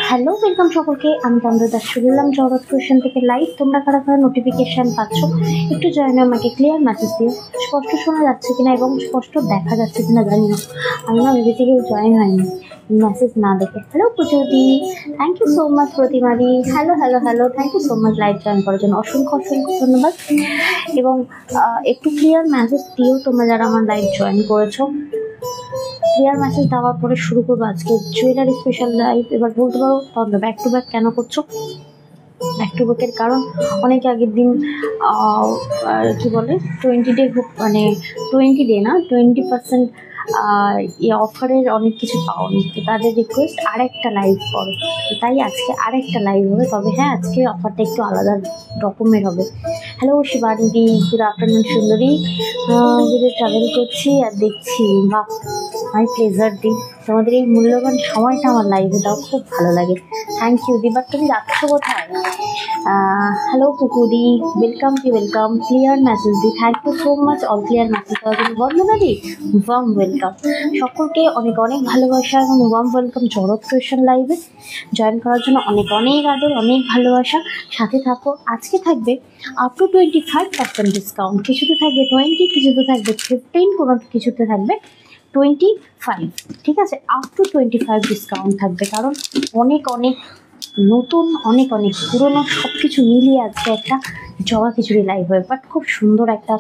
Hello, welcome সকলকে। আমি তন্দ্রা দাস চলে এলাম জগৎ কোয়েশন থেকে লাইভ। তোমরা কারা কারা নোটিফিকেশান পাচ্ছ একটু জয়েন আমাকে ক্লিয়ার মেসেজ দিও। স্পষ্ট শোনা যাচ্ছে কিনা এবং স্পষ্ট দেখা যাচ্ছে কিনা জানি না। আমি না ভেবে থেকে জয়েন হয়নি মেসেজ না দেখে। হ্যালো পুজোদি, থ্যাংক ইউ সো মাচ। প্রতিমাদি, hello hello hello, thank you so much live join করার জন্য। অসংখ্য অসংখ্য ধন্যবাদ। এবং একটু ক্লিয়ার মেসেজ দিও তোমরা যারা আমার লাইভ জয়েন করেছো। ক্লিয়ার মেসেজ দেওয়ার পরে শুরু করবো আজকে জুয়েলারি স্পেশাল লাইভ। এবার বলতে পারো তবে ব্যাক টু ব্যাক কেন করছো? ব্যাক টু ব্যাকের কারণ অনেকে আগের দিন কি বলে 20 ডে মানে 20 ডে না 20% অফারের অনেক কিছু পাওনি, তো তাদের রিকোয়েস্ট আরেকটা লাইভ করো। তাই আজকে আরেকটা লাইভ হবে, তবে হ্যাঁ আজকে অফারটা একটু আলাদা রকমের হবে। হ্যালো শিবানী, গুড আফটারনুন সুন্দরী। যদি ট্রাভেল করছি আর দেখছি, বা মাই প্লেজার দি, তোমাদের এই মূল্যবান সময়টা আমার লাইভে দাও, খুব ভালো লাগে। Thank you the. বাট তুমি যাচ্ছ কোথায়? হ্যালো কুকুদি, ওয়েলকাম কি ওয়েলকাম। ক্লিয়ার মেসেজ দি, thank you so much all clear message দেওয়ার জন্য। বন্দনা দি, ওয়ার্ম ওয়েলকাম। সকলকে অনেক অনেক ভালোবাসা এবং ওয়ার্ম ওয়েলকাম জগৎ কোয়েশন লাইভে জয়েন করার জন্য। অনেক অনেক আদর, অনেক ভালোবাসা। সাথে থাকো। আজকে থাকবে আপ টু 25% ডিসকাউন্ট। কিছুতে থাকবে 20, কিছুতে থাকবে 15, কোনো কিছুতে থাকবে 25। ঠিক আছে, আপ টু 25 ডিসকাউন্ট থাকবে, কারণ অনেক অনেক নতুন, অনেক অনেক পুরোনো সব কিছু মিলিয়ে আছে একটা জবা খিচুড়ি লাইভ হবে। বাট খুব সুন্দর একটা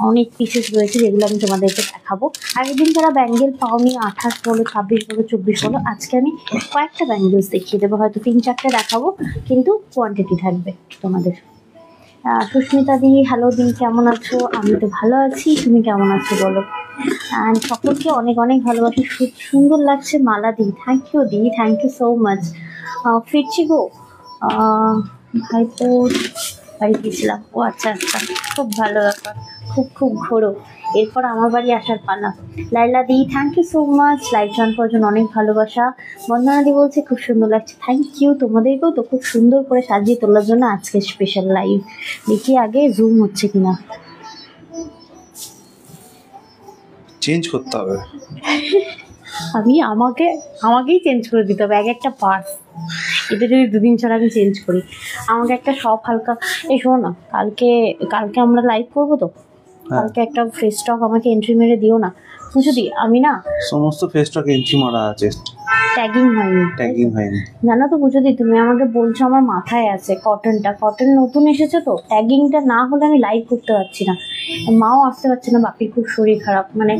অনেক পিসেস রয়েছে যেগুলো আমি তোমাদেরকে দেখাবো। আগের দিন যারা ব্যাঙ্গেল পাওনি, 28 বলো, 26 বলো, 24 বলো, আজকে আমি কয়েকটা ব্যাঙ্গেলস দেখিয়ে দেবো। হয়তো 3-4টে দেখাবো, কিন্তু কোয়ান্টিটি থাকবে তোমাদের। সুস্মিতা দি, হ্যালো দি, কেমন আছো? আমি তো ভালো আছি, তুমি কেমন আছো বলো? অ্যান্ড সকলকে অনেক অনেক ভালোবাসা। সুন্দর লাগছে মালা দি, থ্যাংক ইউ দি, থ্যাংক ইউ সো মাচ। ফিরছি গো, ভাইপো বাড়ি গিয়েছিলাম। ও আচ্ছা আচ্ছা, খুব ভালো ব্যাপার, খুব খুব ঘোরো। এরপর আমার বাড়ি আসার পালা। লাইলা দি, thank you so much live join করার জন্য, অনেক ভালোবাসা। বন্দনা দি বলছে খুব সুন্দর লাগছে, থ্যাংক ইউ। তোমাদেরকেও তো খুব সুন্দর করে সাজিয়ে তোলার জন্য আজকে স্পেশাল লাইভ। দেখি আগে জুম হচ্ছে কিনা। চেঞ্জ করতে হবে। আমাকেই চেঞ্জ করে দিতে হবে এক একটা পার্টস। এটা যদি 2 দিন ছাড়া আমি চেঞ্জ করি, আমাকে একটা সব হালকা। এই শোনো না, কালকে আমরা লাইভ করবো তো, কালকে একটা ফেস স্টক আমাকে এন্ট্রি মেরে দিও না বুঝো দি। আমি না সমস্ত ফেস স্টক এন্ট্রি মারা আছে, ট্যাগিং হয়নি জানো তো বুঝো দি। তুমি আমাকে বলছো, আমার মাথায় আছে কটন নতুন এসেছে তো, ট্যাগিংটা না হলে আমি লাইভ করতে পারছি না। মাও আসতে পারছে না, বাপির খুব শরীর খারাপ, মানে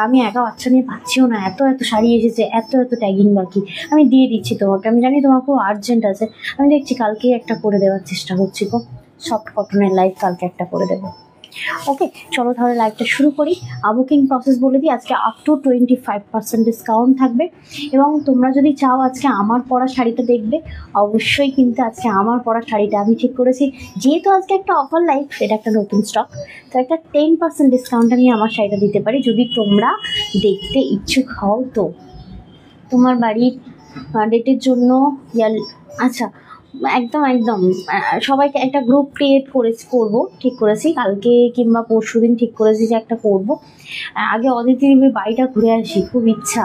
আমি একা বাচ্চা নিয়ে পাচ্ছিও না। এত শাড়ি এসেছে, এত ট্যাগিং বাকি। আমি দিয়ে দিচ্ছি তোমাকে, আমি জানি তোমার খুব আর্জেন্ট আছে। আমি দেখছি কালকেই একটা করে দেওয়ার চেষ্টা করছি গো, সফট কটনের লাইভ কালকে একটা করে দেবো। ওকে, চলো তাহলে লাইভটা শুরু করি। বুকিং প্রসেস বলে দিই, আজকে আপ টু 25% ডিসকাউন্ট থাকবে। এবং তোমরা যদি চাও আজকে আমার পরা শাড়িটা দেখবে, অবশ্যই কিন্তু আজকে আমার পরা শাড়িটা আমি ঠিক করেছি। যেহেতু আজকে একটা অফার লাইভ, এটা একটা নতুন স্টক, তো একটা 10% ডিসকাউন্ট আমি আমার শাড়িটা দিতে পারি যদি তোমরা দেখতে ইচ্ছুক হও। তো তোমার বাড়ির ডেটের জন্য আচ্ছা, একদম সবাইকে একটা গ্রুপ ক্রিয়েট করবো, ঠিক করেছি। কালকে কিংবা পরশু দিন ঠিক করেছি যে একটা করবো। আগে অদিতি দেবীর বাড়িটা ঘুরে আসি, খুব ইচ্ছা।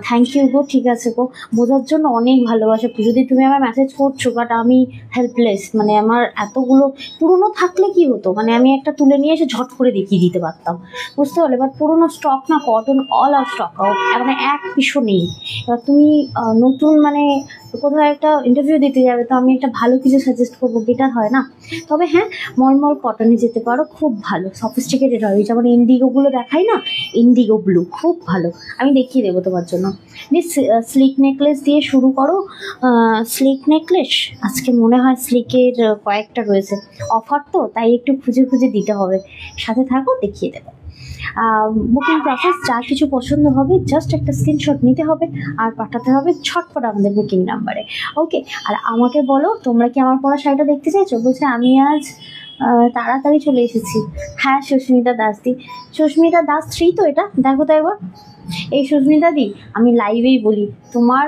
থ্যাংক ইউ গো, ঠিক আছে গো, বোঝার জন্য অনেক ভালোবাসা। যদি তুমি আমার মেসেজ করছো, বাট আমি হেল্পলেস, মানে আমার এতগুলো পুরনো থাকলে কি হতো, মানে আমি একটা তুলে নিয়ে এসে ঝট করে দেখিয়ে দিতে পারতাম, বুঝতে পারলে। বাট পুরনো স্টক না, কটন অল আর স্টক আউট, মানে এক পিসও নেই। এবার তুমি নতুন মানে কোথাও একটা ইন্টারভিউ দিতে যাবে, তো আমি একটা ভালো কিছু সাজেস্ট করবো, বেটার হয় না? তবে হ্যাঁ, মলমল কটনে যেতে পারো, খুব ভালো সফিস্টিকেটেড হয়। যেমন ইন্ডিগোগুলো দেখাই না, ইন্ডিগো ব্লু খুব ভালো, আমি দেখিয়ে দেবো তোমার জন্য। স্লিক নেকলেস দিয়ে শুরু করো। স্লিক নেকলেস আজকে মনে হয় স্লিকের কয়েকটা রয়েছে অফার, তো তাই একটু খুঁজে খুঁজে দিতে হবে। সাথে থাকো, দেখিয়ে দেবো। বুকিং প্রসেস, যা কিছু পছন্দ হবে জাস্ট একটা স্ক্রিনশট নিতে হবে আর পাঠাতে হবে ছটপট আমাদের বুকিং নাম্বারে। ওকে, আর আমাকে বলো তোমরা কি আমার পরা শাড়িটা দেখতে চাইছো? বলছে আমি আজ তাড়াতাড়ি চলে এসেছি। হ্যাঁ, সুস্মিতা দাস 3 তো, এটা দেখো তো একবার। এই সুস্মিতা দি, আমি লাইভেই বলি, তোমার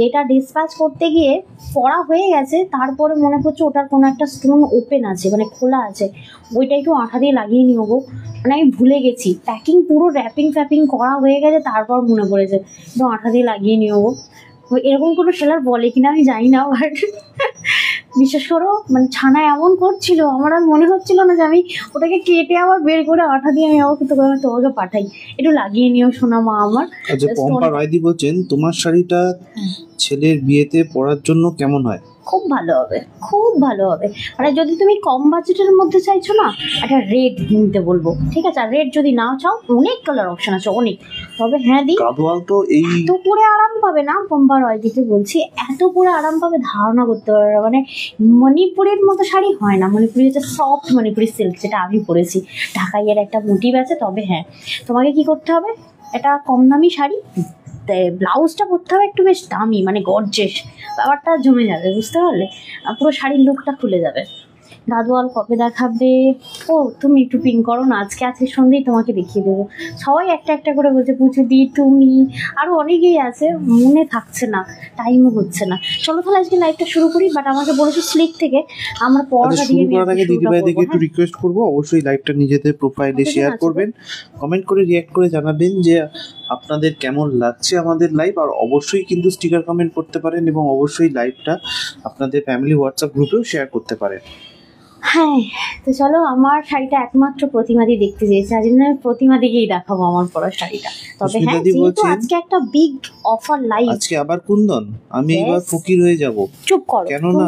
এটা ডিসপ্যাচ করতে গিয়ে পড়া হয়ে গেছে, তারপরে মনে করছে ওটার কোনো একটা স্টোন ওপেন আছে, মানে খোলা আছে, ওইটা একটু আঠা দিয়ে লাগিয়ে নিও গো। মানে আমি ভুলে গেছি, প্যাকিং পুরো র্যাপিং করা হয়ে গেছে, তারপর মনে পড়েছে একটু আঠা দিয়ে লাগিয়ে নিও গো। এরকম কোনো সেলার বলে কিনা আমি জানি না, বাট বিশ্বাস করো মানে ছানা এমন করছিল আমার আর মনে হচ্ছিল না যে আমি ওটাকে কেটে আবার বের করে আঠা দিয়ে আমি আবার তোমাকে পাঠাই, একটু লাগিয়ে নিও শোনা মা আমার। আচ্ছা, পম্পা রায়দি বলছেন তোমার শাড়িটা ছেলের বিয়েতে পরার জন্য কেমন হয়? খুব ভালো হবে, খুব ভালো হবে। মানে যদি তুমি কম বাজেটের মধ্যে চাইছো না, একটা রেড নিতে বলবো, ঠিক আছে? আর রেড যদি নাও চাও অনেক কালার অপশন আছে, অনেক। তবে হ্যাঁ দি, গাদোয়াল তো এই এত পরে আরাম পাবে না, পম্পা রয়দিকে বলছি, এত পরে আরাম পাবে ধারণা করতে পারবে। মানে মণিপুরের মতো শাড়ি হয় না, মণিপুরি হচ্ছে সফট মণিপুরি সিল্ক, যেটা আমি পরেছি। ঢাকাইয়ের একটা মোটিভ আছে। তবে হ্যাঁ, তোমাকে কি করতে হবে, এটা কম দামি শাড়ি, ব্লাউজটা পরতে হবে একটু বেশ দামি, মানে গর্জেস, ব্যাপারটা জমে যাবে, বুঝতে পারলে? পুরো শাড়ির লুকটা খুলে যাবে। গাদোয়াল কবে দেখাবে? ও তুমি একটু পিং করো না, আজকে সন্ধ্যেই তোমাকে দেখিয়ে দেবো। সবাই একটা একটা করে বলছে, পুজো দি, তুমি, আরও অনেকেই আছে, মনে থাকছে না, টাইমও হচ্ছে না। চলো তাহলে আজকে লাইভটা শুরু করি। বাট আমাকে বলেছো স্লিক থেকে আমরা পড়াটা দিয়ে শুরু করার আগে দিদিভাইদেরকে একটু রিকোয়েস্ট করবো, অবশ্যই লাইভটা নিজেদের প্রোফাইলে শেয়ার করবেন, কমেন্ট করে রিঅ্যাক্ট করে জানাবেন যে আপনাদের কেমন লাগছে আমাদের লাইভ। আর অবশ্যই কিন্তু স্টিকার কমেন্ট করতে পারেন এবং অবশ্যই লাইভটা আপনাদের ফ্যামিলি হোয়াটসঅ্যাপ গ্রুপেও শেয়ার করতে পারেন। হ্যাঁ, তো চলো, আমার শাড়িটা একমাত্র প্রতিমাদি দেখতে চেয়েছে, আজ আমি প্রতিমা দিকেই দেখাবো আমার পরা শাড়িটা। তবে হ্যাঁ, যেহেতু আজকে একটা বিগ অফার লাইভ, আজকে আবার কুন্দন, আমি এবার ফকির হয়ে যাব। চুপ করো, কেননা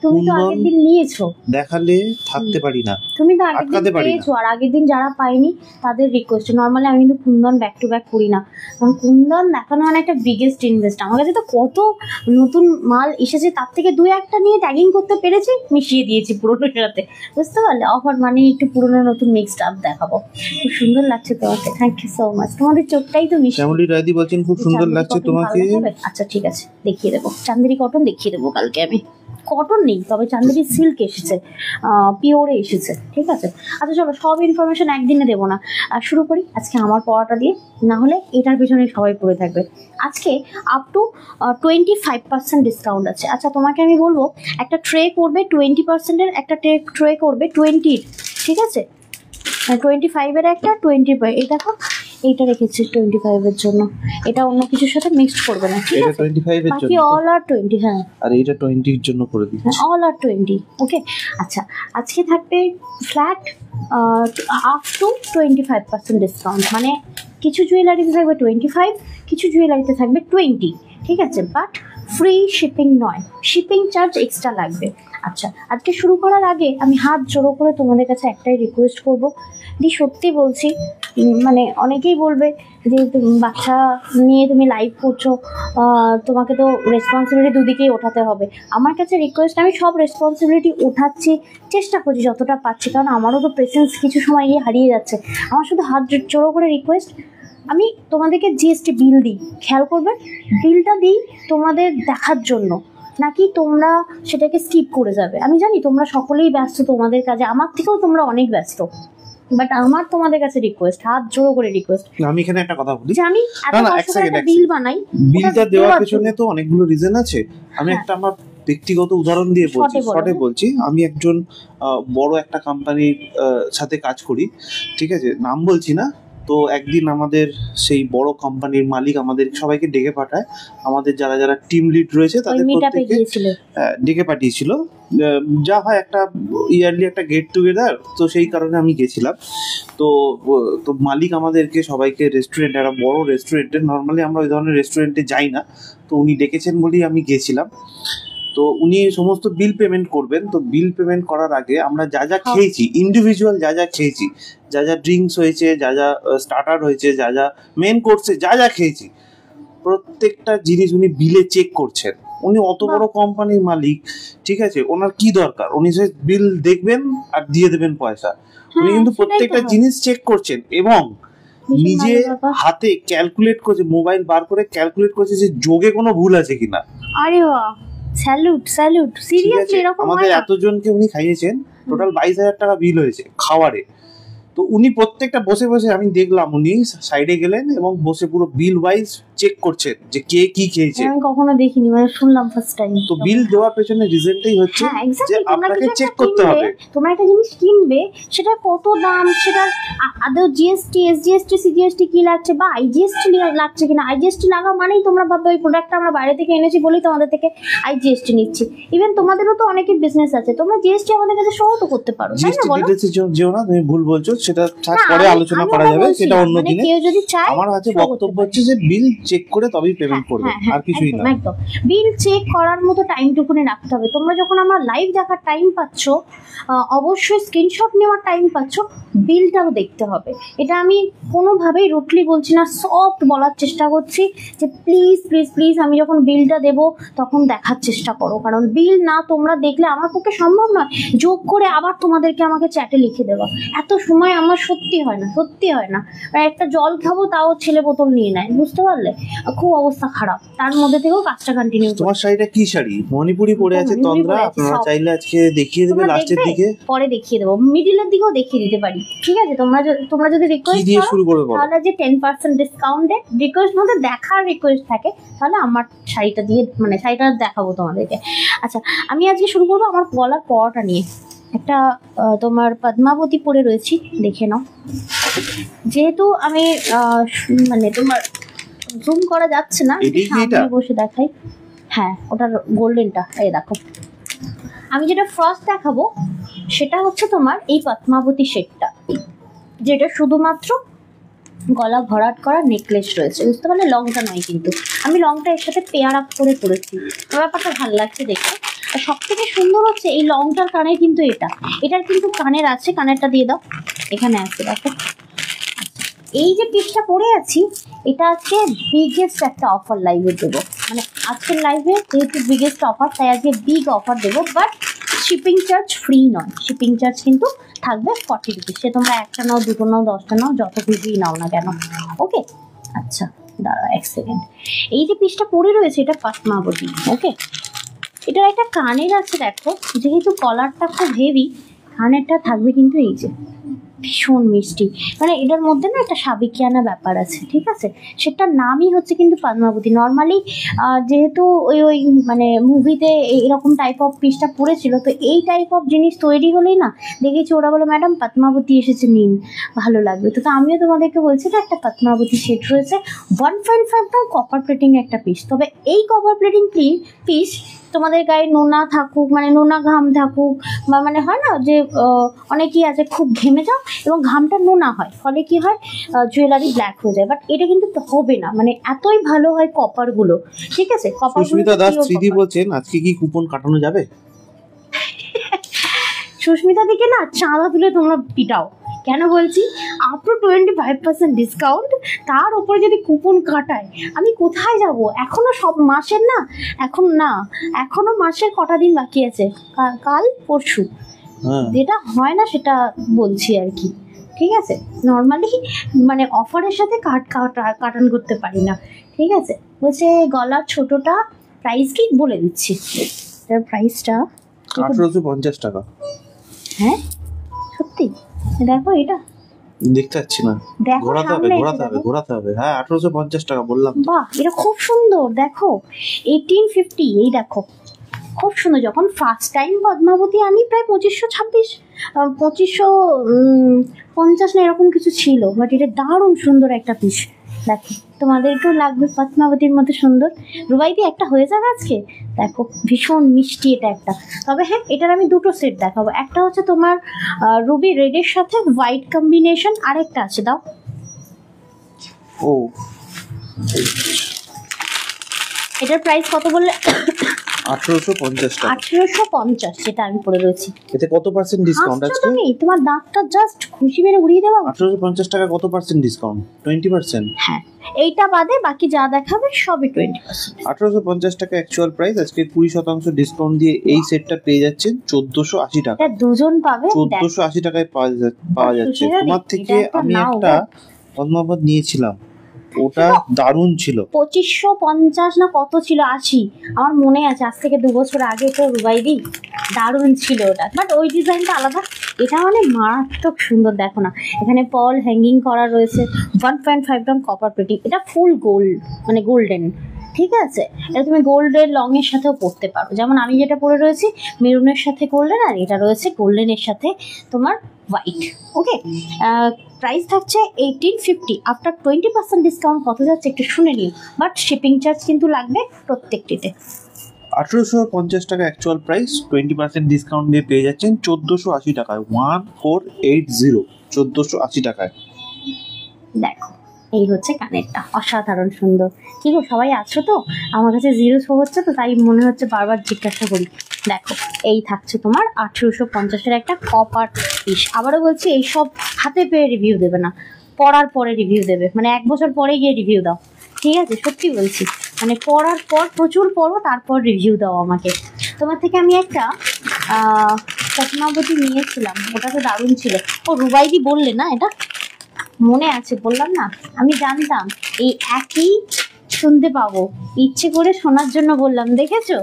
তুমি তো আগের দিন নিয়েছো, দেখালে থাকতে পারি না, তুমি তো আগের দিন পেয়েছো। আর আগের দিন যারা পাইনি তাদের রিকোয়েস্ট, নর্মালি আমি কিন্তু কুন্দন ব্যাক টু ব্যাক করি না, কারণ কুন্দন দেখানো মানে একটা বিগেস্ট ইনভেস্ট। আমার কাছে তো কত নতুন মাল এসেছে, তার থেকে দু একটা নিয়ে ট্যাগিং করতে পেরেছি, মিশিয়ে দিয়েছি পুরোনোর সাথে, বুঝতে পারলে? অফার মানে একটু পুরোনো নতুন মিক্সড আপ দেখাবো। খুব সুন্দর লাগছে তোমাকে, থ্যাংক ইউ সো মাচ। তোমাদের চোখটাই তো মিষ্টি। শ্যামলী রায়দি বলছেন খুব সুন্দর লাগছে তোমাকে। আচ্ছা ঠিক আছে, দেখিয়ে দেবো। চান্দেরি কটন দেখিয়ে দেবো কালকে আমি। কটন নেই, তবে চান্দেরি সিল্ক এসেছে, পিওরে এসেছে, ঠিক আছে? আচ্ছা চলো, সব ইনফরমেশন একদিনে দেবো না, শুরু করি আজকে আমার পড়াটা দিয়ে, না হলে এটার পেছনে সবাই পড়ে থাকবে। আজকে আপ টু 25% ডিসকাউন্ট আছে। আচ্ছা তোমাকে আমি বলবো, একটা ট্রে করবে 20%-এর, একটা ট্রে করবে 20-র, ঠিক আছে? 25-এর একটা, 20, এই দেখো এইটা রেখেছি 25-এর জন্য, এটা অন্য কিছুর সাথে মিক্সড করবে না, ঠিক আছে? 25-এর জন্য, বাকি অল আর 20। হ্যাঁ, আর এইটা 20-এর জন্য করে দিচ্ছি, অল আর 20, ওকে? আচ্ছা, আজকে থাকবে ফ্ল্যাট আপ টু 25% ডিসকাউন্ট, মানে কিছু জুয়েলারিতে থাকবে 25, কিছু জুয়েলারিতে থাকবে 20, ঠিক আছে? বাট ফ্রি শিপিং নয়, শিপিং চার্জ এক্সট্রা লাগবে। আচ্ছা, আজকে শুরু করার আগে আমি হাত জোড়ো করে তোমাদের কাছে একটাই রিকোয়েস্ট করবো, দি সত্যি বলছি, মানে অনেকেই বলবে যে বাচ্চা নিয়ে তুমি লাইভ করছো, তোমাকে তো রেসপন্সিবিলিটি দুদিকেই ওঠাতে হবে। আমার কাছে রিকোয়েস্ট, আমি সব রেসপন্সিবিলিটি ওঠাচ্ছি, চেষ্টা করছি যতটা পাচ্ছি, কারণ আমারও তো প্রেসেন্স কিছু সময় গিয়ে হারিয়ে যাচ্ছে। আমার শুধু হাত জোড়ো করে রিকোয়েস্ট, আমি তোমাদেরকে জিএসটি বিল দিই, খেয়াল করবে, বিলটা দিই তোমাদের দেখার জন্য, নাকি তোমরা সেটাকে স্কিপ করে যাবে। আমি জানি তোমরা সকলেই ব্যস্ত তোমাদের কাজে, আমার থেকেও তোমরা অনেক ব্যস্ত, বাট আমার তোমাদের কাছে রিকোয়েস্ট, হাত জোড়ো করে রিকোয়েস্ট। আমি এখানে একটা কথা বলি, যে আমি এত কষ্ট করে একটা বিল বানাই, বিলটা দেওয়ার পেছনে তো অনেকগুলো রিজন আছে। আমি একটা আমার ব্যক্তিগত উদাহরণ দিয়ে বলছি, শর্টে বলছি। আমি একজন বড় একটা কোম্পানির সাথে কাজ করি, ঠিক আছে? নাম বলছি না। তো একদিন আমাদের সেই বড় কোম্পানির মালিক আমাদের সবাইকে ডেকে পাঠায়, আমাদের যারা যারা টিম লিড রয়েছে তাদের প্রত্যেককে ডেকে পাঠিয়েছিল। যা হয় একটা ইয়ারলি একটা গেট টুগেদার, তো সেই কারণে আমি গেছিলাম। তো তো মালিক আমাদেরকে সবাইকে রেস্টুরেন্টে, একটা বড় রেস্টুরেন্টে, নর্মালি আমরা ওই ধরনের রেস্টুরেন্টে যাই না, তো উনি ডেকেছেন বলেই আমি গেছিলাম। তো উনি সমস্ত বিল পেমেন্ট করবেন। তো বিল পেমেন্ট করার আগে আমরা যা যা খেয়েছি, ইন্ডিভিজুয়াল যা যা খেয়েছি, যা যা ড্রিঙ্কস হয়েছে, যা যা স্টার্টার হয়েছে, যা যা মেন কোর্সে যা যা খেয়েছি, প্রত্যেকটা জিনিস উনি বিলে চেক করছেন। উনি অত বড় কোম্পানির মালিক, ঠিক আছে? ওনার কি দরকার, উনি যে বিল দেখবেন আর দিয়ে দেবেন পয়সা। উনি কিন্তু প্রত্যেকটা জিনিস চেক করছেন এবং নিজে হাতে ক্যালকুলেট করছে, মোবাইল বার করে ক্যালকুলেট করছে যে যোগে কোনো ভুল আছে কিনা। আরে বাহ, স্যালুট স্যালুট, সিরিয়াসলি এরকম আমাদের এতজনকে উনি খাইয়েছেন, টোটাল 22,000 টাকা বিল হয়েছে খাবারে। তো উনি প্রত্যেকটা বসে বসে, আমি দেখলাম উনি সাইডে গেলেন এবং বসে পুরো বিল ওয়াইজ চেক করছেন যে কে কি খেয়েছে। আমি কখনো দেখিনি, মানে শুনলাম ফার্স্ট টাইম। তো বিল দেওয়ার পেছনে রিজনটাই হচ্ছে যে আপনাকে চেক করতে হবে। তোমরা একটা জিনিস কিনবে, সেটা কত দাম, সেটা আদৌ জিএসটি, এসজিএসটি, সিজিএসটি কি লাগছে, বা আইজিএসটি লাগছে কিনা। আইজিএসটি লাগা মানেই তোমরা ভাববে ওই প্রোডাক্টটা আমরা বাইরে থেকে এনেছি বলেই তোমাদের থেকে আইজিএসটি নিচ্ছি। ইভেন তোমাদেরও তো অনেকের বিজনেস আছে, তোমরা জিএসটি আমাদের কাছে শো তো করতে পারো, তাই না? বলো যেও না, তুমি ভুল বলছো, সেটা পরে আলোচনা করা যাবে, সেটা অন্য দিনে। কেউ যদি চায়, আমার কাছে বক্তব্য হচ্ছে যে বিল চেক করে তবেই পেমেন্ট করবে, আর কিছুই না। একদম বিল চেক করার মতো টাইমটুকুনি রাখতে হবে। তোমরা যখন আমার লাইভ দেখার টাইম পাচ্ছ, অবশ্যই স্ক্রিনশট নেওয়ার টাইম পাচ্ছ, বিলটাও দেখতে হবে। এটা আমি কোনোভাবেই রুটলি বলছি না, সফট বলার চেষ্টা করছি যে প্লিজ প্লিজ প্লিজ আমি যখন বিলটা দেবো তখন দেখার চেষ্টা করো, কারণ বিল না তোমরা দেখলে আমার পক্ষে সম্ভব নয় যোগ করে আবার তোমাদেরকে আমাকে চ্যাটে লিখে দেওয়া। এত সময় আমার সত্যি হয় না, সত্যি হয় না। একটা জল খাবো তাও ছেলে বোতল নিয়ে নেয়, বুঝতে পারলে? খুব অবস্থা খারাপ, তার মধ্যে থেকেও কাজটা কন্টিনিউ। তোমার শাড়িটা কি শাড়ি? মণিপুরি পরে আছে তন্দ্রা, আপনারা চাইলে আজকে দেখিয়ে দেবে লাস্টের দিকে, পরে দেখিয়ে দেবো, মিডিলের দিকেও দেখিয়ে দিতে পারি, ঠিক আছে? তোমরা যদি রিকোয়েস্ট দিয়ে শুরু করবে তাহলে যে 10% ডিসকাউন্টে রিকোয়েস্ট মধ্যে দেখার রিকোয়েস্ট থাকে, তাহলে আমার শাড়িটা দিয়ে মানে শাড়িটা দেখাবো তোমাদেরকে। আচ্ছা, আমি আজকে শুরু করবো আমার গলার পরাটা নিয়ে। একটা তোমার পদ্মাবতী পরে রয়েছি, দেখে নাও। যেহেতু আমি মানে তোমার জুম করা যাচ্ছে না, সামনে বসে দেখাই। হ্যাঁ, ওটার গোল্ডেনটা এই দেখো। আমি যেটা ফার্স্ট দেখাবো সেটা হচ্ছে তোমার এই পদ্মাবতী সেটটা, যেটা শুধুমাত্র গলা ভরাট করা নেকলেস রয়েছে, বুঝতে পারলে? লংটা নয় কিন্তু, আমি লংটা এর সাথে পেয়ার আপ করে করেছি, ব্যাপারটা ভালো লাগছে দেখে। আর সব থেকে সুন্দর হচ্ছে এই লংটার কানের কিন্তু এটার কিন্তু কানের আছে, কানেরটা দিয়ে দাও, এখানে আছে দেখো। এই যে পিসটা পরে আছি, এটা আজকে বিগেস্ট একটা অফার লাইভে দেবো, মানে আজকের লাইভে যেহেতু বিগেস্ট অফার তাই আজকে বিগ অফার দেবো। বাট শিপিং চার্জ ফ্রি নয়, শিপিং চার্জ কিন্তু থাকবে 40 রুপিস। সে তোমরা একটা নাও, দুটো নাও, 10টা নাও, যত খুশিই নাও না কেন। ওকে, আচ্ছা দাঁড়া এক সেকেন্ড। এই যে পিসটা পরে রয়েছে এটা পদ্মাবতী। ওকে, এটার একটা কানের আছে দেখো, যেহেতু কলারটা খুব হেভি, কানেরটা থাকবে কিন্তু এই যে ভীষণ মিষ্টি, মানে এটার মধ্যে না একটা সাবেকিয়ানা ব্যাপার আছে, ঠিক আছে? সেটার নামই হচ্ছে কিন্তু পদ্মাবতী। নর্মালি যেহেতু ওই মানে মুভিতে এরকম টাইপ অফ পিসটা পড়েছিল, তো এই টাইপ অফ জিনিস তৈরি হলেই না দেখেছি ওরা বলে ম্যাডাম পদ্মাবতী এসেছে, নিন ভালো লাগবে। তো আমিও তোমাদেরকে বলছি এটা একটা পদ্মাবতী সেট রয়েছে, 1.5 গ্রাম কপার প্লেটিং একটা পিস। তবে এই কপার প্লেটিং পিস তোমাদের গায়ে নোনা থাকুক, মানে নোনা ঘাম থাকুক, বা মানে হয় না যে অনেকেই আছে খুব ঘেমে যাও এবং ঘামটা নোনা হয়, ফলে কি হয় জুয়েলারি ব্ল্যাক হয়ে যায়, বাট এটা কিন্তু হবে না, মানে এতই ভালো হয় কপারগুলো, ঠিক আছে? সুস্মিতা দাস 3D বলছেন আজকে কি কুপন কাটানো যাবে? সুস্মিতা দিকে না চাঁদা তুলে তোমরা পিটাও, কেন বলছি? আপ টু 25% ডিসকাউন্ট, তার উপরে যদি কুপন কাটায় আমি কোথায় যাব? এখনো সব মাসের না, এখনো মাসের কটা দিন বাকি আছে, কাল পরশু, যেটা হয় না সেটা বলছি আর কি, ঠিক আছে? নর্মালি মানে অফারের সাথে কাটান করতে পারি না, ঠিক আছে? বলছে গলার ছোটটা প্রাইস কি বলে দিচ্ছি, এটার প্রাইসটা 1850 টাকা। হ্যাঁ সত্যি, দেখো এটা দেখতে পাচ্ছি না, ঘোরাতে হবে। হ্যাঁ 1850 টাকা বললাম। বাহ, এটা খুব সুন্দর, দেখো 1850, এই দেখো খুব সুন্দর। যখন ফার্স্ট টাইম পদ্মাবতী আনি প্রায় 2550 না এরকম কিছু ছিল, বাট এটা দারুণ সুন্দর একটা পিস। দেখো তোমাদেরকেও লাগবে পদ্মাবতীর মতো সুন্দর। রুবাইদি একটা হয়ে যাবে আজকে, দেখো ভীষণ মিষ্টি এটা একটা। তবে হ্যাঁ, এটার আমি দুটো সেট দেখাবো, একটা হচ্ছে তোমার রুবি রেডের সাথে হোয়াইট কম্বিনেশন, আরেকটা আছে দাও। ও এটার প্রাইস কত বললে? 1850 টাকা। 1850, যেটা আমি পরে রয়েছি। এতে কত পার্সেন্ট ডিসকাউন্ট আছে? তুমি তোমার দাঁতটা জাস্ট খুশি মেরে উড়িয়ে দেওয়া। 1850 টাকা কত পার্সেন্ট ডিসকাউন্ট? 20%। হ্যাঁ, এইটা বাদে বাকি যা দেখাবে সবই 20%। 1850 টাকা অ্যাকচুয়াল প্রাইস, আজকে 20% ডিসকাউন্ট দিয়ে এই সেটটা পেয়ে যাচ্ছেন 1480 টাকা। এটা দুজন পাবে 1480 টাকায় পাওয়া যাচ্ছে। তোমার থেকে আমি একটা পদ্মাবত নিয়েছিলাম, ওটা দারুণ ছিল। 2550 না কত ছিল, 80 আমার মনে আছে, আজ থেকে 2 বছর আগে তো রুবাইদি দারুণ ছিল ওটা, বাট ওই ডিজাইনটা আলাদা, এটা মানে মারাত্মক সুন্দর। দেখো না এখানে পল হ্যাঙ্গিং করা রয়েছে, 1.5 গ্রাম কপার প্লেটিং, এটা ফুল গোল্ড মানে গোল্ডেন, ঠিক আছে। এটা তুমি গোল্ডের লং এর সাথেও পরতে পারো, যেমন আমি যেটা পরে রয়েছি মেরুনের সাথে গোল্ডেন, আর এটা রয়েছে গোল্ডেনের সাথে তোমার হোয়াইট। ওকে, প্রাইস থাকছে 1850, আফটার 20% ডিসকাউন্ট কত যাচ্ছে একটু শুনে নিও, বাট শিপিং চার্জ কিন্তু লাগবে প্রত্যেকটিতে। 1850 টাকা অ্যাকচুয়াল প্রাইস, 20% ডিসকাউন্ট দিয়ে পেয়ে যাচ্ছেন 1480 টাকায়, 1480, 1480 টাকায়। দেখো এই হচ্ছে কানেরটা, অসাধারণ সুন্দর। কি গো সবাই আছো তো? আমার কাছে জিরো শো হচ্ছে তো তাই মনে হচ্ছে বারবার জিজ্ঞাসা করি। দেখো এই থাকছে তোমার 1850-এর একটা কপার পিস। আবারও বলছি এইসব হাতে পেয়ে রিভিউ দেবে না, পড়ার পরে রিভিউ দেবে, মানে 1 বছর পরে গিয়ে রিভিউ দাও, ঠিক আছে? সত্যি বলছি, মানে পড়ার পর প্রচুর পড়ো তারপর রিভিউ দাও আমাকে। তোমার থেকে আমি একটা পদ্মাবতী নিয়েছিলাম, ওটা তো দারুণ ছিল। ও রুবাইদি বললে না, এটা মনে আছে বললাম না, আমি জানতাম এই একই শুনতে পাবো, ইচ্ছে করে শোনার জন্য বললাম, দেখেছো?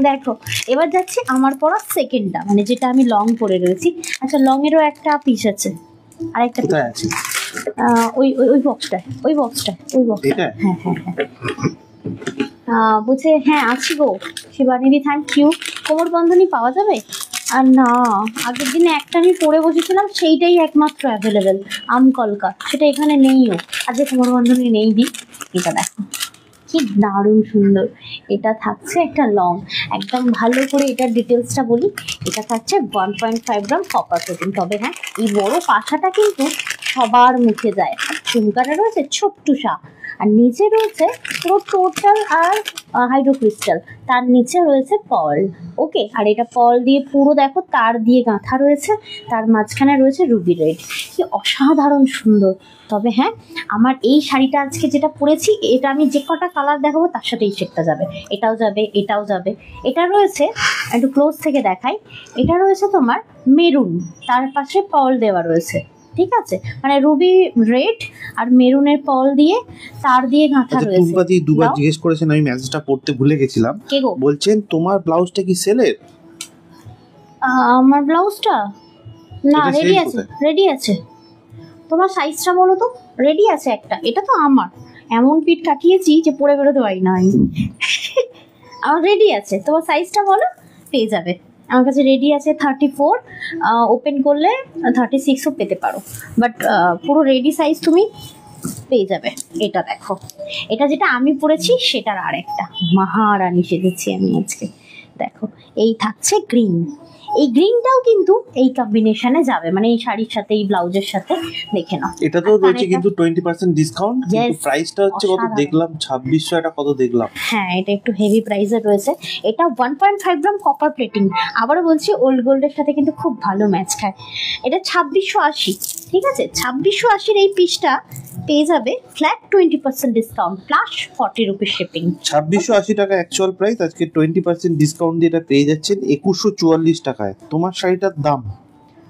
দেখো এবার যাচ্ছি আমার পরা সেকেন্ডটা, মানে যেটা আমি লং পরে রয়েছি। আচ্ছা লং এরও একটা পিস আছে, আর একটা আছে ওই ওই বক্সটায়, ওই বক্সটায়, ওই বক্সটা, হ্যাঁ হ্যাঁ হ্যাঁ বলছে হ্যাঁ আছি গো শিবানিদি, থ্যাংক ইউ। কোমর বন্ধনী পাওয়া যাবে? আর না, আগের দিনে একটা আমি পরে বসেছিলাম, সেইটাই একমাত্র অ্যাভেলেবেল আমকলকা, সেটা এখানে নেইও। আজকে কোমর বন্ধনী নেই দি। এটা দেখো কি দারুণ সুন্দর, এটা থাকছে একটা লং, একদম ভালো করে এটার ডিটেলসটা বলি। এটা থাকছে 1.5 গ্রাম কপার প্লেটিং। তবে হ্যাঁ এই বড় পাশাটা কিন্তু সবার মুখে যায়। আর ঝুমকাটা রয়েছে ছোট্টুসা, আর নিচে রয়েছে পুরো টোটাল আর হাইড্রোক্রিস্টাল, তার নিচে রয়েছে পল। ওকে, আর এটা পল দিয়ে পুরো দেখো তার দিয়ে গাঁথা রয়েছে, তার মাঝখানে রয়েছে রুবি রেড, কি অসাধারণ সুন্দর। তবে হ্যাঁ আমার এই শাড়িটা আজকে যেটা পরেছি, এটা আমি যে কটা কালার দেখাবো তার সাথে এই সেটটা যাবে, এটাও যাবে, এটাও যাবে। এটা রয়েছে একটু ক্লোজ থেকে দেখাই, এটা রয়েছে তোমার মেরুন, তার পাশে পল দেওয়া রয়েছে, ঠিক আছে, মানে রুবি রেড আর মেরুনের পল দিয়ে তার দিয়ে গাঁথা রয়েছে। টুম্পাদি দুবার জিজ্ঞেস করেছেন, আমি মেসেজটা পড়তে ভুলে গেছিলাম। বলছেন তোমার ব্লাউজটা কি সেলের? আমার ব্লাউজটা না, রেডি আছে, রেডি আছে। তোমার সাইজটা বলো তো? রেডি আছে একটা, এটা তো আমার এমন পিঠ কাটিয়েছি যে পরে বেরোতে পারি না আমি। আমার রেডি আছে, তোমার সাইজটা বলো, পেয়ে যাবে। আমার কাছে রেডি আছে 34, ওপেন করলে 36ও পেতে পারো, বাট পুরো রেডি সাইজ তুমি পেয়ে যাবে। এটা দেখো, এটা যেটা আমি পরেছি সেটার আর একটা মহারানী সেজেছি আমি আজকে। দেখো এই থাকছে গ্রিন, এই গ্রিনটাও কিন্তু এই কম্বিনেশনে যাবে, মানে এই শাড়ির সাথে এই ব্লাউজের সাথে। দেখে নাও এটা তো রয়েছে কিন্তু 20% ডিসকাউন্ট, কিন্তু প্রাইসটা হচ্ছে কত দেখলাম 2600, এটা কত দেখলাম। হ্যাঁ এটা একটু হেভি প্রাইসের রয়েছে। এটা 1.5 গ্রাম কপার প্লেটিং, আবারও বলছি ওল্ড গোল্ডের সাথে কিন্তু খুব ভালো ম্যাচ খায়। এটা 2680, ঠিক আছে? 2680-এর এই পিসটা পেয়ে যাবে flat 20% discount plus 40 rupees shipping. 2680 টাকা অ্যাকচুয়াল প্রাইস, আজকে 20% ডিসকাউন্ট দিয়ে এটা পেয়ে যাচ্ছেন 2144 টাকায়। তোমার শাড়িটার দাম?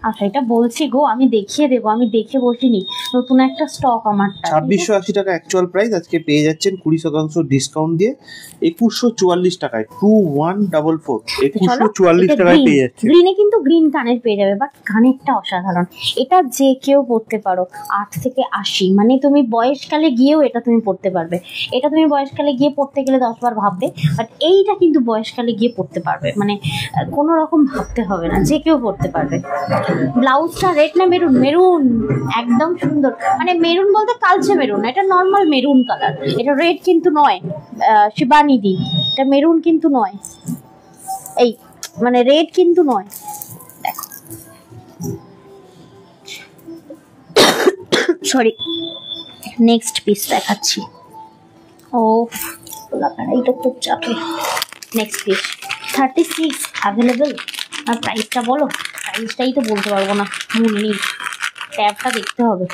আচ্ছা এটা বলছি গো, আমি দেখিয়ে দেবো, আমি দেখে বসিনি, নতুন একটা স্টক আমারটা। 2680 টাকা অ্যাকচুয়াল প্রাইস, আজকে পেয়ে যাচ্ছেন 20% ডিসকাউন্ট দিয়ে 2144 টাকায়, 2144, 2144 টাকায় পেয়ে যাচ্ছে। গ্রিনে কিন্তু গ্রিন কানের পেয়ে যাবে, বাট কানেরটা অসাধারণ। এটা যে কেউ পরতে পারো 8 থেকে 80, মানে তুমি বয়সকালে গিয়েও এটা তুমি পরতে পারবে। এটা তুমি বয়সকালে গিয়ে পরতে গেলে 10 বার ভাববে, বাট এইটা কিন্তু বয়সকালে গিয়ে পরতে পারবে, মানে কোনো রকম ভাবতে হবে না, যে কেউ পরতে পারবে। ব্লাউজটা রেড না মেরুন? মেরুন, একদম সুন্দর, মানে মেরুন বলতে কালচে মেরুন, এটা নর্মাল মেরুন কালার, এটা রেড কিন্তু নয় শিবানিদি, এটা মেরুন কিন্তু নয়, এই মানে রেড কিন্তু নয়। দেখো সরি, নেক্সট পিস দেখাচ্ছি। ও এইটা খুব চাপে। Next piece 36 available. আর প্রাইসটা বলো? প্রাইসটাই তো বলতে পারবো না, মনে নেই, ট্যাবটা দেখতে হবে।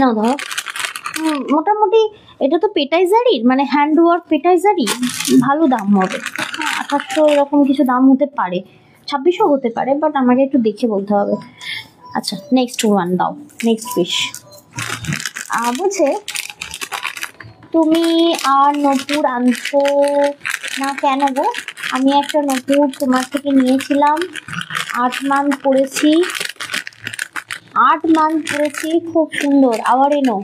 না ধরো মোটামুটি এটা তো পেটাইজারির, মানে হ্যান্ডওয়ার্ক পেটাইজারি, ভালো দাম হবে, 2800 এরকম কিছু দাম হতে পারে, 2600 হতে পারে, বাট আমাকে একটু দেখে বলতে হবে। আচ্ছা নেক্সট ওয়ান দাও, নেক্সট পিস। বলছে তুমি আর নপুর আনছো না কেন গো? আমি একটা নপুর তোমার থেকে নিয়েছিলাম, 8 মান্থ পরেছি, 8 মান্থ পরেছি, খুব সুন্দর। আবার এনো,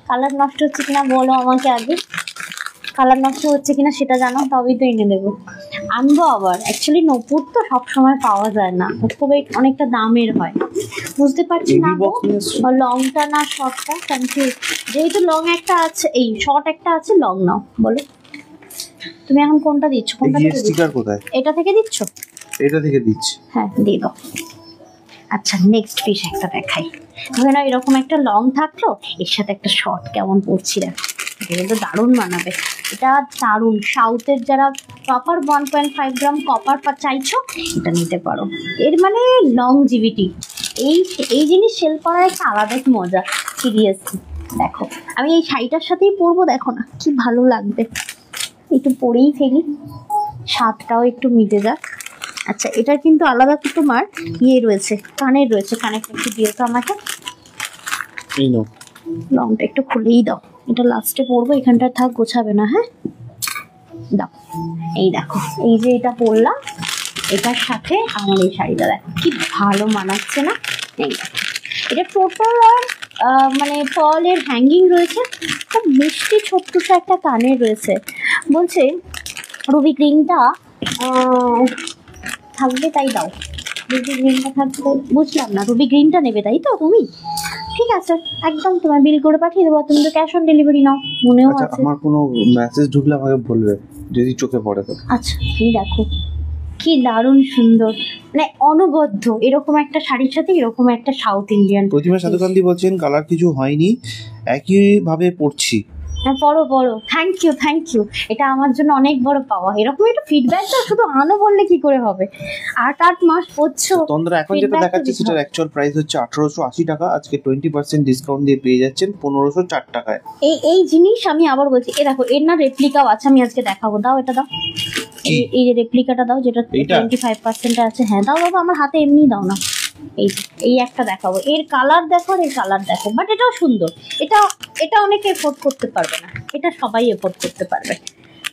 কালার নষ্ট হচ্ছে কিনা বলো আমাকে আগে, কালার নষ্ট হচ্ছে কিনা সেটা জানো, তবেই তো এনে দেবো। আনবো আবার। অ্যাকচুয়ালি নপুর তো সবসময় পাওয়া যায় না, খুব অনেকটা দামের হয়, বুঝতে পারছি না গো লংটা না শর্টটা কনফিউজ। যেহেতু লং একটা আছে, এই শর্ট একটা আছে, লং নাও বলো তুমি এখন কোনটা দিচ্ছ? কোনটা থেকে স্টিকার কোথায়? এটা থেকে দিচ্ছ? এটা থেকে দিচ্ছি। হ্যাঁ দিয়ে দাও। আচ্ছা নেক্সট পিস একটা দেখাই। ধরে নাও এরকম একটা লং থাকলো, এর সাথে একটা শর্ট, কেমন পড়ছি দেখ, এটা কিন্তু দারুণ মানাবে। এটা দারুণ, সাউথের যারা প্রপার 1.5 গ্রাম কপার চাইছো এটা নিতে পারো। এর মানে লংজিভিটি, এই জিনিস সেল করার একটা আলাদা মজা, সিরিয়াসলি। দেখো আমি এই শাড়িটার সাথেই পরবো, দেখো না কি ভালো লাগবে, একটু পরেই ফেলি, স্বাদটাও একটু মিটে যাক। আচ্ছা এটার কিন্তু আলাদা তোমার ইয়ে রয়েছে, কানের রয়েছে, কানেরটা একটু দিও তো আমাকে, লংটা একটু খুলেই দাও, এটা লাস্টে পরবো, এখানটা থাক, গোছাবে না। হ্যাঁ দাও, এই দেখো, এই যে এটা পরলাম, এটার সাথে আমার এই শাড়িটা দেখো কি ভালো মানাচ্ছে না। এই দেখো, এটা টোটাল আর মানে ফলের হ্যাঙ্গিং রয়েছে, খুব মিষ্টি ছোট্টসা একটা কানের রয়েছে। বলছে রুবি গ্রিনটা থাকবে তাই দাও, রুবি গ্রিনটা থাকবে, বুঝলাম না, রুবি গ্রিনটা নেবে তাই তো তুমি? ঠিক আছে, একদম তোমার বিল করে পাঠিয়ে দেবো, তুমি তো ক্যাশ অন ডেলিভারি নাও, মনেও আছে। আমার কোনো মেসেজ ঢুকলে আমাকে বলবে যদি চোখে পড়ে তো। আচ্ছা তুমি দেখো কি দারুণ সুন্দর, মানে অনবদ্য এরকম একটা শাড়ির সাথে এরকম একটা সাউথ ইন্ডিয়ান। প্রতিমা সাধুকান্তি বলছেন কালার কিছু হয়নি, একই ভাবে পড়ছি। হ্যাঁ পড়ো পড়ো, থ্যাংক ইউ, এটা আমার জন্য অনেক বড় পাওয়া। এরকম একটা ফিডব্যাক তো শুধু আনো বললে কি করে হবে, 8 মাস পড়ছো। তোমরা এখন যেটা দেখাচ্ছে সেটার অ্যাকচুয়াল প্রাইস হচ্ছে 1880 টাকা, আজকে 20% ডিসকাউন্ট দিয়ে পেয়ে যাচ্ছেন 1504 টাকায়। এই জিনিস আমি আবার বলছি, এ দেখো এর না রেপ্লিকাও আছে, আমি আজকে দেখাবো, দাও এটা দাও, এই যে রেপ্লিকাটা দাও যেটা 25% আছে। হ্যাঁ দাও বাবা, আমার হাতে এমনি দাও না, এই একটা দেখাবো, এর কালার দেখো আর এর কালার দেখো, বাট এটাও সুন্দর। এটা অনেকে এফোর্ড করতে পারবে না, এটা সবাই এফোর্ড করতে পারবে।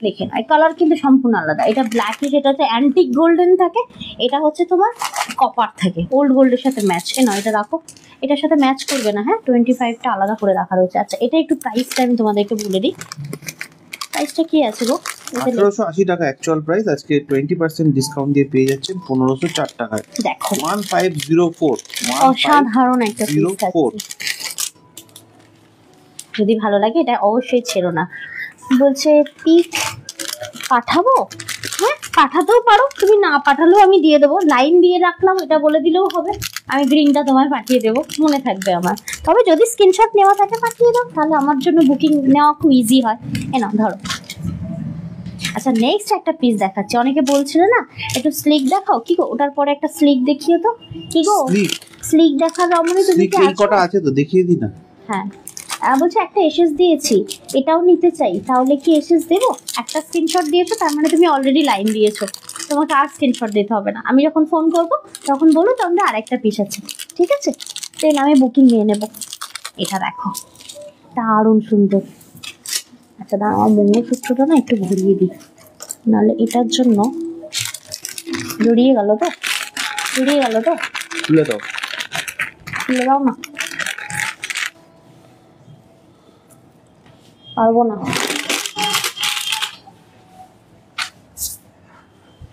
দেখেন এই কালার কিন্তু সম্পূর্ণ আলাদা, এটা ব্ল্যাকে, যেটা হচ্ছে অ্যান্টিক গোল্ডেন থাকে, এটা হচ্ছে তোমার কপার থাকে, ওল্ড গোল্ডের সাথে ম্যাচ। নয় এটা রাখো, এটার সাথে ম্যাচ করবে না। হ্যাঁ 25টা আলাদা করে রাখা রয়েছে। আচ্ছা এটা একটু প্রাইসটা আমি তোমাদেরকে বলে দিই, প্রাইসটা কি আছে গো? 1880 টাকা অ্যাকচুয়াল প্রাইস, আজকে 20% ডিসকাউন্ট দিয়ে পেয়ে যাচ্ছেন 1504 টাকায়। দেখো 1504, অসাধারণ একটা পিস আছে। যদি ভালো লাগে এটা অবশ্যই ছেড়ো না। বলছে পিক পাঠাবো, হ্যাঁ পাঠাতেও পারো, তুমি না পাঠালেও আমি দিয়ে দেবো, লাইন দিয়ে রাখলাম, এটা বলে দিলেও হবে, আমি গ্রিনটা তোমায় পাঠিয়ে দেবো, মনে থাকবে আমার। তবে যদি স্ক্রিনশট নেওয়া থাকে পাঠিয়ে দাও, তাহলে আমার জন্য বুকিং নেওয়া খুব ইজি হয়। না ধরো। আচ্ছা নেক্সট একটা পিস দেখাচ্ছি, অনেকে বলছিল না একটু স্লিক দেখাও, কি গো ওটার পরে একটা স্লিক দেখিয়ে তো, কি গো স্লিক দেখা রমণী তুমি কি কটা আছে তো দেখিয়ে দি না। হ্যাঁ বলছে একটা এসএস দিয়েছি, এটাও নিতে চাই, তাহলে কি এসএস দেবো? একটা স্ক্রিনশট দিয়েছো, তার মানে তুমি অলরেডি লাইন দিয়েছো, তোমাকে আর স্ক্রিনশট দিতে হবে না। আমি যখন ফোন করবো তখন বলো তোমাদের আরেকটা পিস আছে, ঠিক আছে? দেন আমি বুকিং নিয়ে নেব। এটা দেখো দারুণ সুন্দর। আচ্ছা দাঁড়া, আমার মঙ্গলসূত্রটা না একটু ঘুরিয়ে দিই, নাহলে এটার জন্য জড়িয়ে গেল তো, খুলে দাও না, পারবো না।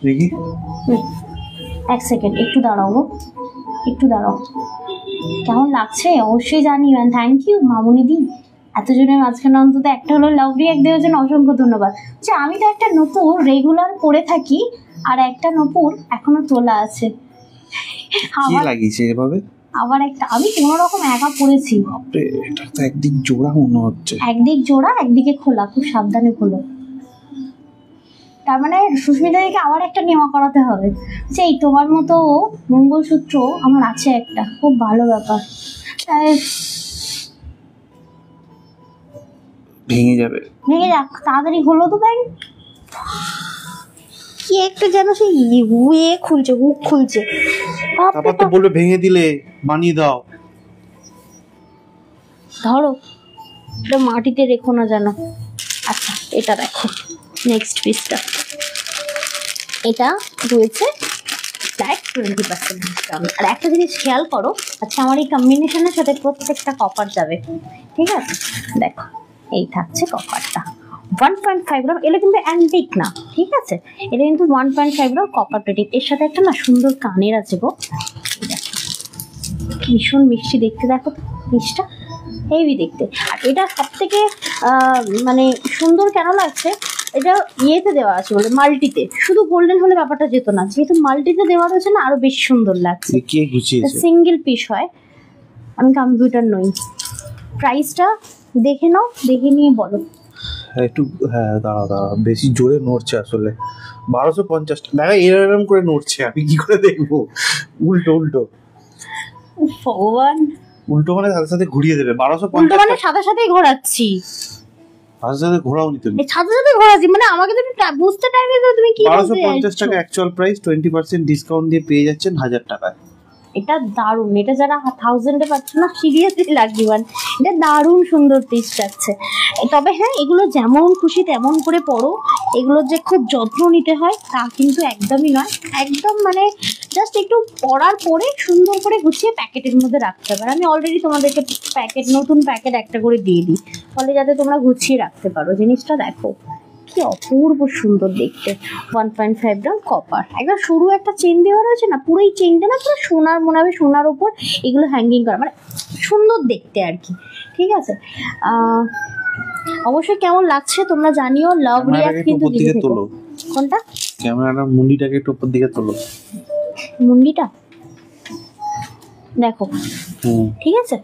দেখি 1 সেকেন্ড, একটু দাঁড়াও গো, একটু দাঁড়াও। কেমন লাগছে অবশ্যই জানিবেন। থ্যাংক ইউ মামুনিদি, এতজনের মাঝখানে অন্তত একটা হলো লাভ রিঅ্যাক্ট দেওয়ার জন্য অসংখ্য ধন্যবাদ। আচ্ছা আমি তো একটা নপুর রেগুলার পরে থাকি, আর একটা নপুর এখনো তোলা আছে। কি লাগিয়েছে এভাবে? আবার একটা আমি কোনো রকম একা পরেছি। এটা তো একদিক জোড়া মনে হচ্ছে, একদিক জোড়া একদিকে খোলা, খুব সাবধানে খোলো। তার মানে সুস্মিতাদিকে আবার একটা নেওয়া করাতে হবে। সেই তোমার মতো মঙ্গলসূত্র আমার আছে একটা, খুব ভালো ব্যাপার। ভেঙে যাবে, ভেঙে যাক, তাড়াতাড়ি হলো তো ব্যাং। কি একটা যেন সেই খুলছে, হুক খুলছে, তারপর তো বলবে ভেঙে দিলে বানিয়ে দাও। ধরো এটা মাটিতে রেখো না জানো। আচ্ছা এটা দেখো নেক্সট পিসটা, এটা রয়েছে ফ্ল্যাট 20% ডিসকাউন্ট। আর একটা জিনিস খেয়াল করো, আচ্ছা আমার এই কম্বিনেশনের সাথে প্রত্যেকটা কপার যাবে, ঠিক আছে? দেখো এই থাকছে কপারটা 1.5 গ্রাম, এটা কিন্তু অ্যান্টিক না, ঠিক আছে? এটা কিন্তু 1.5 গ্রাম কপার প্লেটিং। এর সাথে একটা না সুন্দর কানের আছে গো, ভীষণ মিষ্টি দেখতে, দেখো পিসটা হেভি দেখতে। আর এটা সব থেকে মানে সুন্দর কেন লাগছে, এটা ইয়েতে দেওয়া আছে বলে, মাল্টিতে। শুধু গোল্ডেন হলে ব্যাপারটা যেত না, যেহেতু মাল্টিতে দেওয়া রয়েছে না, আরো বেশি সুন্দর লাগছে। সিঙ্গেল পিস হয়, আমি কম্পিউটার নই। প্রাইসটা দেখে নাও, দেখে নিয়ে বলো। একটু হ্যাঁ দাঁড়া বেশি জোরে নড়ছে আসলে। 1250 টাকা এরকম করে নড়ছে, আমি কি করে দেখবো? উল্টো ভগবান, উল্টো মানে সাথে সাথে ঘুরিয়ে দেবে। 1250 মানে সাথে সাথেই ঘোরাচ্ছি, সাথে সাথে ঘোরাওনি তুমি? সাথে সাথে ঘোরাচ্ছি মানে আমাকে তো বুঝতে টাইম দিতে, তুমি কি 1250 টাকা অ্যাকচুয়াল প্রাইস, 20% ডিসকাউন্ট দিয়ে পেয়ে যাচ্ছেন 1000 টাকায়। এটা দারুণ, এটা যারা 1000-এ পাচ্ছ না সিরিয়াসলি লাগবে, এটা দারুণ সুন্দর পিস যাচ্ছে। তবে হ্যাঁ, এগুলো যেমন খুশি তেমন করে পরো, এগুলো যে খুব যত্ন নিতে হয় তা কিন্তু একদমই নয়। একদম মানে জাস্ট একটু পরার পরে সুন্দর করে গুছিয়ে প্যাকেটের মধ্যে রাখতে হবে। আমি অলরেডি তোমাদেরকে প্যাকেট, নতুন প্যাকেট একটা করে দিয়ে দিই, ফলে যাতে তোমরা গুছিয়ে রাখতে পারো। জিনিসটা দেখো কি অপূর্ব সুন্দর দেখতে। 1.5 গ্রাম কপার, একদম সরু একটা চেন দেওয়া রয়েছে না, পুরো এই চেনটা না পুরো সোনার মনে হবে, সোনার উপর এগুলো হ্যাঙ্গিং করা, মানে সুন্দর দেখতে আর কি, ঠিক আছে? অবশ্যই কেমন লাগছে তোমরা জানিও। লাভ রিয়াক্ট কিন্তু তোলো। কোনটা? ক্যামেরাটা মুন্ডিটাকে একটু উপর দিকে তোলো, মুন্ডিটা দেখো, ঠিক আছে?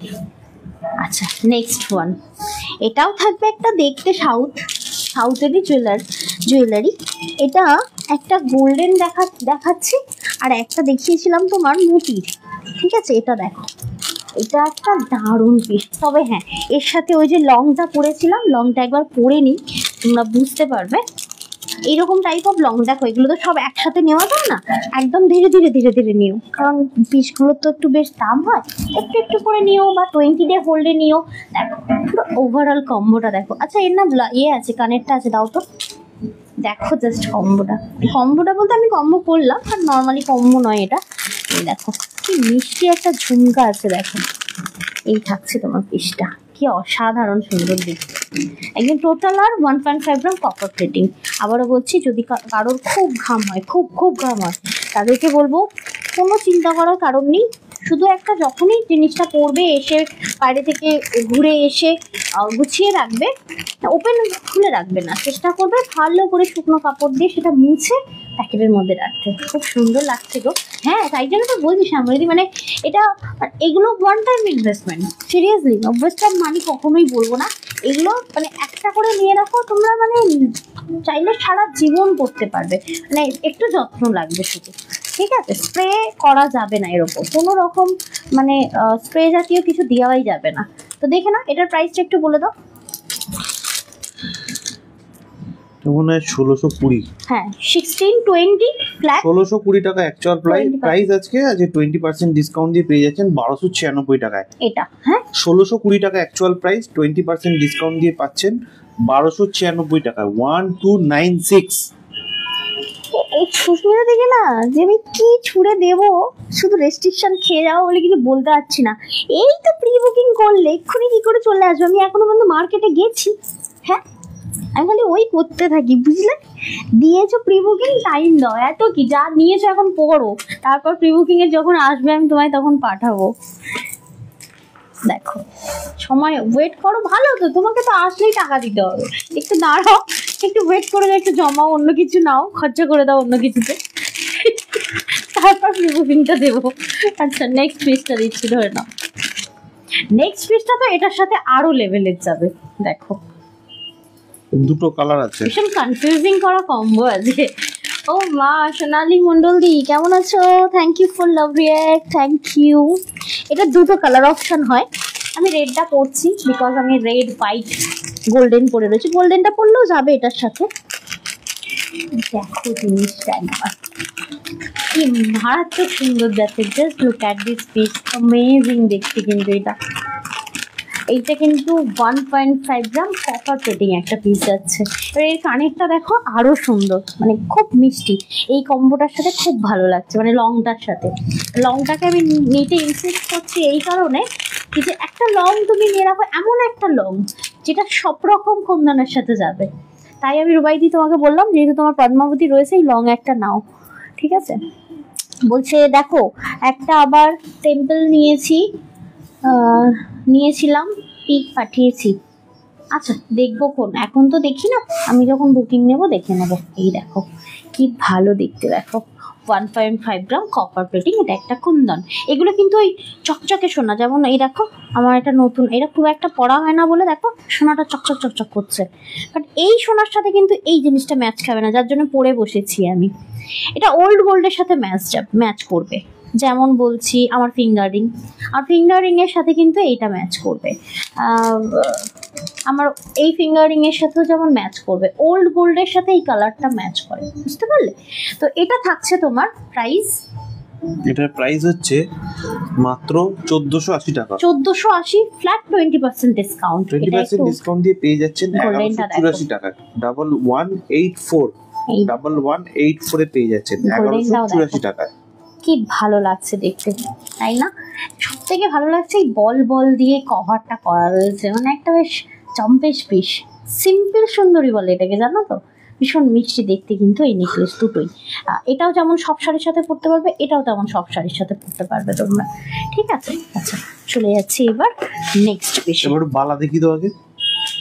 আচ্ছা নেক্সট ওয়ান, এটাও থাকবে একটা দেখতে সাউথেরই জুয়েলারি। এটা একটা গোল্ডেন দেখাচ্ছি, আর একটা দেখিয়েছিলাম তোমার মুটির, ঠিক আছে? এটা দেখো, এটা একটা দারুণ পিস। তবে হ্যাঁ, এর সাথে ওই যে লংটা পরেছিলাম, লংটা একবার পরে নিই, তোমরা বুঝতে পারবে। এইরকম টাইপ অফ লং দেখো, এগুলো তো সব একসাথে নেওয়া যায় না, একদম ধীরে ধীরে নিও, কারণ পিসগুলো তো একটু বেশ দাম হয়। একটু একটু করে নিও বা 20 ডে হোল্ডে নিও। দেখো পুরো ওভারঅল কম্বোটা দেখো। আচ্ছা এর না ইয়ে আছে, কানেরটা আছে, দাও তো দেখো জাস্ট কম্বোটা বলতে আমি কম্বো করলাম, আর নর্মালি কম্বো নয় এটা। দেখো কি মিষ্টি একটা ঝুমকা আছে, দেখো এই থাকছে তোমার পিসটা, কি অসাধারণ সুন্দর দেখতে। একদম টোটাল আর 1.5 গ্রাম কপার প্লেটিং। আবারও বলছি, যদি কারোর খুব ঘাম হয়, খুব ঘাম হয়, তাদেরকে বলবো কোনো চিন্তা করার কারণ নেই। শুধু একটা যখনই জিনিসটা পরবে, এসে বাইরে থেকে ঘুরে এসে গুছিয়ে রাখবে, ওপেন খুলে রাখবে না, চেষ্টা করবে ভালো করে শুকনো কাপড় দিয়ে সেটা মুছে প্যাকেটের মধ্যে রাখতে। খুব সুন্দর লাগছে গো। হ্যাঁ তাই জন্য তো বলছি শ্যামলী, মানে এটা, এগুলো ওয়ান টাইম ইনভেস্টমেন্ট, সিরিয়াসলি অবশ্যই মানি কখনোই বলবো না। এগুলো মানে একটা করে নিয়ে রাখো তোমরা, মানে চাইলে সারা জীবন করতে পারবে, মানে একটু যত্ন লাগবে শুধু, ঠিক আছে? স্প্রে করা যাবে না এর উপর, কোনো রকম মানে স্প্রে জাতীয় কিছু দেওয়াই যাবে না। তো দেখে না, এটার প্রাইসটা একটু বলে দাও। মনে হয় 1620। হ্যাঁ 1620 ফ্ল্যাট 1620 টাকা অ্যাকচুয়াল প্রাইস। আজকে 20% ডিসকাউন্ট দিয়ে পেয়ে যাচ্ছেন 1296 টাকায় এটা। হ্যাঁ 1620 টাকা অ্যাকচুয়াল প্রাইস, 20% ডিসকাউন্ট দিয়ে পাচ্ছেন 1296 টাকা, 1296। এই সুস্মিতা দেখে না যে আমি কি ছুড়ে দেবো, শুধু রেস্ট্রিকশন খেয়ে যাবো বলে কিছু বলতে পারছি না। এই তো প্রি বুকিং করলে এক্ষুনি কি করে চলে আসবে? আমি এখনো পর্যন্ত মার্কেটে গেছি? হ্যাঁ আমি খালি ওই করতে থাকি, বুঝলে? দিয়েছো প্রি বুকিং, টাইম দাও, এত কি যা নিয়েছো এখন পড়ো, তারপর প্রি বুকিং এর যখন আসবে আমি তোমায় তখন পাঠাবো। দেখো সময় ওয়েট করো, ভালো তো, তোমাকে তো আসলেই টাকা দিতে হবে, একটু দাঁড়াও, একটু ওয়েট করে দাও, একটু জমাও, অন্য কিছু নাও, খরচা করে দাও অন্য কিছুতে, তারপর প্রি বুকিংটা দেবো। আচ্ছা নেক্সট পিসটা দিচ্ছি, ধরে নাও। নেক্সট পিসটা তো এটার সাথে আরো লেভেলের যাবে। দেখো দুটো কালার আছে, ভীষণ কনফিউজিং করা কম্বো আছে। ও মা, সোনালী মন্ডল দি কেমন আছো? Thank you for love react, thank you. এটা দুটো কালার অপশন হয়, আমি রেডটা পরছি বিকজ আমি রেড হোয়াইট গোল্ডেন পরে রয়েছি, গোল্ডেনটা পরলেও যাবে এটার সাথে। দেখো জিনিসটা একবার কি মারাত্মক সুন্দর যাচ্ছে, just look at this piece, amazing দেখতে। কিন্তু এইটা কিন্তু 1.5 গ্রাম কপার প্লেটিং একটা পিস যাচ্ছে। এবার এর কানেরটা দেখো আরো সুন্দর, মানে খুব মিষ্টি। এই কম্বোটার সাথে খুব ভালো লাগছে, মানে লংটার সাথে। লংটাকে আমি নিতে ইনসিস্ট করছি এই কারণে যে একটা লং তুমি নিয়ে রাখো, এমন একটা লং যেটা সব রকম কুন্দনের সাথে যাবে। তাই আমি রুবাইদি তোমাকে বললাম, যেহেতু তোমার পদ্মাবতী রয়েছে, এই লং একটা নাও, ঠিক আছে। বলছে দেখো একটা আবার টেম্পল নিয়েছিলাম, পিক পাঠিয়েছি। আচ্ছা দেখবো কোন, এখন তো দেখি না, আমি যখন বুকিং নেব দেখে নেবো। এই দেখো কি ভালো দেখতে, দেখো 1.5 গ্রাম কপার প্লেটিং, এটা একটা কুন্দন। এগুলো কিন্তু ওই চকচকে সোনা, যেমন এই দেখো আমার এটা নতুন, এটা খুব একটা পড়া হয় না বলে দেখো সোনাটা চকচক চকচক করছে। বাট এই সোনার সাথে কিন্তু এই জিনিসটা ম্যাচ খাবে না, যার জন্য পরে বসেছি আমি। এটা ওল্ড গোল্ডের সাথে ম্যাচ করবে, যেমন বলছি আমার ফিঙ্গারিং, আর ফিঙ্গারিং এর সাথে কিন্তু এইটা ম্যাচ করবে। আমার এই ফিঙ্গারিং এর সাথেও যেমন ম্যাচ করবে, ওল্ড গোল্ডের সাথে এই কালারটা ম্যাচ করে, বুঝতে পারলে? তো এটা থাকছে তোমার প্রাইস, এটার প্রাইস হচ্ছে মাত্র 1480 টাকা। 1480 ফ্ল্যাট 20% ডিসকাউন্ট। 20% ডিসকাউন্ট দিয়ে পেয়ে যাচ্ছেন 1184 টাকা। 1184 1184 এ পেয়ে যাচ্ছেন 1184 টাকায়। কি ভালো লাগছে দেখতে, তাই না? সব থেকে ভালো লাগছে এই বল বল দিয়ে কভারটা করা রয়েছে, মানে একটা বেশ চম্পেশ পিস, সিম্পল সুন্দরী বলে এটাকে, জানো তো? ভীষণ মিষ্টি দেখতে কিন্তু এই নেকলেস দুটোই। এটাও যেমন সব শাড়ির সাথে পরতে পারবে, এটাও তেমন সব শাড়ির সাথে পরতে পারবে তোমরা, ঠিক আছে? আচ্ছা চলে যাচ্ছি এবার নেক্সট পিস। এবার বালা দেখি তো আগে।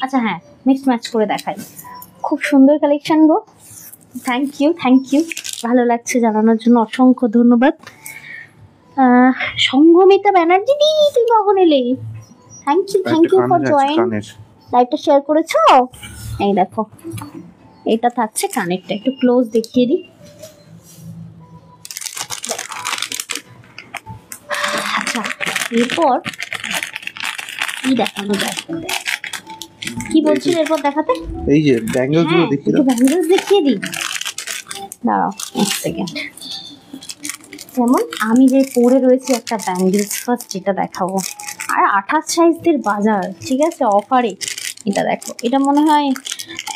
আচ্ছা হ্যাঁ, নেক্সট ম্যাচ করে দেখাই। খুব সুন্দর কালেকশন গো, থ্যাংক ইউ, ভালো লাগছে জানানোর জন্য, অসংখ্য ধন্যবাদ। সঙ্গমিতা ব্যানার্জি দি, তুই কখন এলে? Thank you for join. লাইভটা শেয়ার করেছো? এই দেখো এটা থাকছে কানেরটা, একটু ক্লোজ দেখিয়ে দিই। আচ্ছা এরপর কি দেখানো যায়, কি বলছিল এরপর দেখাতে? এই যে ব্যাঙ্গেলস গুলো দেখিয়ে দাও। ব্যাঙ্গেলস দেখিয়ে দিই, দাঁড়াও এক সেকেন্ড। যেমন আমি যে পরে রয়েছি একটা ব্যাঙ্গেলস, ফার্স্ট যেটা দেখাবো, আর 28 সাইজদের বাজার, ঠিক আছে, অফারে। এটা দেখো, এটা মনে হয়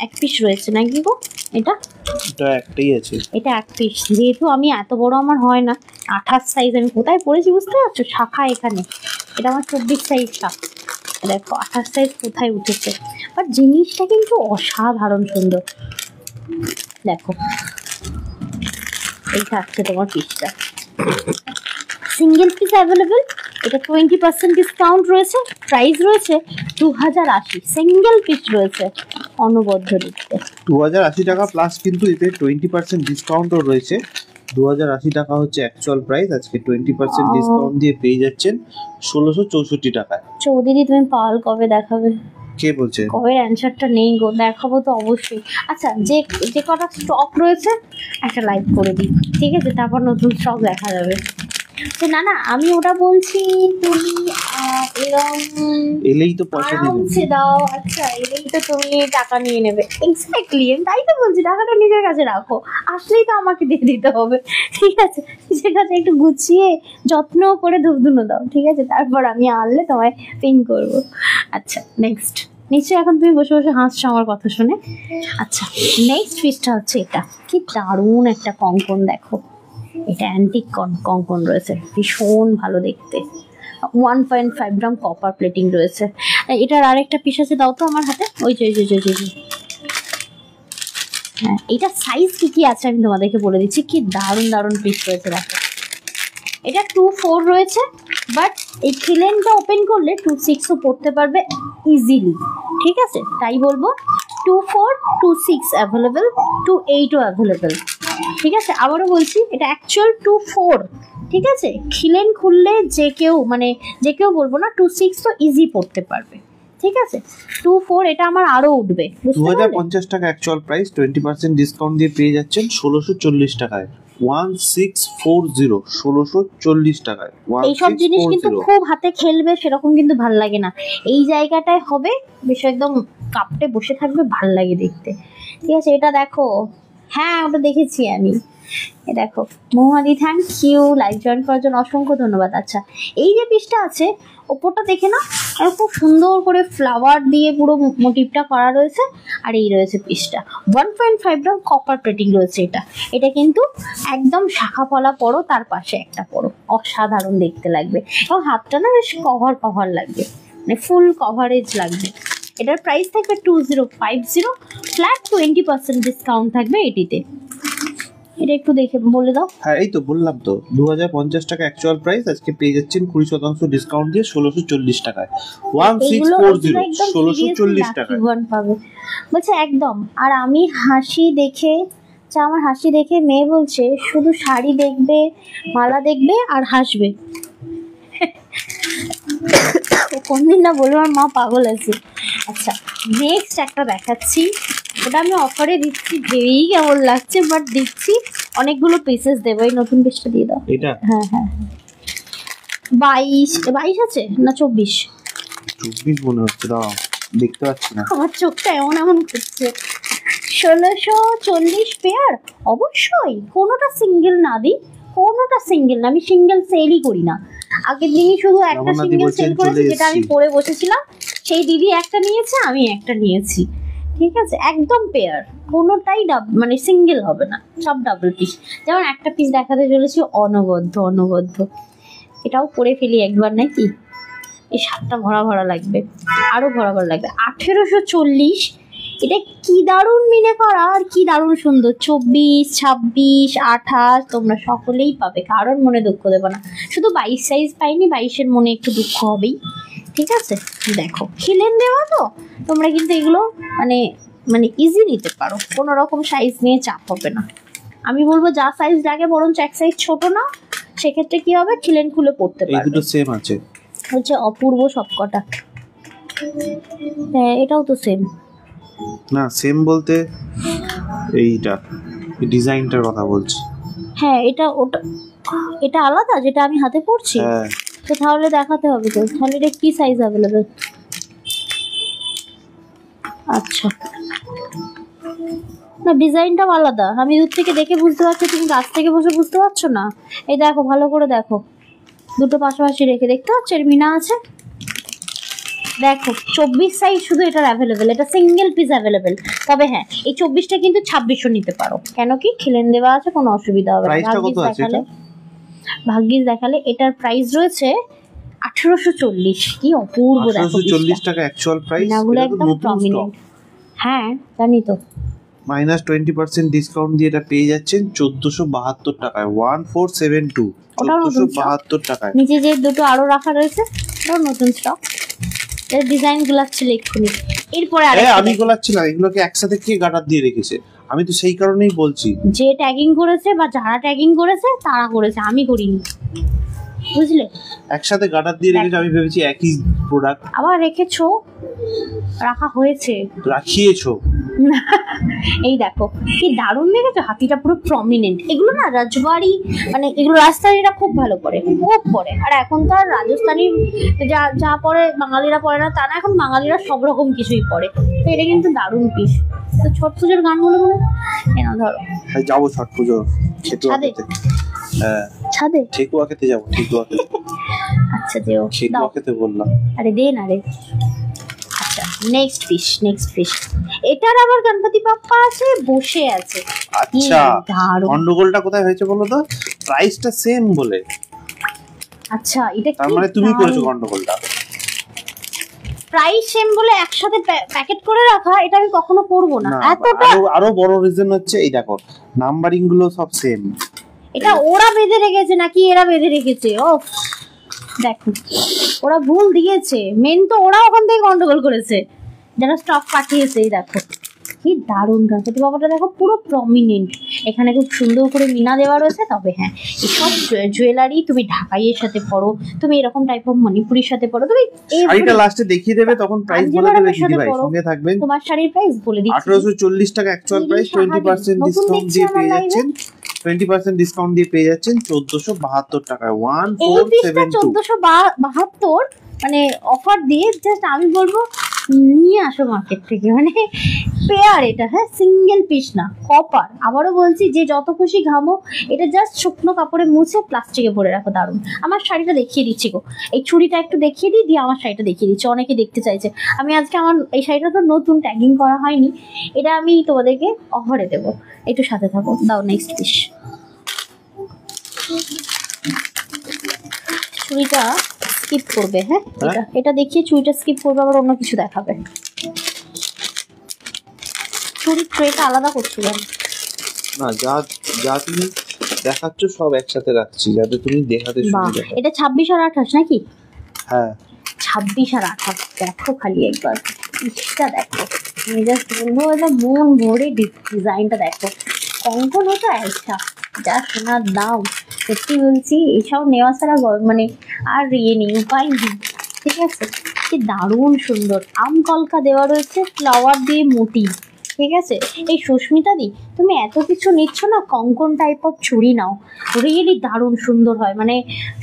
এক পিস রয়েছে নাকি গো? এটা একটাই আছে, এটা এক পিস। যেহেতু আমি এত বড় আমার হয় না, 28 সাইজ আমি কোথায় পরেছি বুঝতে পারছো? শাখা এখানে, এটা আমার 24 সাইজ শাখা। দেখো 28 সাইজ কোথায় উঠেছে, বাট জিনিসটা কিন্তু অসাধারণ সুন্দর। দেখো এই থাকছে তোমার পিসটা, সিঙ্গেল পিস অ্যাভেলেবেল। এটা 20% ডিসকাউন্ট রয়েছে, প্রাইস রয়েছে 2080, সিঙ্গেল পিস রয়েছে, অনবদ্য দেখতে 2080 টাকা প্লাস, কিন্তু এতে 20% ডিসকাউন্টও রয়েছে। 2080 টাকা হচ্ছে অ্যাকচুয়াল প্রাইস, আজকে 20% ডিসকাউন্ট দিয়ে পেয়ে যাচ্ছেন 1664 টাকায়। চৌধুরী তুমি পাল কবে দেখাবে? কে বলছে? কবে অ্যানসারটা নেই গো, দেখাবো তো অবশ্যই। আচ্ছা যে কটা স্টক রয়েছে একটা লাইভ করে দিই, ঠিক আছে? তারপর নতুন স্টক দেখা যাবে। তো না আমি ওটা বলছি, তুমি এলেই তো পয়সা দেবে দাও। আচ্ছা এলেই তো তুমি টাকা নিয়ে নেবে, এক্স্যাক্টলি তাই তো বলছি, টাকাটা নিজের কাছে রাখো, আসলেই তো আমাকে দিয়ে দিতে হবে, ঠিক আছে? নিজের কাছে একটু গুছিয়ে যত্ন করে ধূপধুনো দাও, ঠিক আছে? তারপর আমি আনলে তোমায় পিন করবো। আচ্ছা নেক্সট, নিশ্চয়ই এখন তুমি বসে বসে হাসছো আমার কথা শুনে। আচ্ছা নেক্সট পিসটা হচ্ছে এটা, কি দারুণ একটা কঙ্কন, দেখো এটা অ্যান্টিক কঙ্কন রয়েছে, ভীষণ ভালো দেখতে। 1.5 গ্রাম কপার প্লেটিং রয়েছে। এটার আরেকটা পিস আছে, দাও তো আমার হাতে। ওই যে হ্যাঁ, এটা সাইজ কি আছে আমি তোমাদেরকে বলে দিচ্ছি, কি দারুণ পিস রয়েছে। দেখো এটা 2.4 রয়েছে, বাট এই খিলেনটা ওপেন করলে 2.6ও পড়তে পারবে ইজিলি, ঠিক আছে? তাই বলবো 2.4, 2.6 অ্যাভেলেবেল, 2.8ও অ্যাভেলেবেল, ঠিক আছে? আবারও বলছি এটা অ্যাকচুয়াল 2.4, ঠিক আছে? খিলেন খুললে যে কেউ বলবো না, 2.6 তো ইজি পড়তে পারবে, ঠিক আছে? 2.4 এটা আমার আরো উঠবে। 2050 টাকা অ্যাকচুয়াল প্রাইস, 20% ডিসকাউন্ট দিয়ে পেয়ে যাচ্ছেন 1640 টাকায়। 1640, 1640 টাকায়। এইসব জিনিস কিন্তু খুব হাতে খেলবে সেরকম কিন্তু ভাল লাগে না, এই জায়গাটায় হবে বেশ একদম কাপটে বসে থাকবে, ভাল লাগে দেখতে, ঠিক আছে? এটা দেখো, হ্যাঁ ওটা দেখেছি আমি, এ দেখো মৌমাদি, থ্যাংক ইউ লাইভ জয়েন করার জন্য অসংখ্য ধন্যবাদ। আচ্ছা এই যে পিসটা আছে ওপরটা দেখে না, আর খুব সুন্দর করে ফ্লাওয়ার দিয়ে পুরো মোটিভটা করা রয়েছে। আর এই রয়েছে পিসটা 1.5 গ্রাম কপার প্লেটিং রয়েছে। এটা কিন্তু একদম শাখা পলা পরো, তার পাশে একটা পরো, অসাধারণ দেখতে লাগবে। এবং হাতটা না বেশ কভার লাগবে, মানে ফুল কভারেজ লাগবে। এটার প্রাইস থাকবে 2050, ফ্ল্যাট 20% ডিসকাউন্ট থাকবে এটিতে। এটা একটু দেখে বলে দাও। হ্যাঁ এই তো বললাম তো 2050 টাকা অ্যাকচুয়াল প্রাইস, আজকে পেয়ে যাচ্ছেন 20% ডিসকাউন্ট দিয়ে 1640 টাকায়। 1640 1640 টাকায় পাবে বলছে একদম। আর আমি হাসি দেখে, আমার হাসি দেখে মেয়ে বলছে শুধু শাড়ি দেখবে, মালা দেখবে আর হাসবে। কোনদিন না বলবো আমার মা পাগল আছে। আচ্ছা নেক্সট একটা দেখাচ্ছি, ওটা আমি অফারে দিচ্ছি, ভেবেই কেমন লাগছে বাট দিচ্ছি। অনেকগুলো পিসেস দেবো। এই নতুন পিসটা দিয়ে দাও। এটা হ্যাঁ 22 আছে না 24 মনে হচ্ছে, দাও দেখতে পাচ্ছি না, আমার চোখটা এমন করছে। 1640 পেয়ার অবশ্যই। কোনোটা সিঙ্গেল না দিই, কোনোটা সিঙ্গেল না, আমি সিঙ্গেল সেলই করি না। আগের দিনই শুধু একটা সিঙ্গেল সেল করেছি, যেটা আমি পরে বসেছিলাম। সেই দিদি একটা নিয়েছে, আমি একটা নিয়েছি, ঠিক আছে। একদম পেয়ার, কোনোটাই মানে সিঙ্গেল হবে না, সব ডাবল পিস। যেমন একটা পিস দেখাতে চলেছি অনবদ্য। এটাও পরে ফেলি একবার নাকি। এই শার্টটা ভরা লাগবে, আরো ভরা লাগবে। 1840, এটা কি দারুণ মিনে করা আর কি দারুণ সুন্দর। 24, 26, 28 তোমরা সকলেই পাবে, কারোর মনে দুঃখ দেবো না। শুধু 22 সাইজ পাইনি, 22-এর মনে একটু দুঃখ হবেই, ঠিক আছে। দেখো খিলেন দেওয়া তো, তোমরা কিন্তু এগুলো মানে ইজি নিতে পারো, কোনো রকম সাইজ নিয়ে চাপ হবে না। আমি বলবো যা সাইজ লাগে বরঞ্চ এক সাইজ ছোট না, সেক্ষেত্রে কি হবে খিলেন খুলে পড়তে পারবে। এই দুটো সেম আছে, হচ্ছে অপূর্ব সবকটা। হ্যাঁ এটাও তো সেম না, সেম বলতে এইটা ডিজাইনটার কথা বলছি। হ্যাঁ এটা আলাদা যেটা আমি হাতে পড়ছি। হ্যাঁ তো তাহলে দেখাতে হবে তো, তাহলে এটা কি সাইজ অ্যাভেলেবেল? আচ্ছা না ডিজাইনটাও আলাদা, আমি দূর থেকে দেখে বুঝতে পারছি, তুমি কাছ থেকে বসে বুঝতে পারছো না। এই দেখো ভালো করে দেখো, দুটো পাশাপাশি রেখে দেখতে পাচ্ছ এর মিনা আছে। দেখো 24 সাইজ শুধু এটার অ্যাভেলেবেল, এটা সিঙ্গেল পিস অ্যাভেলেবেল। তবে হ্যাঁ এই 24টা কিন্তু 2600 নিতে পারো, কেন কি খিলেন দেওয়া আছে, কোনো অসুবিধা হবে না। ভাগ্যিস দেখালে এটার প্রাইস রয়েছে 1840। কি অপূর্ব, দেখো 1840 টাকা অ্যাকচুয়াল প্রাইস। এগুলো একদম প্রমিনেন্ট। হ্যাঁ জানি তো। -20% ডিসকাউন্ট দিয়ে এটা পেয়ে যাচ্ছেন 1472 টাকায়। 1472 1472 টাকায়। নিচে যে দুটো আরো রাখা রয়েছে ওটাও নতুন স্টক। এর ডিজাইন গুলাচ্ছিল এক্ষুনি। এরপরে আমি গোলাচ্ছি না, এগুলোকে একসাথে কে গাটার দিয়ে রেখেছে, আমি তো সেই কারণেই বলছি। যে ট্যাগিং করেছে বা যারা ট্যাগিং করেছে তারা করেছে, আমি করিনি, বুঝলে। একসাথে গাটার দিয়ে রেখেছে, আমি ভেবেছি একই প্রোডাক্ট। আবার রেখেছো, রাখা হয়েছে, রাখিয়েছো। এই দেখো কি দারুণ দেখেছো, হাতিটা পুরো প্রমিনেন্ট। এগুলো না রাজবাড়ি, মানে এগুলো রাজস্থানীরা খুব ভালো করে, খুব পরে। আর এখন তো আর রাজস্থানী যা পরে বাঙালিরা পরে না তা না, এখন বাঙালিরা সব রকম কিছুই পরে। তো এটা কিন্তু দারুণ পিস। তো ছট পুজোর গানগুলো বলে কেন ধরো যাবো ছট পুজো ছাদে। হ্যাঁ ছাদে ঠেকুয়া খেতে যাবো, ঠেকুয়া খেতে। আচ্ছা দেও, ঠেকুয়া খেতে বললাম। আরে দে না রে। আচ্ছা নেক্সট ফিশ। এটার আবার গণপতি বাপ্পা আছে, বসে আছে। আচ্ছা গন্ডগোলটা কোথায় হয়েছে বলো তো, প্রাইসটা সেম বলে। আচ্ছা এটা তার মানে তুমি করেছো গন্ডগোলটা। প্রাইস সেম বলে একসাথে প্যাকেট করে রাখা, এটা আমি কখনো করব না। এতটা আরো বড় রিজন হচ্ছে এই দেখো নাম্বারিং গুলো সব সেম। এটা ওরা বেঁধে রেখেছে নাকি এরা বেঁধে রেখেছে? ও দেখো ওরা ভুল দিয়েছে, মেন তো ওরা ওখান থেকে গন্ডগোল করেছে যারা স্টক পাঠিয়েছে। এই দেখো কি দারুণ গণপতি বাবাটা, দেখো পুরো প্রমিনেন্ট। এখানে খুব সুন্দর করে মিনা দেওয়া রয়েছে। তবে হ্যাঁ এইসব জুয়েলারি তুমি ঢাকাইয়ের সাথে পরো, তুমি এরকম টাইপ অফ মণিপুরির সাথে পরো, তুমি শাড়িটা লাস্টে দেখিয়ে দেবে, তখন প্রাইস বলে দেবে দিদি ভাই, সঙ্গে থাকবেন। তোমার শাড়ির প্রাইস বলে দিচ্ছি 1840 টাকা অ্যাকচুয়াল প্রাইস, 20% ডিসকাউন্ট দিয়ে পেয়ে যাচ্ছেন। 20% ডিসকাউন্ট দিয়ে পেয়ে যাচ্ছেন 1472 টাকায়। 1472 1472 মানে অফার দিয়ে জাস্ট আমি বলবো নিয়ে আসো মার্কেট থেকে, মানে পেয়ার এটা, হ্যাঁ সিঙ্গেল পিস না, কপার। আবারও বলছি যে যত খুশি ঘামো, এটা জাস্ট শুকনো কাপড়ে মুছে প্লাস্টিকে ভরে রাখো। দারুণ। আমার শাড়িটা দেখিয়ে দিচ্ছি গো, এই চুড়িটা একটু দেখিয়ে দিই, দিয়ে আমার শাড়িটা দেখিয়ে দিচ্ছি, অনেকে দেখতে চাইছে। আমি আজকে আমার এই শাড়িটা তো নতুন, ট্যাগিং করা হয়নি, এটা আমি তোমাদেরকে অফারে দেবো, একটু সাথে থাকো। দাও নেক্সট পিস। চুড়িটা স্কিপ করবে, হ্যাঁ এটা দেখিয়ে চুড়িটা স্কিপ করবে, আবার অন্য কিছু দেখাবে। চুড়ির ট্রেটা আলাদা করছিলাম না, যা তুমি দেখাচ্ছ সব একসাথে রাখছি যাতে তুমি দেখাতে সুবিধা হয়। এটা 26 আর 28 নাকি? হ্যাঁ 26 আর 28। দেখো খালি একবার পিসটা দেখো, আমি জাস্ট বলবো এটা মন ভরে ডিজাইনটা দেখো। কঙ্কন হতো একটা, যা সোনার দাম, সত্যি বলছি এসব নেওয়া ছাড়া মানে আর নেই, উপায় নেই। ঠিক আছে, কি দারুণ সুন্দর আম কলকা দেওয়া রয়েছে, ফ্লাওয়ার দিয়ে মোটিভ। ঠিক আছে, এই সুস্মিতা দি তুমি এত কিছু নিচ্ছ না, কঙ্কন টাইপ অফ চুড়ি নাও, রিয়েলি দারুণ সুন্দর হয়। মানে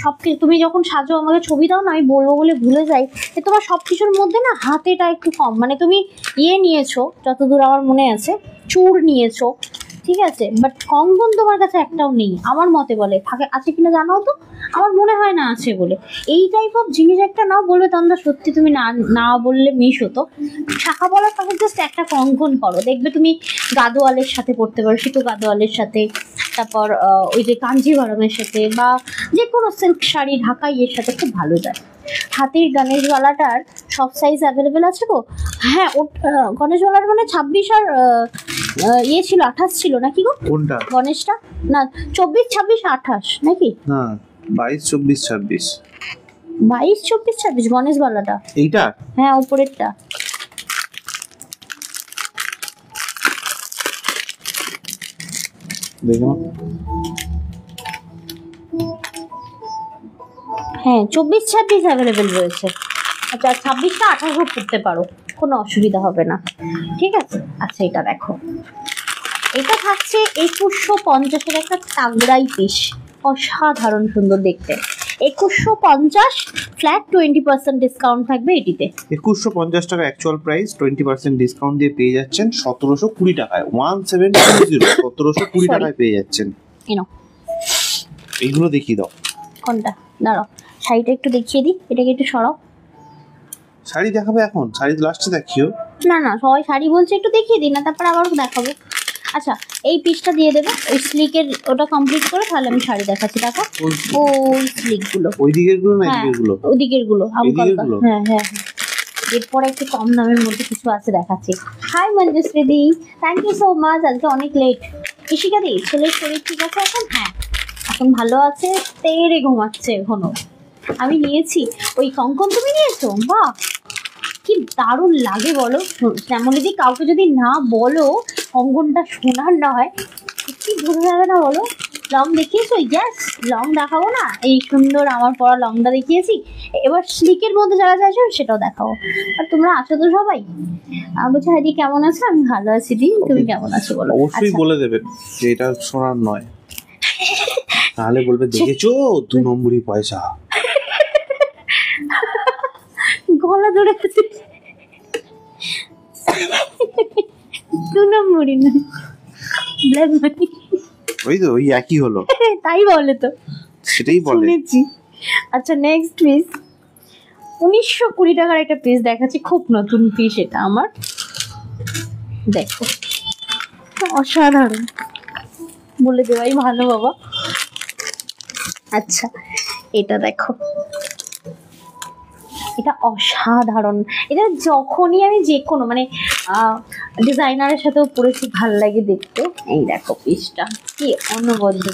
সব কিছু তুমি যখন সাজো আমাকে ছবি দাও না, আমি বলবো বলে ভুলে যাই যে তোমার সব কিছুর মধ্যে না হাতেটা একটু কম, মানে তুমি নিয়েছো যতদূর আমার মনে আছে, চূড় নিয়েছো, ঠিক আছে, বাট কঙ্কন তোমার কাছে একটাও নেই আমার মতে। বলে থাকে আছে কিনা জানাও তো, আমার মনে হয় না আছে বলে। এই টাইপ অফ জিনিস একটা নাও, বলবে তন্দা সত্যি তুমি না বললে মিস হতো। শাখা বলার পাশে জাস্ট একটা কঙ্কন করো, দেখবে তুমি গাদোয়ালের সাথে পড়তে পারো, শীত গাদোয়ালের সাথে, তারপর ওই যে কাঞ্জিভারমের সাথে, বা যে কোনো সিল্ক শাড়ি ঢাকা ইয়ের সাথে খুব ভালো যায়। হাতির গণেশওয়ালাটার সব সাইজ অ্যাভেলেবেল আছে গো। হ্যাঁ গণেশওয়ালার মানে 26 আর ছিল 28 ছিল নাকি গো? কোনটা গণেশটা? না 24 26 28 নাকি? না 22 24 26। 22 24 26 গণেশওয়ালাটা এইটা? হ্যাঁ উপরেরটা। দেখো হ্যাঁ 24 26 অ্যাভেলেবেল রয়েছে। আচ্ছা 26টা 28 করতে পারো, কোনো অসুবিধা হবে না। ঠিক আছে, আচ্ছা এটা দেখো, এটা থাকছে 2150-এর একটা তাগড়াই পিস, অসাধারণ সুন্দর দেখতে। 2150 ফ্ল্যাট 20% ডিসকাউন্ট থাকবে এটিতে। 2150 টাকা অ্যাকচুয়াল প্রাইস, 20% ডিসকাউন্ট দিয়ে পেয়ে যাচ্ছেন 1720 টাকায়। 1720 1720 টাকায় পেয়ে যাচ্ছেন। এইগুলো দেখিয়ে দাও। কোনটা? দাঁড়াও শাড়িটা একটু দেখিয়ে দিই, এটাকে একটু সরাও। শাড়ি দেখাবে এখন? শাড়ি লাস্টে দেখিও। না না সবাই শাড়ি বলছে, একটু দেখিয়ে দিই না, তারপর আবার দেখাবো। আচ্ছা এই পিসটা দিয়ে দেবে, ওই স্লিকের ওটা কমপ্লিট করে, তাহলে আমি শাড়ি দেখাচ্ছি। দেখো ওই স্লিক গুলো, ওই দিকের গুলো না এদিকের গুলো? ওই দিকের গুলো। হ্যাঁ হ্যাঁ, এরপরে একটু কম দামের মধ্যে কিছু আছে দেখাচ্ছি। হাই মঞ্জুশ্রী দি, থ্যাংক ইউ সো মাচ। আজকে অনেক লেট। ইশিকা দি ছেলের শরীর ঠিক আছে এখন? হ্যাঁ এখন ভালো আছে, তেরে ঘুমাচ্ছে এখনো। আমি নিয়েছি ওই কঙ্কন, তুমি নিয়েছো? বাহ কি দারুণ লাগে বলো। শ্যামলিদি কাউকে যদি না বলো কঙ্কনটা সোনার না হয়, কি বোঝা যাবে না বলো। লং দেখিয়েছো? ইয়েস লং দেখাবো না, এই সুন্দর আমার পরা লংটা দেখিয়েছি। এবার স্লিকের মধ্যে যারা চাইছো সেটাও দেখাবো। আর তোমরা আছো তো সবাই? বলছি হাদি কেমন আছো? আমি ভালো আছি দি, তুমি কেমন আছো বলো? অবশ্যই বলে দেবেন যে এটা সোনার নয়, তাহলে বলবে দেখেছো 2 নম্বরই পয়সা। গলা ধরে 2 নম্বরই না, ব্ল্যাক মানি। ওই তো ওই একই হলো। তাই বলে তো, সেটাই বলে শুনেছি। আচ্ছা নেক্সট পিস 1920 টাকার একটা পিস দেখাচ্ছি, খুব নতুন পিস এটা আমার। দেখো অসাধারণ, বলে দেওয়াই ভালো বাবা। আচ্ছা এটা দেখো, এটা অসাধারণ। এটা যখনই আমি যে কোনো মানে ডিজাইনারের সাথেও পরেছি ভাল লাগে দেখতে। এই দেখো পিসটা কি অনবদ্য,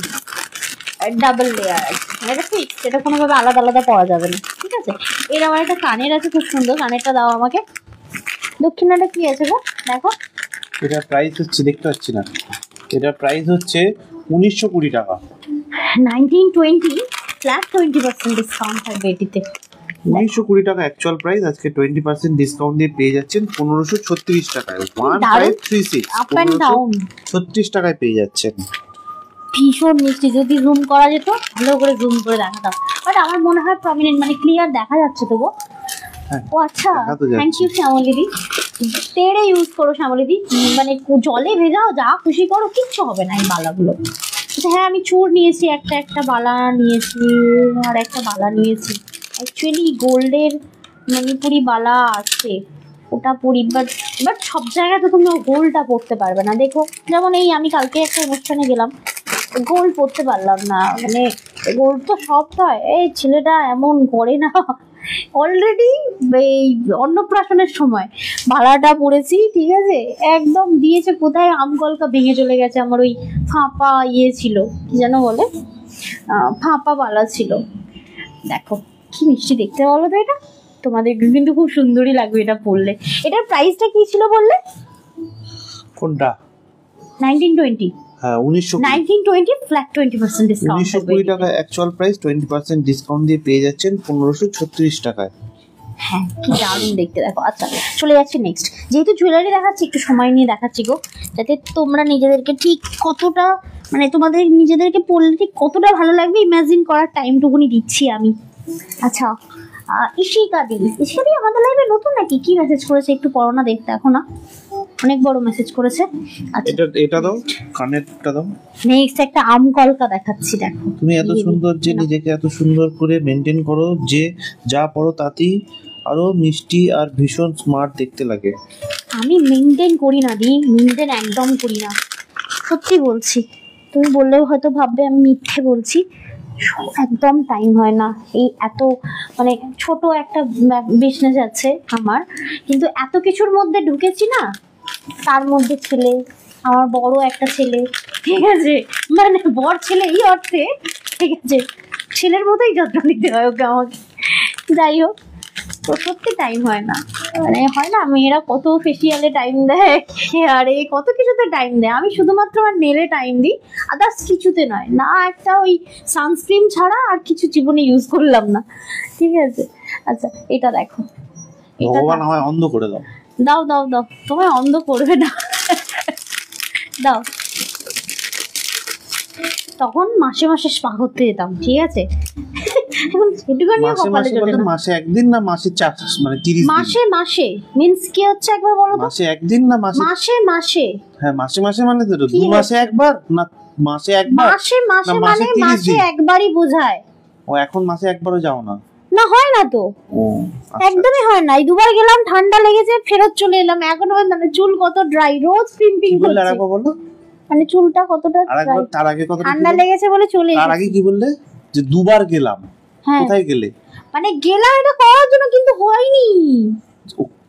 ডাবল লেয়ার আছে, এটা ফিক্স, এটা কোনোভাবে আলাদা আলাদা পাওয়া যাবে না। ঠিক আছে, এর আমার একটা কানের আছে খুব সুন্দর, কানেরটা দাও আমাকে। দক্ষিণাটা কি আছে গো? দেখো এটা প্রাইস হচ্ছে, দেখতে পাচ্ছি না, এটা প্রাইস হচ্ছে 1920 টাকা। 1920 ফ্ল্যাট 20% ডিসকাউন্ট থাকবে এটিতে। 1920 টাকা অ্যাকচুয়াল প্রাইস, আজকে 20% ডিসকাউন্ট দিয়ে পেয়ে যাচ্ছেন 1536 টাকায়। 1536 আপ এন্ড ডাউন 36 টাকায় পেয়ে যাচ্ছেন। ভীষণ মিষ্টি, যদি জুম করা যেত ভালো করে জুম করে দেখাতাম, বাট আমার মনে হয় প্রমিনেন্ট মানে ক্লিয়ার দেখা যাচ্ছে তো গো। ও আচ্ছা, থ্যাংক ইউ শ্যামলিদি। তেড়ে ইউজ করো শ্যামলীদি, মানে জলে ভেজাও, যা খুশি করো, কিচ্ছু হবে না এই বালাগুলো। হ্যাঁ আমি চোর নিয়েছি, একটা বালা নিয়েছি, আর একটা বালা নিয়েছি। অ্যাকচুয়ালি গোল্ডের মণিপুরি বালা আছে, ওটা পরি, বাট সব জায়গায় তো তুমি গোল্ডটা পরতে পারবে না। দেখো যেমন এই আমি কালকে একটা অনুষ্ঠানে গেলাম, গোল্ড পরতে পারলাম না, মানে গোল্ড তো সব হয়, এই ছেলেটা এমন করে না। অলরেডি এই অন্নপ্রাশনের সময় বালাটা পরেছি, ঠিক আছে, একদম দিয়েছে কোথায়, আমকলকা ভেঙে চলে গেছে। আমার ওই ফাঁপা ইয়ে ছিল, কি যেন বলে, ফাঁপা বালা ছিল। দেখো কি মিষ্টি দেখতে বলো তো, এটা তোমাদের কিন্তু খুব সুন্দরই লাগবে এটা পরলে। এটার প্রাইসটা কি ছিল বললে? কোনটা? 1920। হ্যাঁ 1920 ফ্ল্যাট 20% ডিসকাউন্ট। 1920 টাকা অ্যাকচুয়াল প্রাইস, 20% ডিসকাউন্ট দিয়ে পেয়ে যাচ্ছেন 1536 টাকায়। হ্যাঁ কি দারুণ দেখতে। দেখো আচ্ছা চলে যাচ্ছি নেক্সট। যেহেতু জুয়েলারি দেখাচ্ছি একটু সময় নিয়ে দেখাচ্ছি গো, যাতে তোমরা নিজেদেরকে ঠিক কতটা, মানে তোমাদের নিজেদেরকে পড়লে ঠিক কতটা ভালো লাগবে ইমাজিন করার টাইমটুকুনি দিচ্ছি আমি। আচ্ছা ইশিকা দি আমাদের লাইভে নতুন নাকি? কি মেসেজ করেছে একটু পড়ো না, দেখতে এখন না, অনেক বড় মেসেজ করেছে। আচ্ছা এটা দাও, কানেরটা দাও। নেক্সট একটা আমকলকা দেখাচ্ছি। দেখো তুমি এত সুন্দর যে নিজেকে এত সুন্দর করে মেনটেন করো যে যা পড়ো তাতেই আরো মিষ্টি আর ভীষণ স্মার্ট দেখতে লাগে। আমি মেনটেন করি না দি, মেনটেন একদম করি না, সত্যি বলছি। তুমি বললেও হয়তো ভাববে আমি মিথ্যে বলছি, একদম টাইম হয় না। এই এত মানে ছোট একটা বিজনেস আছে আমার, কিন্তু এত কিছুর মধ্যে ঢুকেছি না, তার মধ্যে ছেলে, আমার বড় একটা ছেলে, ঠিক আছে, মানে বড় ছেলে এই অর্থে, ঠিক আছে, ছেলের মতোই যত্ন নিতে হয় ওকে আমাকে। যাই হোক, তো সত্যি টাইম হয় না, মানে হয় না মেয়েরা কত ফেসিয়ালে টাইম দেয়, আরে কত কিছুতে টাইম দেয়, আমি শুধুমাত্র আমার নেলে টাইম দিই, আদার্স কিছুতে নয় না। একটা ওই সানস্ক্রিন ছাড়া আর কিছু জীবনে ইউজ করলাম না, ঠিক আছে। আচ্ছা এটা দেখো, ভগবান আমায় অন্ধ করে দাও। দাও দাও দাও, তোমায় অন্ধ করবে না, দাও। তখন মাসে মাসে স্পা করতে যেতাম, ঠিক আছে, এখন সেটুকুনিও কপালে জোটে না। মাসে একদিন না মাসে 4 মানে 30 দিন? মাসে মাসে মিন্স কি হচ্ছে একবার বলো তো? মাসে একদিন না মাসে মাসে? হ্যাঁ মাসে মানে তো 2 মাসে একবার না মাসে একবার? মাসে মানে মাসে একবারই বোঝায়। ও এখন মাসে একবারও যাও না? না হয় না তো, ও একদমই হয় না। এই দুবার গেলাম, ঠান্ডা লেগেছে, ফেরত চলে এলাম। এখন মানে চুল কত ড্রাই, রোজ পিম্পিং করছে। আরেকবার বলো, মানে চুলটা কতটা আরেকবার। তার আগে কত ঠান্ডা লেগেছে বলে চলে এসেছি। তার আগে কি বললে যে দুবার গেলাম? কোথায় গেলে? মানে গেলাম এটা করার জন্য, কিন্তু হয়নি।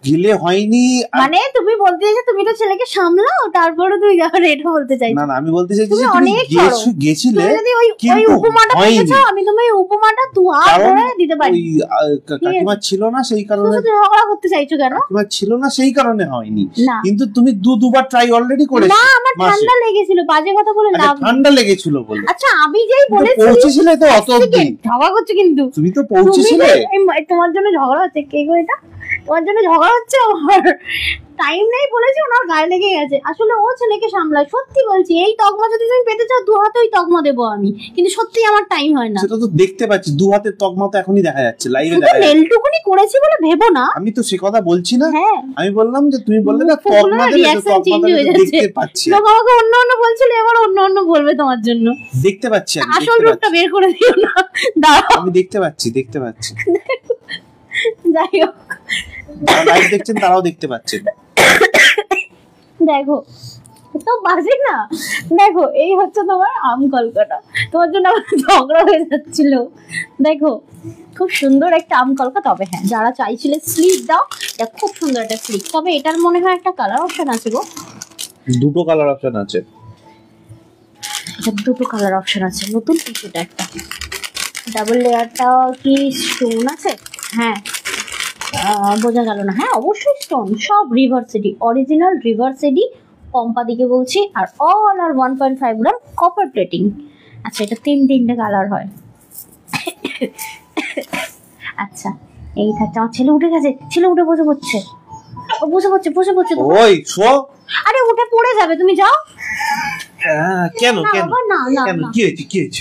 গেলে হয়নি মানে তুমি বলতে চাইছো তুমি তো ছেলেকে সামলাও, তারপরে তুমি যাবে, এটা বলতে চাইছো? না আমি বলতে চাইছি যে তুমি গেছিলে ওই উপমাটা পেয়েছো, আমি তোমায় উপমাটা ধরে দিতে পারি। ওই কাকিমা ছিল না সেই কারণে ঝগড়া করতে চাইছো কেন? কাকিমা ছিল না সেই কারণে হয়নি, কিন্তু তুমি দুবার ট্রাই অলরেডি করেছো। না আমার ঠান্ডা লেগেছিল, বাজে কথা বলে লাভ। ঠান্ডা লেগেছিল বলে? আচ্ছা আমি যেই বলেছি পৌঁছেছিলে তো অত অবধি। ঝগড়া করছো কিন্তু তুমি তো পৌঁছেছিলে। তোমার জন্য ঝগড়া হচ্ছে, কে গো এটা? তোমার জন্য ঝগড়া হচ্ছে, আমার টাইম নেই বলেছি, ওনার গায়ে লেগে গেছে। আসলে ও ছেলেকে সামলায়, সত্যি বলছি। এই তকমা যদি তুমি পেতে চাও, 2 হাতেই তকমা দেবো আমি, কিন্তু সত্যি আমার টাইম হয় না। সেটা তো দেখতে পাচ্ছি, 2 হাতের তকমা তো এখনই দেখা যাচ্ছে, লাইভে দেখা যাচ্ছে। নেলটুকুনি করেছি বলে ভেবো না, আমি তো সে কথা বলছি না। হ্যাঁ আমি বললাম যে তুমি বললে না তকমা দেবে, তকমা দেখতে পাচ্ছি। লোক আমাকে অন্য বলছিল, এবার অন্য বলবে তোমার জন্য। দেখতে পাচ্ছি, আসল রূপটা বের করে দিও না, দাঁড়াও। আমি দেখতে পাচ্ছি। যাই হোক, লাইভ দেখছেন তারাও দেখতে পাচ্ছেন। দেখো তো বাজে না। দেখো এই হচ্ছে তোমার আমকলকাটা, তোমার জন্য আমার ঝগড়া হয়ে যাচ্ছিল। দেখো খুব সুন্দর একটা আমকলকা। তবে হ্যাঁ, যারা চাইছিলে স্লিপ দাও, এটা খুব সুন্দর একটা স্লিপ। তবে এটার মনে হয় একটা কালার অপশন আছে গো। দুটো কালার অপশন আছে, দুটো কালার অপশন আছে। নতুন কিছুটা একটা ডাবল লেয়ারটা কি স্টোন আছে? হ্যাঁ বোঝা গেল না। হ্যাঁ অবশ্যই স্টোন, সব রিভার্স এডি, অরিজিনাল রিভার্স এডি পম্পা দিকে বলছি। আর অল আর 1.5 গ্রাম কপার প্লেটিং। আচ্ছা এটা 3টে কালার হয়। আচ্ছা এই থাকছে। আমার ছেলে উঠে গেছে, ছেলে উঠে বসে পড়ছে, ও বসে পড়ছে। ওই শো, আরে উঠে পড়ে যাবে, তুমি যাও। কেন না কি হয়েছে?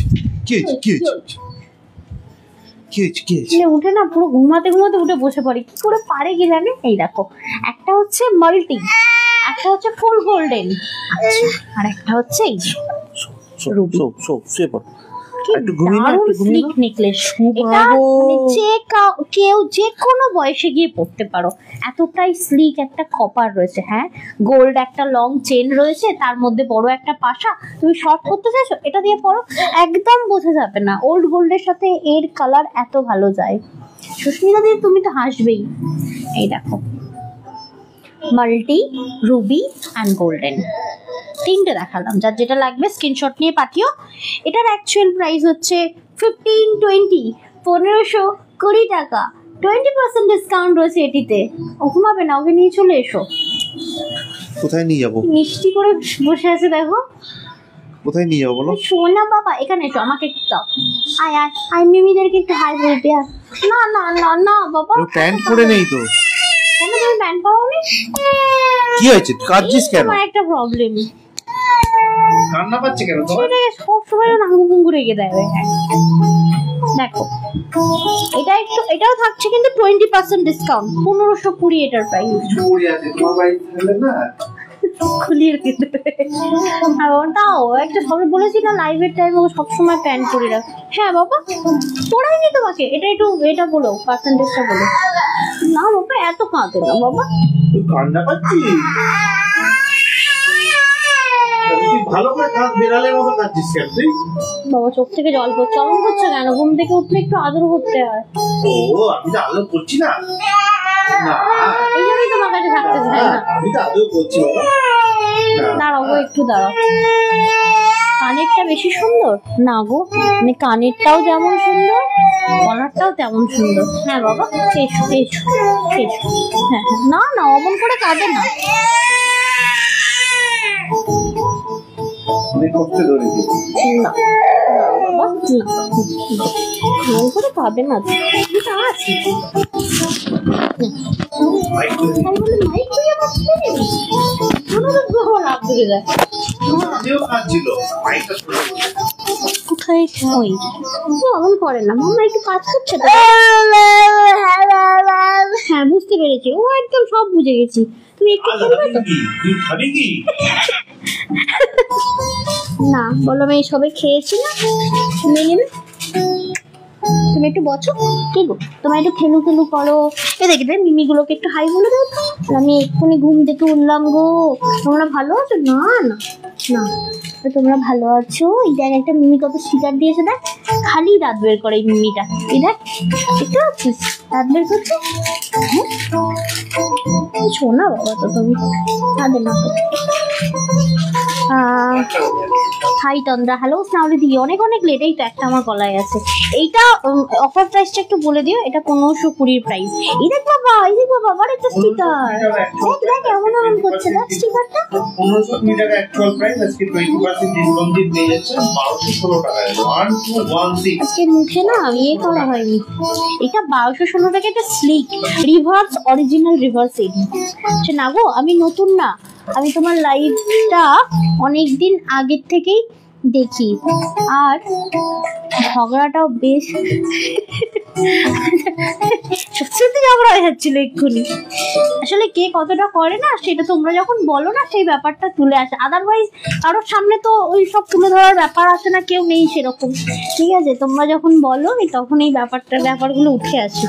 কি হয়েছে? উঠে না পুরো ঘুমাতে উঠে বসে পড়ি, কি করে পারে কি জানে। এই দেখো, একটা হচ্ছে মাল্টি, একটা হচ্ছে ফুল গোল্ডেন, আর একটা হচ্ছে এই রুবি। কেউ যে কোনো বয়সে গিয়ে পড়তে পারো, এতটাই স্লিক একটা কপার রয়েছে। হ্যাঁ, গোল্ড একটা লং চেন রয়েছে, তার মধ্যে বড় একটা পাশা। তুমি শর্ট করতে চাইছো, এটা দিয়ে পরো, একদম বোঝা যাবে না। ওল্ড গোল্ডের সাথে এর কালার এত ভালো যায়। সুস্মিতা দিয়ে তুমি তো হাসবেই। এই দেখো, মাল্টি, রুবি অ্যান্ড গোল্ডেন, তিনটে দেখালাম। যার যেটা লাগবে স্ক্রিনশট নিয়ে পাঠিও। এটার অ্যাকচুয়াল প্রাইস হচ্ছে 1520 টাকা। 20% ডিসকাউন্ট রয়েছে এটিতে। ও ঘুমাবে না, ওকে নিয়ে চলে এসো। কোথায় নিয়ে যাবো? মিষ্টি করে বসে আছে দেখো। কোথায় নিয়ে যাবো বলো? সোনা বাবা, এখানে এসো, আমাকে একটু দাও। আয় আয় আয়, মিমিদেরকে একটু হাই বলতে। না না না না বাবা, প্যান্ট পরে নেই তো। কেন তুমি প্যান্ট পরোনি? কি হয়েছে, কাঁদছিস কেন? আমার একটা প্রবলেম। কান্না পাচ্ছে কেন তোমার? সব সময় নাঙ্গু পুঙ্গু রেখে দেয়। দেখো, এটাও থাকছে কিন্তু 20% ডিসকাউন্ট, 1520 এটার প্রাইস। খুলিয়ে রেখে দেবে। তাও একটা সবাই বলেছি না, লাইভের টাইমে ও সবসময় প্যান্ট পরে রাখ। হ্যাঁ বাবা, পড়াইনি তোমাকে, এটা বলো, পার্সেন্টেজটা বলো। না বাবা, এত কাঁদে না বাবা। কান্না পাচ্ছি? ভালো করে কাঁদ, বেড়ালের মতো কাঁদছিস কেন তুই? বাবা চোখ থেকে জল পড়ছে। অমন করছে কেন? ঘুম থেকে উঠলে একটু আদর করতে হয়। ও, আমি তো আদর করছি না। এই জন্যই তোমার কাছে থাকতে চাই না। আমি তো আদর করছি বাবা। দাঁড়াও গো, একটু দাঁড়াও। কানেরটা বেশি সুন্দর না গো? মানে কানেরটাও যেমন সুন্দর, গলারটাও তেমন সুন্দর। হ্যাঁ বাবা, এসো এসো এসো। হ্যাঁ না না, অমন করে কাঁদে না। না বাবা, না, অমন করে কাঁদে না। আছি কোথায়? ওই অমন করে না, মামা একটু কাজ করছে তো। হ্যাঁ বুঝতে পেরেছি, ও একদম সব বুঝে গেছি। তুমি একটু না বলো, আমি সবে খেয়েছি না, মেনে নেবে। তুমি একটু বসো, কি গো, তোমার একটু খেলু করো। এ দেখবে মিমিগুলোকে একটু হাই বলে দাও তো। আমি এক্ষুনি ঘুম থেকে উঠলাম গো। তোমরা ভালো আছো? না না না, তোমরা ভালো আছো? এই দেখ, একটা মিমি কত স্টিকার দিয়েছে, দেখ। খালি দাঁত বের করে এই মিমিটা। এই দেখ, দেখতে পাচ্ছিস দাঁত বের করছে। শোনা বাবা, তো তুমি কাঁদে না তো। হাই তন্দ্রা, হ্যালো স্নাউলি দি, অনেক লেট। এই তো একটা আমার গলায় আছে। এইটা অফার প্রাইসটা একটু বলে দিও। এটা 1520 প্রাইস। এই দেখ বাবা, আবার একটা স্টিকার। দেখ কেমন করছে, দেখ স্টিকারটা। 1520 টাকা অ্যাকচুয়াল প্রাইস, আজকে 20% ডিসকাউন্ট দিয়ে পেয়ে যাচ্ছেন 1216 টাকায়। 1216 আজকে মুখে না ইয়ে করা হয়নি। এটা 1216 টাকা। এটা স্লিক রিভার্স, অরিজিনাল রিভার্স এডি। আচ্ছা না গো, আমি নতুন না, আমি তোমার লাইভটা অনেকদিন আগের থেকেই দেখি, আর ঝগড়াটাও বেশ সত্যি ঝগড়া হয়ে যাচ্ছিল এক্ষুনি। আসলে কে কতটা করে না, সেটা তোমরা যখন বলো না, সেই ব্যাপারটা তুলে আসে। আদারওয়াইজ কারোর সামনে তো ওই সব তুলে ধরার ব্যাপার আসে না, কেউ নেই সেরকম। ঠিক আছে, তোমরা যখন বলো তখন এই ব্যাপারগুলো উঠে আসে।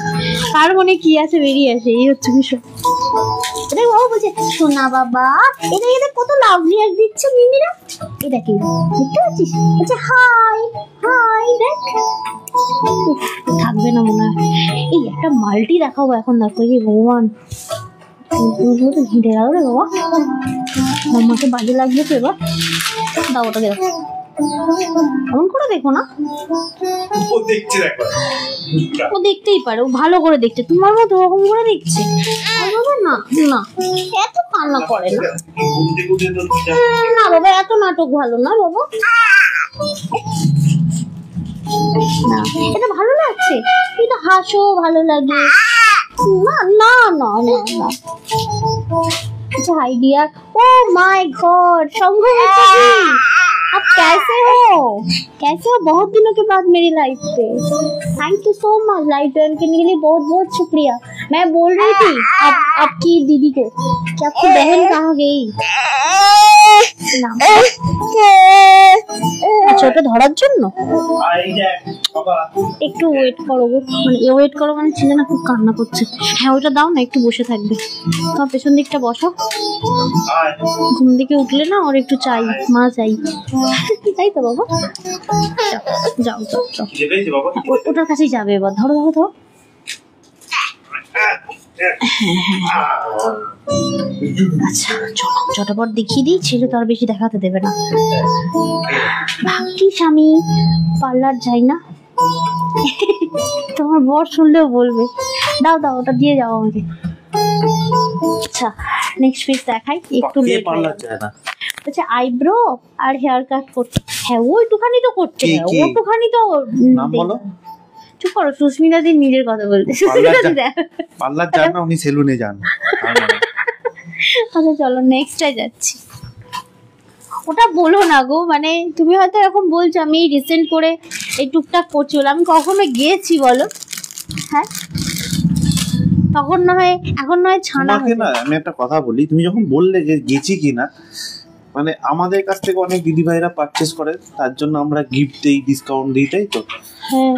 কার মনে কি আছে বেরিয়ে আসে, এই হচ্ছে বিষয়। এটা বাবা বলছে, শোনা বাবা, এটা কত লাভ রিয়াক্ট দিচ্ছে মিমিরা। এটা কি দেখতে পাচ্ছিস? আচ্ছা হাই হাই, দেখ। থাকবে না মনে হয়। এই একটা মাল্টি দেখাবো এখন, দেখো। এই ভগবান, ঘিরে গেল রে বাবা। মাম্মাকে বাজে লাগবে তো এবার। দাও ওটাকে, দেখো। এমন করে দেখো না, ও দেখতেই পারে, ও ভালো করে দেখছে। তোমার মতো ওরকম করে দেখছে না? না, এত কান্না করে না। না বাবা, এত নাটক ভালো না বাবা। না, এটা ভালো লাগছে, এটা হাসো, ভালো লাগে। না না না না না। Hi dear, oh my God, Shambhu ji आप कैसे हो? कैसे हो? बहुत दिनों के बाद मेरी लाइफ पे। Thank you so much life join करने के लिए, बहुत बहुत शुक्रिया। मैं बोल रही थी आपकी दीदी को कि आपकी बहन कहाँ गई। আচ্ছা ওটা ধরার জন্য একটু ওয়েট করো, মানে ওয়েট করো মানে ছেলে না খুব কান্না করছে। হ্যাঁ ওটা দাও না, একটু বসে থাকবে। তোমার পেছন দিকটা বসো, ঘুম থেকে উঠলে না ওর একটু চাই, মা চাই, তাই তো বাবা? যাও যাও যাও, ওটার কাছেই যাবে এবার। ধরো ধরো ধরো। আচ্ছা চলো চটপট দেখিয়ে দিই, ছেলে তো আর বেশি দেখাতে দেবে না। ভাগ্যিস আমি পার্লার যাই না, তোমার বর শুনলেও বলবে। দাও দাও ওটা দিয়ে যাও আমাকে। আচ্ছা নেক্সট পিস দেখাই, একটু লেট পার্লার যায় না। আচ্ছা আইব্রো আর হেয়ার কাট করতে, হ্যাঁ ওইটুখানি তো করতে হয়, ওইটুখানি তো। নাম বলো। চুপ করো, সুস্মিতা দি নিজের কথা বলতে। পার্লার যান না, উনি সেলুনে যান। আচ্ছা চলো নেক্সটটাই যাচ্ছি। ওটা বলো না গো, মানে তুমি হয়তো এরকম বলছো আমি রিসেন্ট করে এই টুকটাক করছি বলে, আমি কখনো গিয়েছি বলো? হ্যাঁ তখন না হয়, এখন নয় ছানা। না আমি একটা কথা বলি, তুমি যখন বললে যে গেছি কিনা, মানে আমাদের কাছ থেকে অনেক দিদি ভাইরা পারচেজ করে, তার জন্য আমরা গিফট দেই, ডিসকাউন্ট দিই, তাই তো?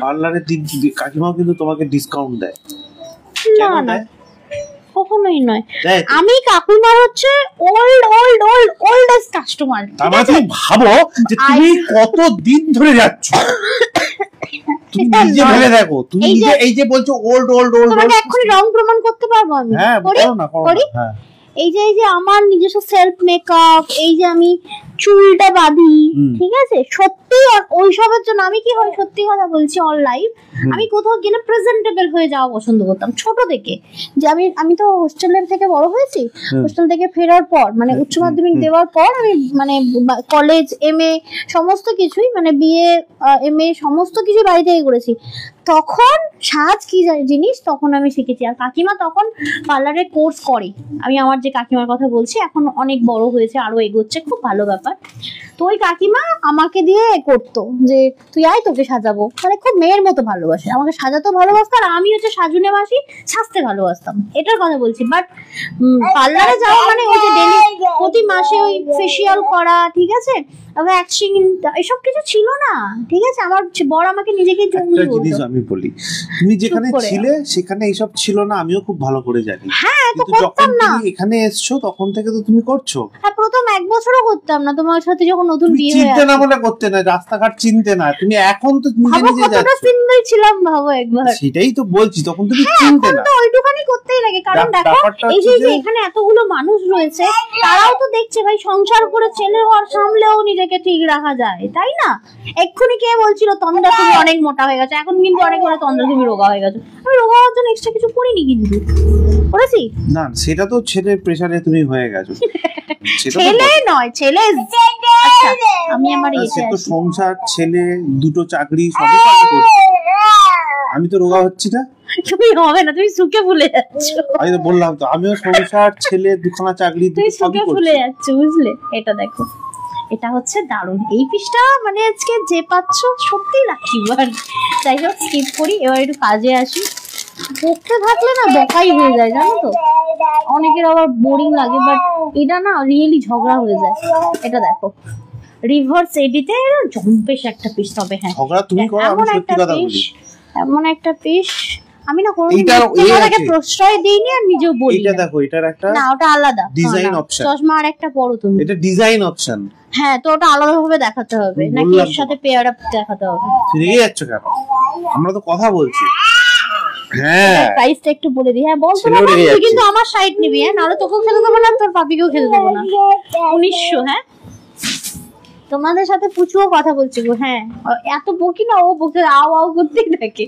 পার্লারের কাকিমাও কিন্তু তোমাকে ডিসকাউন্ট দেয়। না না কখনোই নয়, আমি কাকিমার হচ্ছে ওল্ডেস্ট কাস্টমার। তারপরে তুমি ভাবো যে তুমি কত দিন ধরে যাচ্ছ, তুমি নিজে ভেবে দেখো, তুমি নিজে এই যে বলছো ওল্ড, তোমাকে এখনই রং প্রমাণ করতে পারবো আমি। হ্যাঁ করো না, করো না। হ্যাঁ এই যে আমার নিজস্ব সেলফ মেকআপ, এই যে আমি চুলটা বাঁধি, ঠিক আছে, সত্যি ওইসবের জন্য আমি কি হয়, সত্যি কথা বলছি, অল লাইফ আমি কোথাও গেলে প্রেজেন্টেবল হয়ে যাওয়া পছন্দ করতাম ছোট থেকে। যে আমি তো হোস্টেলের থেকে বড় হয়েছি, হোস্টেল থেকে ফেরার পর মানে উচ্চ মাধ্যমিক দেওয়ার পর আমি মানে কলেজ এমএ সমস্ত কিছুই, মানে বিএ এমএ সমস্ত কিছু বাড়ি থেকে করেছি। তখন সাজ কি জিনিস তখন আমি শিখেছি। আর কাকিমা তখন পার্লারের কোর্স করে, আমি আমার যে কাকিমার কথা বলছি, এখন অনেক বড় হয়েছে, আরো এগোচ্ছে, খুব ভালো ব্যাপার। তো ওই কাকিমা আমাকে দিয়ে করতো যে তুই আয় তোকে সাজাবো, মানে খুব মেয়ের মতো ভালোবাসে, আমাকে সাজাতেও ভালোবাসতো, আর আমি হচ্ছে সাজুনে মাসি সাজতে ভালোবাসতাম, এটার কথা বলছি। বাট পার্লারে যাওয়া মানে ওই যে ডেলি প্রতি মাসে ওই ফেসিয়াল করা, ঠিক আছে, ভ্যাকসিন, এসব কিছু ছিল না, ঠিক আছে। আমার বড় আমাকে নিজেকে আমি বলি, তুমি যেখানে ছিলে সেখানে এইসব ছিল না, আমিও খুব ভালো করে জানি। হ্যাঁ তো যখন তুমি এখানে এসছো তখন থেকে তো তুমি করছো। হ্যাঁ প্রথম এক বছরও করতাম না, তোমার সাথে যখন নতুন বিয়ে হয়েছে। চিনতে না বলে করতে না, রাস্তাঘাট চিনতে না, তুমি এখন তো নিজে নিজে যাচ্ছো। কতটা সিম্পল ছিলাম ভাবো একবার। সেটাই তো বলছি, তখন তুমি চিনতে না। তো ওইটুখানি করতেই লাগে, কারণ দেখো এই যে এখানে এতগুলো মানুষ রয়েছে, তারাও তো দেখছে ভাই সংসার করে ছেলে ঘর সামলেও নিজেকে ঠিক রাখা যায়, তাই না? এক্ষুনি কে বলছিল তন্দ্রা তুমি অনেক মোটা হয়ে গেছে, এখন কিন্তু অনেক বড় তন্দ্রা তুমি রোগা হয়ে গেছো। আমি রোগা হওয়ার জন্য এক্সট্রা কিছু করিনি, কিন্তু করেছি না, সেটা তো ছেলের প্রেসারে তুমি হয়ে গেছো। ছেলে নয়, ছেলে। আচ্ছা আমি আমার এসে তো সংসার, ছেলে, দুটো চাকরি সবই করছি, আমি তো রোগা হচ্ছি না। তুমি হবে না, তুমি সুখে ভুলে যাচ্ছ। আমি তো বললাম তো, আমিও সংসার, ছেলে, দুখানা চাকরি, তুমি সুখে ভুলে যাচ্ছ, বুঝলে? এটা দেখো, এটা হচ্ছে দারুণ। এই পিসটা মানে আজকে যে পাচ্ছ সত্যি লাকি বার। যাই হোক স্কিপ করি, এবার একটু কাজে আসি। পড়তে থাকলে না বকাই হয়ে যায়, জানো তো, অনেকের আবার বোরিং লাগে, বাট এটা না রিয়েলি ঝগড়া হয়ে যায়। এটা দেখো রিভার্স এডিতে জম্পেশ একটা পিস, তবে হ্যাঁ ঝগড়া তুমি করো, আমি সত্যি কথা বলি, এমন একটা পিস আমি না কোনোদিন প্রশ্রয় দিইনি আর নিজেও বলি। এটা দেখো, এটার একটা না, ওটা আলাদা ডিজাইন অপশন, চশমা আর একটা পরো তুমি, এটা ডিজাইন অপশন। হ্যাঁ তো ওটা আলাদা ভাবে দেখাতে হবে নাকি এর সাথে পেয়ার আপ দেখাতে হবে? রেগে যাচ্ছ কেন? আমরা তো কথা বলছি। হ্যাঁ প্রাইসটা একটু বলে দিই। হ্যাঁ বলতে না, তুই কিন্তু আমার সাইড নিবি, হ্যাঁ, নাহলে তোকেও খেতে দেবো না, তোর পাপিকেও খেতে দেবো না। 1900। হ্যাঁ তোমাদের সাথে পুচুও কথা বলছি গো। হ্যাঁ এত বকি না, ও বকে আও আও করতেই থাকে।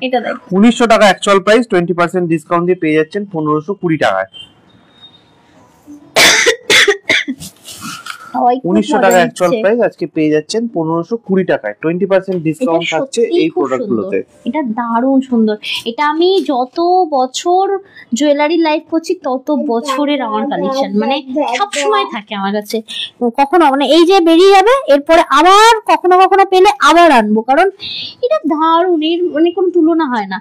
এটা দেখ 1900 টাকা অ্যাকচুয়াল প্রাইস, 20% ডিসকাউন্ট দিয়ে পেয়ে যাচ্ছেন 1520 টাকায়। 1900 টাকা অ্যাকচুয়াল প্রাইস, আজকে পেয়ে যাচ্ছেন 1520 টাকায়। 20% ডিসকাউন্ট থাকছে এই প্রোডাক্টগুলোতে। এটা দারুণ সুন্দর। এটা আমি যত বছর জুয়েলারি লাইফ করছি তত বছরের আমার কালেকশন, মানে সব সময় থাকে আমার কাছে। কখনো মানে এই যে বেরিয়ে যাবে, এরপরে আবার কখনো কখনো পেলে আবার আনবো, কারণ এটা দারুণ, এর মানে কোনো তুলনা হয় না।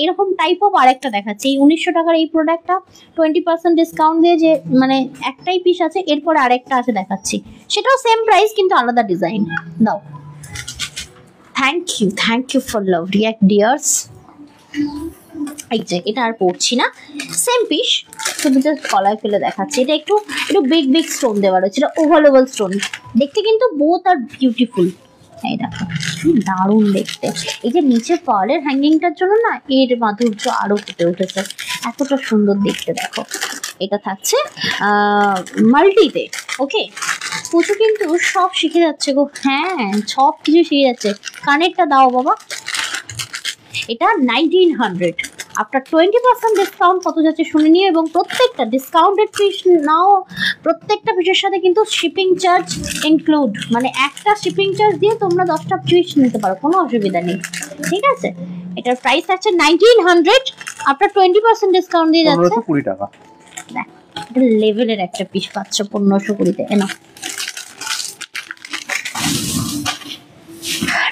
এরকম টাইপ অফ আরেকটা দেখাচ্ছে, এই 1900 টাকার এই প্রোডাক্টটা 20% ডিসকাউন্ট দিয়ে যে মানে একটাই পিস আছে, এরপরে আরেকটা আছে দেখাচ্ছি, সেটাও সেম প্রাইস কিন্তু আলাদা ডিজাইন। দাও, thank you for love react dears. এই যে এটা আর পড়ছি না, সেম পিস, শুধু জাস্ট কলায় ফেলে দেখাচ্ছি। এটা একটু বিগ স্টোন দেওয়া রয়েছে, এটা ওভাল স্টোন, দেখতে কিন্তু বোথ আর বিউটিফুল। এই দেখো দারুণ দেখতে। এই যে নিচে পার্লের হ্যাঙ্গিংটার জন্য না এর মাধুর্য আরো ফুটে উঠেছে, এতটা সুন্দর দেখতে। দেখো এটা থাকছে মাল্টিতে। ওকে, পুজো কিন্তু সব শিখে যাচ্ছে গো। হ্যাঁ, সব কিছু শিখে যাচ্ছে। কানেরটা দাও বাবা। এটা 1900, আফটার 20% ডিসকাউন্ট কত যাচ্ছে শুনে নিও, এবং প্রত্যেকটা ডিসকাউন্টেড পিস নাও, প্রত্যেকটা পিসের সাথে কিন্তু শিপিং চার্জ ইনক্লুড, মানে একটা শিপিং চার্জ দিয়ে তোমরা 10টা পিস নিতে পারো, কোনো অসুবিধা নেই। ঠিক আছে, এটার প্রাইস আছে 1900, আফটার 20% ডিসকাউন্ট দিয়ে যাচ্ছে 1520 টাকা। দেখ এটা লেভেলের একটা পিস পাচ্ছ 1520-তে। এনো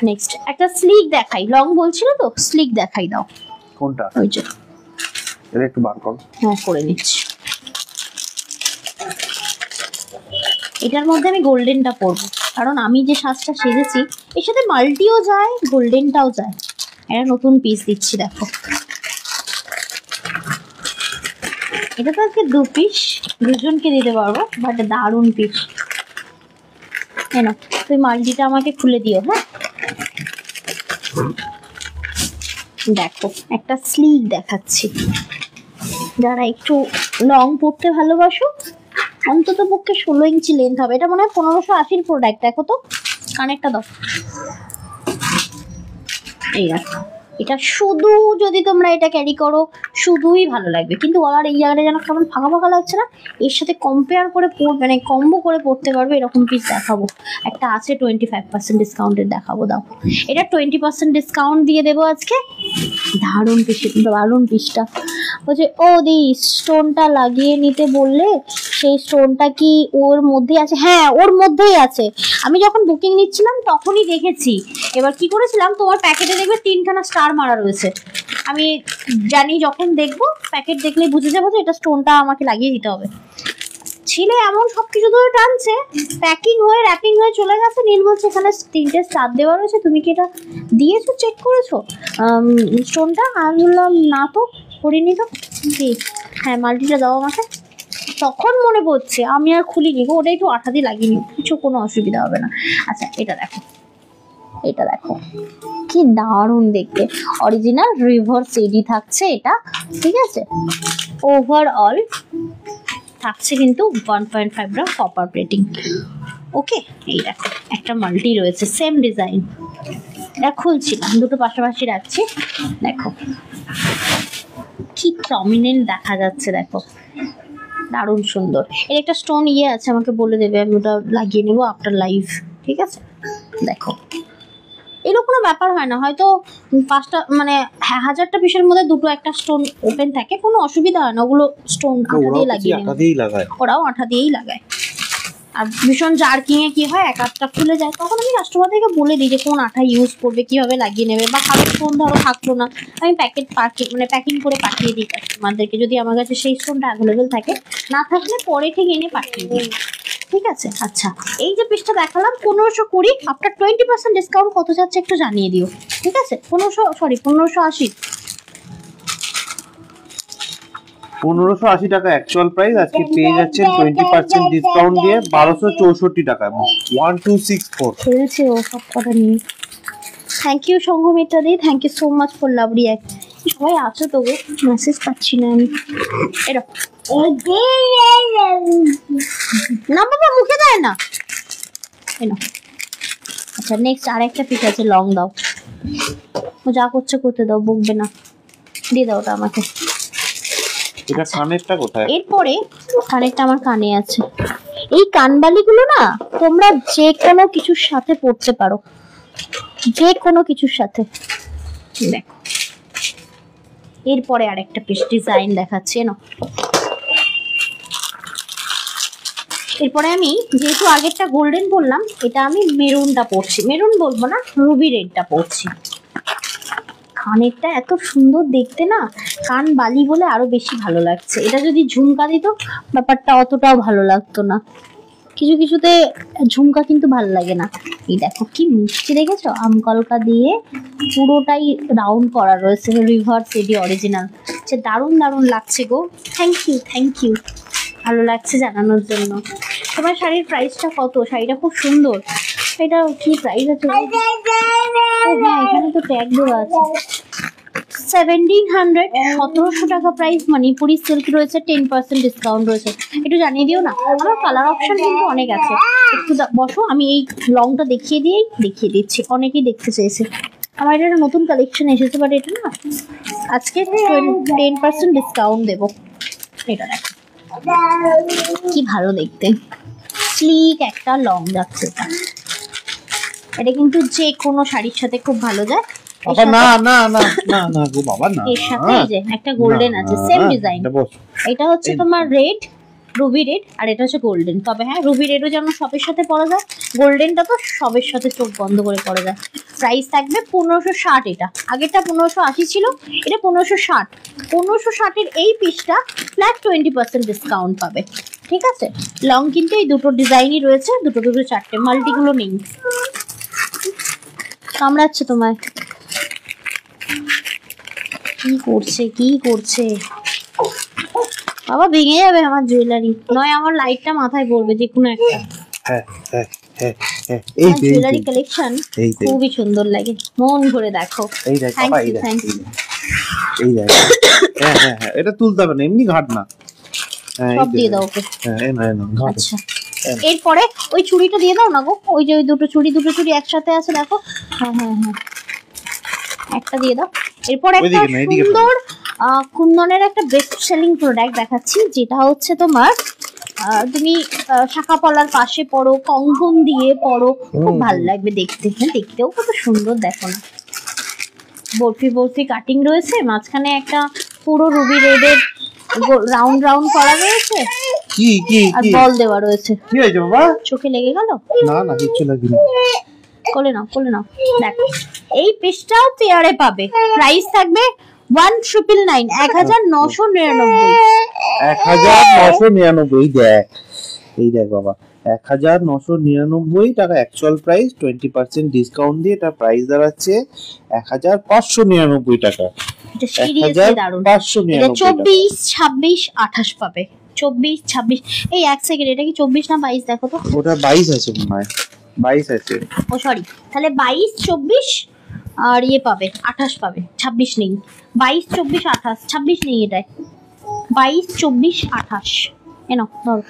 নেক্সট একটা স্লিক দেখাই, লং বলছিল তো, স্লিক দেখাই। দাও কোনটা? ওই যে এটা একটু বার করো। হ্যাঁ, করে নিচ্ছি। এটার মধ্যে আমি গোল্ডেনটা পরবো, কারণ আমি যে সাজটা সেজেছি এর সাথে মাল্টিও যায়, গোল্ডেনটাও যায়। এটা নতুন পিস দিচ্ছি, দেখো। এটা তো আজকে 2 পিস, দুজনকে দিতে পারবো, বাট দারুণ পিস। না, তুই মাল্টিটা আমাকে খুলে দিও। হ্যাঁ, দেখো একটা স্লিক দেখাচ্ছি, যারা একটু লং পড়তে ভালোবাসো, অন্তত পক্ষে 16 ইঞ্চি লেন্থ হবে। এটা মনে হয় 1580 প্রোডাক্ট। দেখো তো কানেরটা দাও। এই দেখো, এটা শুধু যদি তোমরা এটা ক্যারি করো শুধুই ভালো লাগবে, কিন্তু আবার এই জায়গাটা যেন কেমন ফাঁকা ফাঁকা লাগছে না, এর সাথে কম্পেয়ার করে মানে কম্বো করে পড়তে পারবে এরকম পিস দেখাবো। একটা আছে 25% ডিসকাউন্টের, দেখাবো। দাও, এটা 20% ডিসকাউন্ট দিয়ে দেবো আজকে। দারুণ পিস, দারুণ পিসটা। বলছে ও দি স্টোনটা লাগিয়ে নিতে বললে, সেই স্টোনটা কি ওর মধ্যে আছে? হ্যাঁ, ওর মধ্যেই আছে। আমি যখন বুকিং নিচ্ছিলাম তখনই দেখেছি। এবার কি করেছিলাম, তোমার প্যাকেটে দেখবে 3খানা স্টার মারা রয়েছে। আমি জানি যখন দেখবো প্যাকেট দেখলেই বুঝে যাবো যে এটা স্টোনটা আমাকে লাগিয়ে দিতে হবে। ছেলে এমন সবকিছু ধরে টানছে, প্যাকিং হয়ে র্যাপিং হয়ে চলে গেছে। নীল বলছে এখানে 3টে স্টার দেওয়া রয়েছে, তুমি কি এটা দিয়েছো, চেক করেছো স্টোনটা? আমি বললাম না তো, করিনি তো। ঠিক, হ্যাঁ মাল্টিটা দাও আমাকে। তখন মনে পড়ছে আমি আর খুলিনি গো, ওটা একটু আঠা দিয়ে লাগিয়ে নিও, কিছু কোনো অসুবিধা হবে না। আচ্ছা এটা দেখো, এটা দেখো কি দারুণ দেখতে। অরিজিনাল রিভার্স এডি থাকছে এটা। ঠিক আছে, ওভারঅল থাকছে কিন্তু 1.5 গ্রাম কপার প্লেটিং। ওকে, এই দেখো একটা মাল্টি রয়েছে, সেম ডিজাইন। এটা খুলছিলাম, দুটো পাশাপাশি রাখছি। দেখো কি প্রমিনেন্ট দেখা যাচ্ছে, দেখো দারুণ সুন্দর। এর একটা স্টোন আছে, আমাকে বলে দেবে, আমি ওটা লাগিয়ে নেবো আফটার লাইভ। ঠিক আছে, দেখো এরকম কোনো ব্যাপার হয় না, হয়তো 5টা মানে 1000টা পিসের মধ্যে 2টো একটা স্টোন ওপেন থাকে, কোনো অসুবিধা হয় না। ওগুলো স্টোন আঠা দিয়ে লাগিয়ে নেবে, ওরাও আঠা দিয়েই লাগায়। আর ভীষণ জার্কিং এ কি হয়, এক আধটা খুলে যায়, তখন আমি কাস্টমারদেরকে বলে দিই যে কোন আঠা ইউজ করবে, কিভাবে লাগিয়ে নেবে। বা কারো স্টোন ধরো থাকলো না, আমি প্যাকিং করে পাঠিয়ে দিই কাস্টমারদেরকে, যদি আমার কাছে সেই স্টোনটা অ্যাভেলেবেল থাকে। না থাকলে পরে ঠিক এনে পাঠিয়ে দিই। ঠিক আছে, আচ্ছা এই যে পিসটা দেখালাম 1520, আফটার 20% ডিসকাউন্ট কত যাচ্ছে একটু জানিয়ে দিও। ঠিক আছে, 1580। 1580 টাকা অ্যাকচুয়াল প্রাইস, আজকে পেয়ে যাচ্ছেন 20% ডিসকাউন্ট দিয়ে 1264 টাকা। 1264 খেলছে ও সব কথা নিয়ে। থ্যাংক ইউ সংঘমিত্রা দি, thank you so much for love react. সবাই আছো তো গো, মেসেজ পাচ্ছি না আমি। এটা না বাবা, মুখে দেয় না। আচ্ছা নেক্সট আরেকটা পিস আছে, লং দাও। ও যা করছে করতে দাও, বকবে না, দিয়ে দাও ওটা আমাকে। এটা কানেরটা কোথায়? এরপরে কানেরটা আমার কানে আছে, এই কানবালিগুলো না তোমরা যে কোনো কিছুর সাথে পরতে পারো, যে কোনো কিছুর সাথে। দেখো এরপরে আরেকটা পিস ডিজাইন দেখাচ্ছি না। এরপরে আমি যেহেতু আগেরটা গোল্ডেন বললাম, এটা আমি মেরুনটা পরছি, মেরুন বলবো না, রুবি রেডটা পরছি। কানেরটা এত সুন্দর দেখতে না, কান বালি বলে আরো বেশি ভালো লাগছে। এটা যদি ঝুমকা দিত ব্যাপারটা অতটাও ভালো লাগতো না। কিছু কিছুতে ঝুমকা কিন্তু ভালো লাগে না। এই দেখো কি মিষ্টি দেখেছো, আমকলকা দিয়ে পুরোটাই রাউন্ড করা রয়েছে, রিভার্স এডি অরিজিনাল। আচ্ছা দারুণ দারুণ লাগছে গো, থ্যাংক ইউ থ্যাংক ইউ, ভালো লাগছে জানানোর জন্য। তোমার শাড়ির প্রাইসটা কত? শাড়িটা খুব সুন্দর। এটা কি প্রাইস আছে? ও হ্যাঁ এখানে তো ট্যাগ দেওয়া আছে। 1700, 1700 টাকা প্রাইস। মণিপুরি সিল্ক রয়েছে, 10% ডিসকাউন্ট রয়েছে। একটু জানিয়ে দিও না, আমার কালার অপশন কিন্তু অনেক আছে। একটু বসো, আমি এই লংটা দেখিয়ে দিচ্ছি, অনেকেই দেখতে চেয়েছে। আমার এটা একটা নতুন কালেকশন এসেছে, বাট এটা না আজকে 10% ডিসকাউন্ট দেবো। এটা দেখো কি ভালো দেখতে, স্লিক একটা লং যাচ্ছে। এটা কিন্তু যে কোনো শাড়ির সাথে খুব ভালো যায়। বাবা না না না না না গো বাবা না, এর সাথে এই যে একটা গোল্ডেন আছে, সেম ডিজাইন। এটা হচ্ছে তোমার রেড, রুবি রেড, আর এটা হচ্ছে গোল্ডেন। তবে হ্যাঁ রুবি রেডও যেন সবের সাথে পরা যায়, গোল্ডেনটা তো সবের সাথে চোখ বন্ধ করে পরা যায়। প্রাইস থাকবে 1560। এটা আগেরটা 1580 ছিল, এটা 1560। 1560-এর এই পিসটা ফ্ল্যাট 20% ডিসকাউন্ট পাবে। ঠিক আছে, লং কিন্তু এই দুটো ডিজাইনই রয়েছে, দুটো চারটে, মাল্টিগুলো নেই। কামড়াচ্ছে তোমায়, কি করছে বাবা, ভেঙে যাবে আমার জুয়েলারি, নয় আমার লাইটটা মাথায় পড়বে, যে কোনো একটা। এই জুয়েলারি কালেকশন খুবই সুন্দর লাগে, মন ভরে দেখো। এই দেখ বাবা, এই দেখ, এই দেখ। হ্যাঁ হ্যাঁ হ্যাঁ, এটা তুলতে হবে না, এমনি ঘাট না। সব দিয়ে দাও ওকে। হ্যাঁ না ঘাট। আচ্ছা এরপরে ওই চুড়িটা দিয়ে দাও না গো, ওই যে ওই দুটো চুড়ি একসাথে আছে দেখো। হ্যাঁ হ্যাঁ হ্যাঁ, একটা দিয়ে দাও। এরপর একটা সুন্দর কুন্দনের একটা বেস্ট সেলিং প্রোডাক্ট দেখাচ্ছি, যেটা হচ্ছে তোমার তুমি শাখা পলার পাশে পরো, কঙ্কন দিয়ে পরো, খুব ভালো লাগবে দেখতে। হ্যাঁ দেখতেও কত সুন্দর, দেখো না বরফি কাটিং রয়েছে, মাঝখানে একটা পুরো রুবি রেডের রাউন্ড করা রয়েছে, কি আর বল দেওয়া রয়েছে। কি হয়েছে বাবা, চোখে লেগে গেল? না না কিচ্ছু লাগেনি। কোলে নাও দেখো, এই পিসটাও পেয়ারে পাবে। প্রাইস থাকবে 1999, 1999। দেখ এই দেখ বাবা, 1999 টাকা অ্যাকচুয়াল প্রাইস, 20% ডিসকাউন্ট দিয়ে এটা প্রাইস দাঁড়াচ্ছে 1599 টাকা। এটা সিরিয়াসলি দারুণ। 599 24, 26, 28 পাবে। 24, 26, এই এক সেকেন্ড, এটা কি 24 না 22 দেখো তো? ওটা 22 আছে মনে হয়, 22 আছে। ও সরি, তাহলে 22, 24 আর ইয়ে পাবে 28 পাবে, 26 নেই। 22, 24, 28, 26 নেই এটাই। 22, 24, 28 এনো ধরো।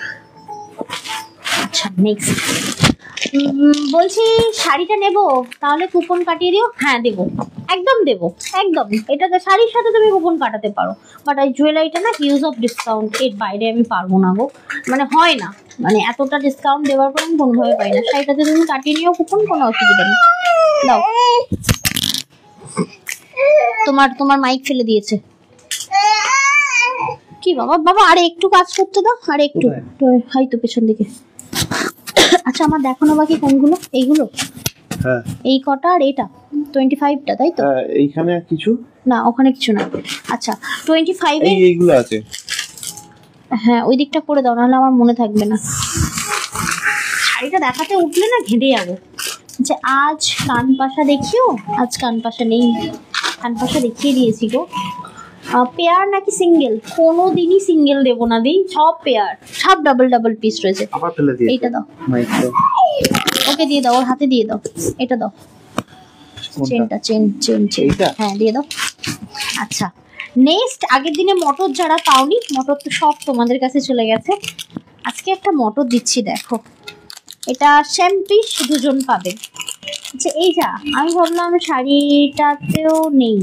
আচ্ছা নেক্সট বলছি, শাড়িটা নেব তাহলে কুপন কাটিয়ে দিও। হ্যাঁ দেবো, একদম দেবো, একদম। এটাতে শাড়ির সাথে তুমি কুপন কাটাতে পারো, বাট এই জুয়েলারিটা না হিউজ অফ ডিসকাউন্ট, এর বাইরে আমি পারবো না গো, মানে হয় না, মানে এতটা ডিসকাউন্ট দেওয়ার পর আমি কোনোভাবে পাই না। শাড়িটাতে তুমি কাটিয়ে নিও কুপন, কোনো অসুবিধা নেই। দাও, তোমার মাইক ফেলে দিয়েছে। কি বাবা আরে একটু কাজ করতে দাও, আরে একটু, হয়তো পেছন দিকে। আচ্ছা আমার দেখানো বাকি কোনগুলো? এইগুলো, হ্যাঁ এই কটা আর এটা 25টা, তাই তো? এইখানে কিছু না, ওখানে কিছু না। আচ্ছা 25 এইগুলো আছে। হ্যাঁ ওই দিকটা করে দাও, নাহলে আমার মনে থাকবে না। শাড়িটা দেখাতে উঠলে না ঘেঁটে যাবো। যে আজ কানপাশা দেখিও, আজ কানপাশা নেই, কানপাশা দেখিয়ে দিয়েছি গো। পেয়ার নাকি সিঙ্গেল? কোনোদিনই সিঙ্গেল দেবো না, দিই সব পেয়ার, সব ডাবল পিস রয়েছে। এইটা দাও, ওকে দিয়ে দাও, ওর হাতে দিয়ে দাও। এটা দাও, চেনটা, চেন, হ্যাঁ দিয়ে দাও। আচ্ছা নেক্সট, আগের দিনে মটর যারা পাওনি, মটর তো সব তোমাদের কাছে চলে গেছে, আজকে একটা মটর দিচ্ছি দেখো। এটা শ্যাম্পিস দুজন পাবে। আচ্ছা এইটা আমি ভাবলাম শাড়িটাতেও নেই,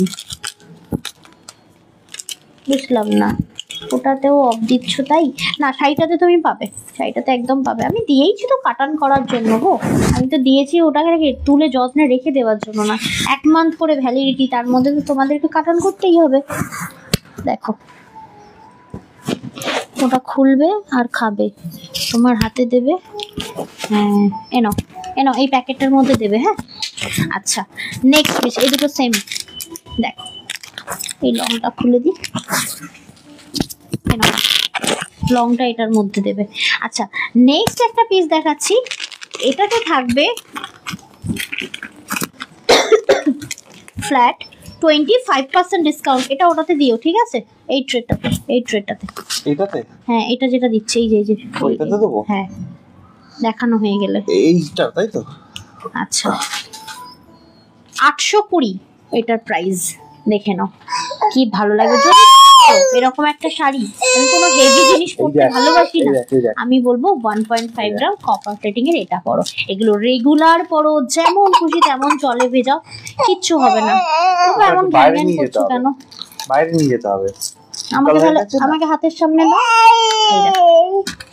বুঝলাম না। ওটাতেও অফ দিচ্ছ তাই না? শাড়িটাতে তুমি পাবে, শাড়িটাতে একদম পাবে। আমি দিয়েইছি তো কাটান করার জন্য গো, আমি তো দিয়েছি ওটাকে তুলে যত্নে রেখে দেওয়ার জন্য না। 1 মান্থ করে ভ্যালিডিটি, তার মধ্যে তো তোমাদেরকে কাটান করতেই হবে। দেখো ওটা খুলবে আর খাবে, তোমার হাতে দেবে। হ্যাঁ এনো এনো, এই প্যাকেটের মধ্যে দেবে। হ্যাঁ আচ্ছা, নেক্সট পিস এই দুটো সেম। দেখো এই লংটা খুলে দিই, এনো লংটা এটার মধ্যে দেবে। আচ্ছা নেক্সট একটা পিস দেখাচ্ছি, এটাতে থাকবে ফ্ল্যাট 25% ডিসকাউন্ট। এটা ওটাতে দিও, ঠিক আছে? এই ট্রেটাতে, এই ট্রেটাতে। এটাতে? হ্যাঁ এটা যেটা দিচ্ছে এই যে এই যে ওইটাতে দেবো? হ্যাঁ দেখানো হয়ে গেলে এইটা, তাই তো? আচ্ছা 820 এটার প্রাইস, দেখে নাও কি ভালো লাগে। যদি এরকম একটা শাড়ি, আমি কোনো হেভি জিনিস পরতে ভালোবাসি না, আমি বলবো 1.5 গ্রাম কপার প্লেটিং এর এটা পরো। এগুলো রেগুলার পরো, যেমন খুশি তেমন চলে ভেজাও, কিচ্ছু হবে না। তবে এমন ঘ্যান করছো কেন? বাইরে নিয়ে যেতে হবে আমাকে তাহলে, আমাকে হাতের সামনে দাও।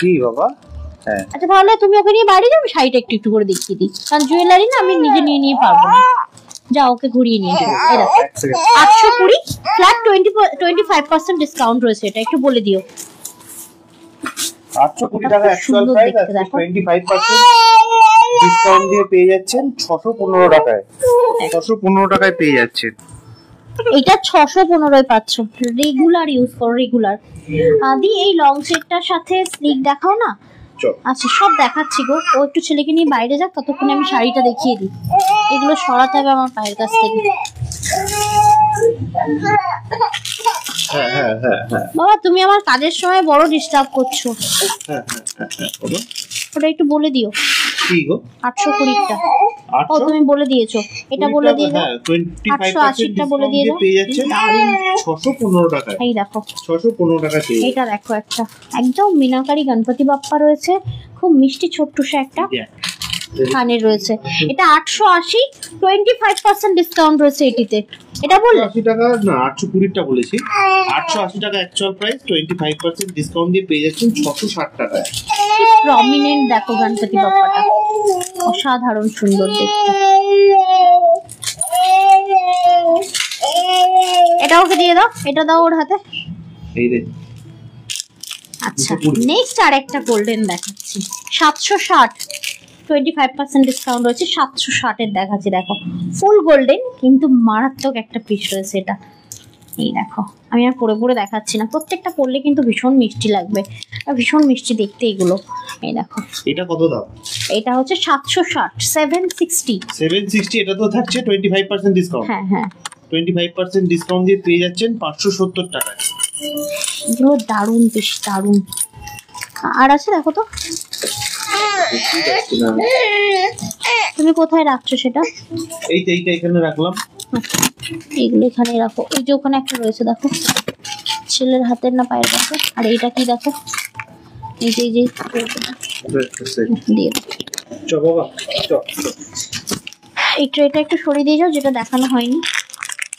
কি বাবা? হ্যাঁ আচ্ছা তাহলে তুমি ওকে নিয়ে বাইরে যাবে, শাড়িটা একটু একটু করে দেখিয়ে দিই, কারণ জুয়েলারি না আমি নিজে নিয়ে পারবো না। যাও ওকে ঘুরিয়ে নিয়ে যাও। 820 ফ্ল্যাট 25% ডিসকাউন্ট রয়েছে, এটা একটু বলে দিও। 820 টাকা অ্যাকচুয়াল প্রাইস, আছে 25% ডিসকাউন্ট দিয়ে পেয়ে যাচ্ছেন 615 টাকায়। 615 টাকায় পেয়ে যাচ্ছেন। এটা 615 পাচ্ছ, রেগুলার ইউজ করো, রেগুলার। দি এই লং সেটটার সাথে স্লিক দেখাও না। আচ্ছা সব দেখাচ্ছি গো, ও একটু ছেলেকে নিয়ে বাইরে যাক, ততক্ষণে আমি শাড়িটা দেখিয়ে দিই। এগুলো সরাতে হবে আমার পায়ের কাছ থেকে। বাবা তুমি আমার কাজের সময় বড় ডিস্টার্ব করছো। ওটা একটু বলে দিও। কি গো? 820টা। ও তুমি বলে দিয়েছো, এটা বলে দিয়ে দাও। 880টা বলে দিয়ে দাও। পেয়ে যাচ্ছে 615 টাকায়। এই দেখো 615 টাকা পেয়ে। এটা দেখো একটা একদম মিনাকারি গণপতি বাপ্পা রয়েছে, খুব মিষ্টি ছোট্টসা একটা কানের রয়েছে। এটা 880, 25% ডিসকাউন্ট রয়েছে এটিতে। এটা বললে 80 টাকা না, 820 টা বলেছি। 880 টাকা অ্যাকচুয়াল প্রাইস, 25% ডিসকাউন্ট দিয়ে পেয়ে যাচ্ছেন 660 টাকায়। প্রমিনেন্ট দেখো গণপতি বাপ্পাটা, অসাধারণ সুন্দর দেখতে। এটা ওকে দিয়ে দাও, এটা দাও ওর হাতে। এই রে। আচ্ছা নেক্সট আরেকটা গোল্ডেন দেখাচ্ছি, 760, 25% ডিসকাউন্ট রয়েছে। 760 এর দেখাচ্ছি, দেখো ফুল গোল্ডেন কিন্তু মারাত্মক একটা পিস রয়েছে এটা। এই দেখো আমি আর পরে পরে দেখাচ্ছি না, প্রত্যেকটা পরলে কিন্তু ভীষণ মিষ্টি লাগবে আর ভীষণ মিষ্টি দেখতে এগুলো। এই দেখো এটা কত দাম? এটা হচ্ছে 760, 760। 760, এটা তো থাকছে 25% ডিসকাউন্ট। হ্যাঁ হ্যাঁ 25% ডিসকাউন্ট দিয়ে পেয়ে যাচ্ছেন 570 টাকায়। এগুলো দারুণ পিস, দারুণ। আর আছে দেখো তো, তুমি কোথায় রাখছো সেটা? এইটা এখানে রাখলাম। এগুলো এখানে রাখো। এই যে ওখানে একটা রয়েছে দেখো, ছেলের হাতের না পায়ের কাছে। আর এইটা কি দেখো, এই যে দিয়ে বাবা এই ট্রেটা একটু সরিয়ে দিয়ে যাও, যেটা দেখানো হয়নি।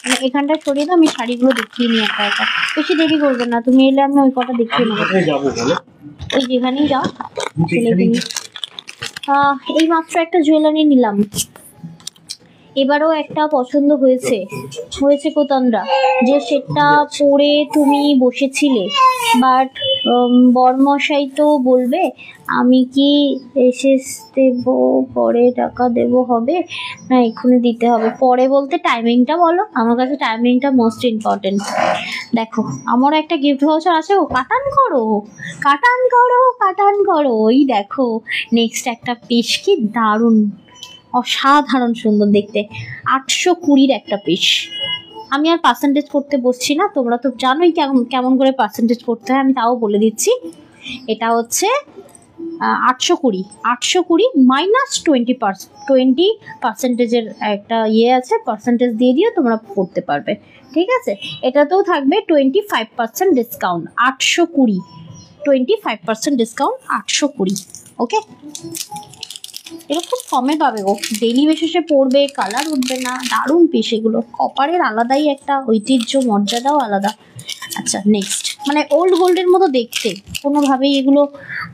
মানে এখানটা সরিয়ে দাও, আমি শাড়িগুলো দেখিয়ে নিই একা একা, বেশি দেরি করবে না। তুমি এলে আমি ওই কটা দেখিয়ে নেবো। ওই যেখানেই যাও ছেলেকে নিয়ে। এই মাত্র একটা জুয়েলারি নিলাম, এবারও একটা পছন্দ হয়েছে কোতন্দ্রা, যে সেটা পরে তুমি বসেছিলে, বাট বরমশাই তো বলবে আমি কি এসে দেব, পরে টাকা দেব, হবে না এক্ষুনি দিতে হবে? পরে বলতে টাইমিংটা বলো, আমার কাছে টাইমিংটা মোস্ট ইম্পর্টেন্ট। দেখো আমারও একটা গিফট ভাউচার আছে, ও কাটান করো কাটান করো কাটান করো। ওই দেখো নেক্সট একটা পিস, কি দারুণ অসাধারণ সুন্দর দেখতে, 820 একটা পিস। আমি আর পার্সেন্টেজ করতে বসছি না, তোমরা তো জানোই কেমন করে পার্সেন্টেজ করতে হয়, আমি তাও বলে দিচ্ছি। এটা হচ্ছে 820 মাইনাস 20%, একটা ইয়ে আছে, পার্সেন্টেজ দিয়ে দিও, তোমরা করতে পারবে, ঠিক আছে? এটাতেও থাকবে 25% ডিসকাউন্ট, 820, 25% ডিসকাউন্ট 820। ওকে, এরকম কমে পাবে গো, ডেইলি বেসিসে পড়বে, কালার উঠবে না, দারুণ পিস এগুলো। কপারের আলাদাই একটা ঐতিহ্য, মর্যাদাও আলাদা। আচ্ছা নেক্সট মানে ওল্ড গোল্ডের মতো দেখতে, কোনোভাবেই এগুলো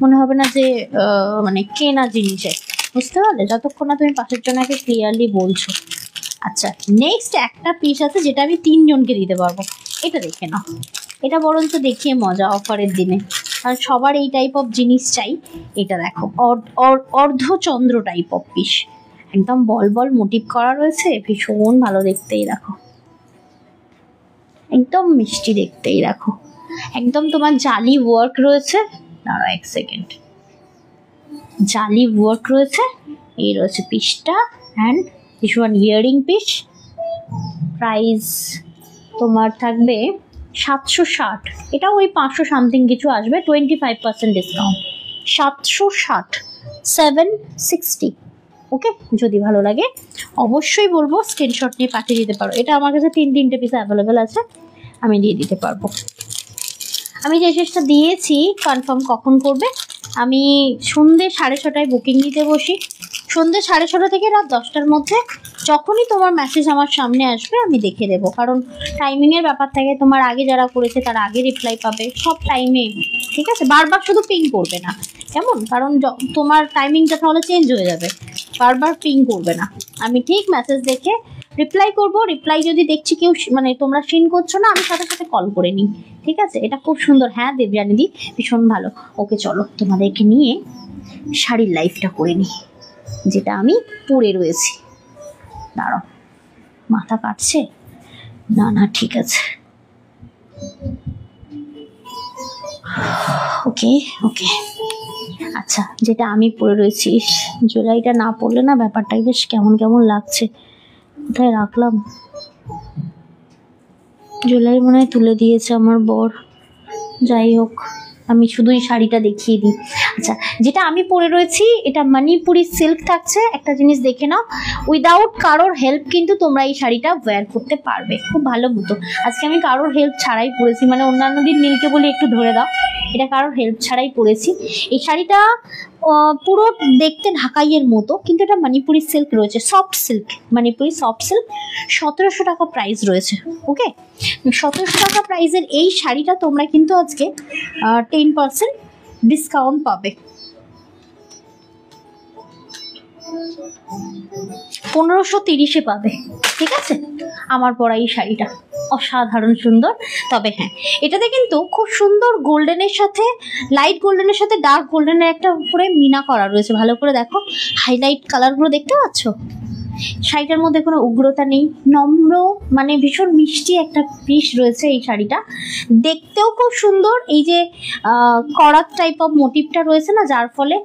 মনে হবে না যে মানে কেনা জিনিস একটা, বুঝতে পারলে, যতক্ষণ না তুমি পাশের জনাকে ক্লিয়ারলি বলছো। আচ্ছা, নেক্সট একটা পিস আছে যেটা আমি 3 জনকে দিতে পারবো, এটা দেখে নাও। এটা বরঞ্চ দেখিয়ে মজা অফারের দিনে, আর সবার এই টাইপ অফ জিনিস চাই। এটা দেখো, অর্ধচন্দ্র টাইপ অফ পিস, একদম বল বল মোটিভ করা রয়েছে, ভীষণ ভালো দেখতেই, দেখো একদম মিষ্টি দেখতেই, দেখো একদম তোমার জালি ওয়ার্ক রয়েছে। দাঁড়াও 1 সেকেন্ড, জালি ওয়ার্ক রয়েছে, এই রয়েছে পিসটা, and this one earring piece. Price তোমার থাকবে 760, এটা ওই 500 সামথিং কিছু আসবে, 25% ডিসকাউন্ট, 760, 760। ওকে, যদি ভালো লাগে অবশ্যই বলবো স্ক্রিনশট নিয়ে পাঠিয়ে দিতে পারো। এটা আমার কাছে 3 পিস অ্যাভেলেবেল আছে, আমি দিয়ে দিতে পারবো। আমি যে শেষটা দিয়েছি কনফার্ম কখন করবে, আমি সন্ধ্যে 6:30টায় বুকিং দিতে বসি। সন্ধ্যে 6:30 থেকে রাত 10টার মধ্যে যখনই তোমার মেসেজ আমার সামনে আসবে আমি দেখে দেবো, কারণ টাইমিংয়ের ব্যাপার থাকে, তোমার আগে যারা করেছে তার আগে রিপ্লাই পাবে সব টাইমে, ঠিক আছে? বারবার শুধু পিং করবে না, কেমন? কারণ তোমার টাইমিংটা তাহলে চেঞ্জ হয়ে যাবে, বারবার পিং করবে না। আমি ঠিক মেসেজ দেখে রিপ্লাই করব, রিপ্লাই যদি দেখছি কেউ মানে তোমরা সিন করছো না, আমি সাথে সাথে কল করে নিই, ঠিক আছে? এটা খুব সুন্দর। হ্যাঁ দেবযানীদি, ভীষণ ভালো। ওকে চলো তোমাদেরকে নিয়ে শাড়ির লাইফটা করে নিই, যেটা আমি পরে রয়েছি। দাঁড়াও, মাথা কাটছে না, না ঠিক আছে, ওকে ওকে। আচ্ছা, যেটা আমি পরে রয়েছি, জুয়েলারিটা না পরলে না ব্যাপারটাই বেশ কেমন কেমন লাগছে। কোথায় রাখলাম জুয়েলারি? মনে হয় তুলে দিয়েছে আমার বর। যাই হোক, আমি শুধু এই শাড়িটা দেখিয়ে দিই। আচ্ছা, যেটা আমি পরে রয়েছি এটা মণিপুরি সিল্ক থাকছে। একটা জিনিস দেখে নাও, উইদাউট কারোর হেল্প কিন্তু তোমরা এই শাড়িটা ওয়্যার করতে পারবে খুব ভালো মতো। আজকে আমি কারোর হেল্প ছাড়াই পরেছি, মানে অন্যান্য দিন নীলকে বলি একটু ধরে দাও, এটা কারোর হেল্প ছাড়াই পরেছি। এই শাড়িটা পুরো দেখতে ঢাকাইয়ের মতো, কিন্তু এটা মণিপুরি সিল্ক রয়েছে, soft silk, Manipuri soft silk. 1700 টাকা প্রাইস রয়েছে। ওকে, 1700 টাকা প্রাইসের এই শাড়িটা তোমরা কিন্তু আজকে 10% ডিসকাউন্ট পাবে। 1530-এ পাবে, ঠিক আছে? আমার পরা এই শাড়িটা অসাধারণ সুন্দর। তবে হ্যাঁ, এটাতে কিন্তু খুব সুন্দর গোল্ডেনের সাথে, লাইট গোল্ডেনের সাথে ডার্ক গোল্ডেনের একটা উপরে মিনা করা রয়েছে। ভালো করে দেখো, হাইলাইট কালারগুলো দেখতে পাচ্ছ? শাড়িটার মধ্যে কোনো উগ্রতা নেই, নম্র, মানে ভীষণ মিষ্টি একটা পিস রয়েছে এই শাড়িটা। দেখতেও খুব সুন্দর, এই যে করাত টাইপ অফ মোটিভটা রয়েছে না, যার ফলে